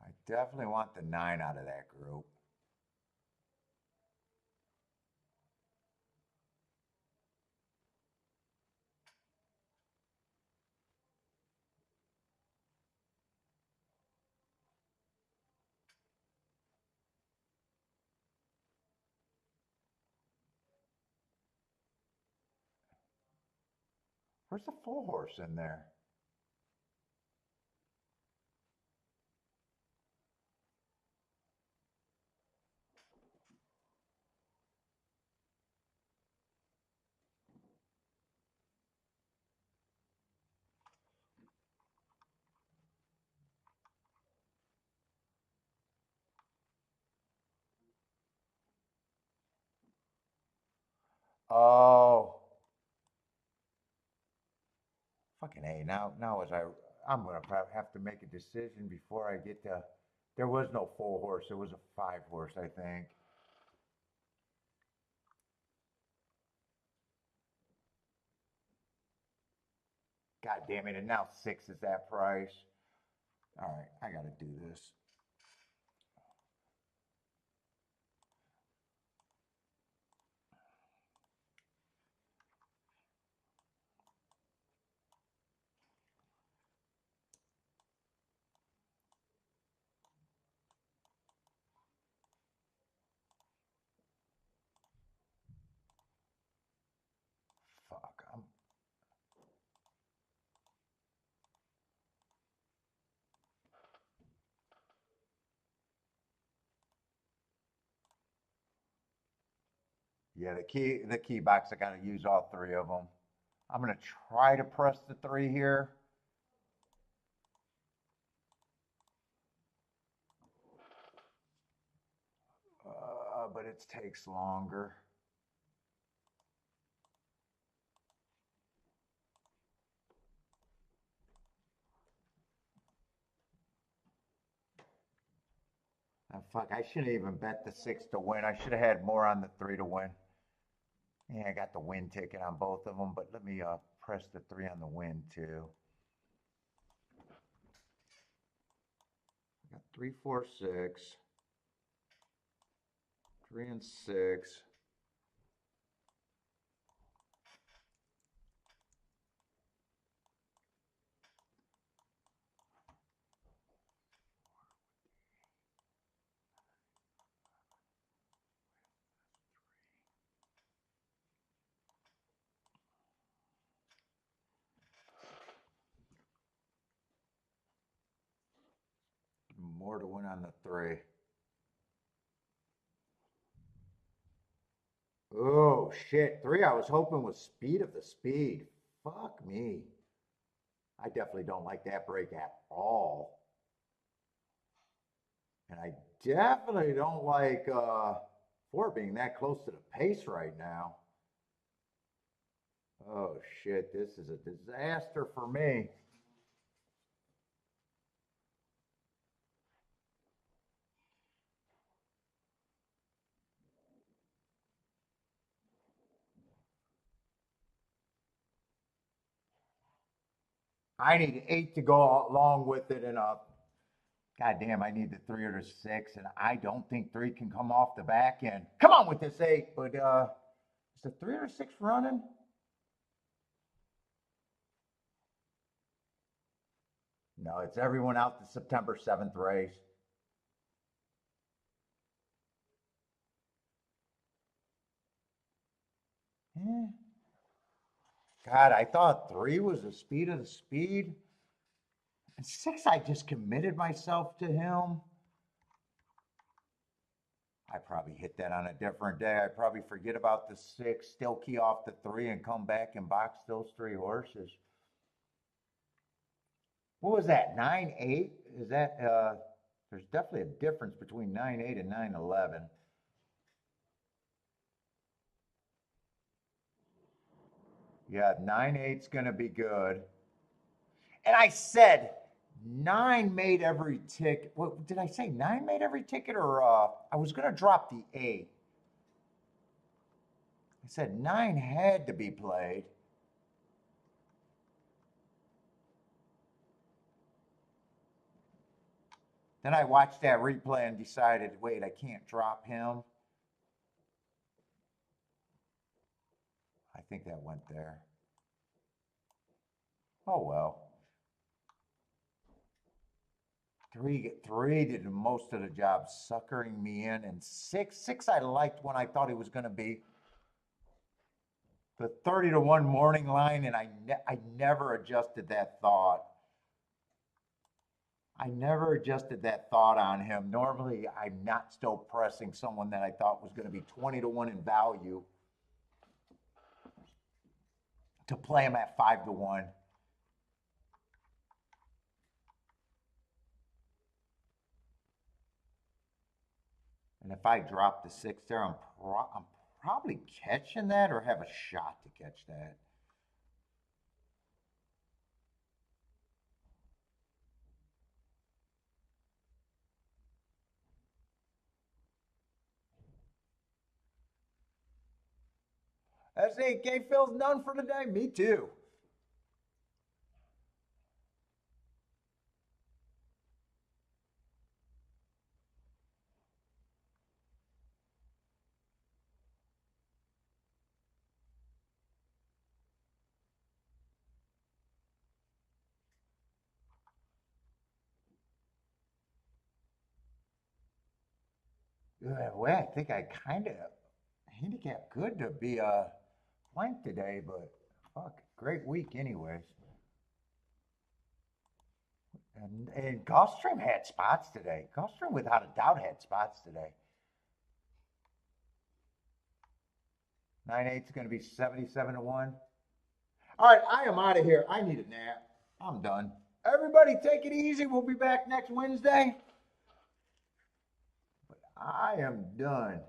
I definitely want the 9 out of that group. Where's the 4 horse in there? Oh, fucking A. Now I'm gonna probably have to make a decision before I get to. There was no 4 horse. It was a 5 horse, I think. God damn it! And now 6 is that price. All right, I gotta do this. Fuck. Yeah, the key box. I gotta use all 3 of them. I'm gonna try to press the 3 here. But it takes longer. Fuck, I should have even bet the 6 to win. I should have had more on the 3 to win. Yeah, I got the win ticket on both of them, but let me press the 3 on the win too. I got 3, 4, 6. 3 and 6. More to win on the 3. Oh shit, 3 I was hoping was speed of the speed. Fuck me. I definitely don't like that break at all. And I definitely don't like Ford being that close to the pace right now. Oh shit, this is a disaster for me. I need 8 to go along with it, and God damn, I need the 3 or the 6, and I don't think 3 can come off the back end. Come on with this 8, but is the 3 or 6 running? No, it's everyone out the September 7th race. Eh. God, I thought 3 was the speed of the speed. And 6, I just committed myself to him. I probably hit that on a different day. I probably forget about the 6, still key off the 3, and come back and box those 3 horses. What was that? 9-8? Is that there's definitely a difference between 9-8 and 9-11. Yeah, 9-8's gonna be good. And I said 9 made every ticket. What did I say? 9 made every ticket, or I was gonna drop the 8. I said 9 had to be played. Then I watched that replay and decided, wait, I can't drop him. I think that went there. Oh well. Three did most of the job, suckering me in, and six I liked when I thought he was going to be the 30-1 morning line, and I never adjusted that thought. I never adjusted that thought on him. Normally, I'm not still pressing someone that I thought was going to be 20-1 in value to play him at 5-1. And if I drop the 6 there, I'm probably catching that, or have a shot to catch that. That's it. Game Phil's done for today. Me too. Well, I think I kind of handicapped good to be a blank today, but fuck, great week anyways. And Gulfstream had spots today. Gulfstream, without a doubt, had spots today. 9-8 is going to be 77-1. All right, I am out of here. I need a nap. I'm done. Everybody, take it easy. We'll be back next Wednesday. But I am done.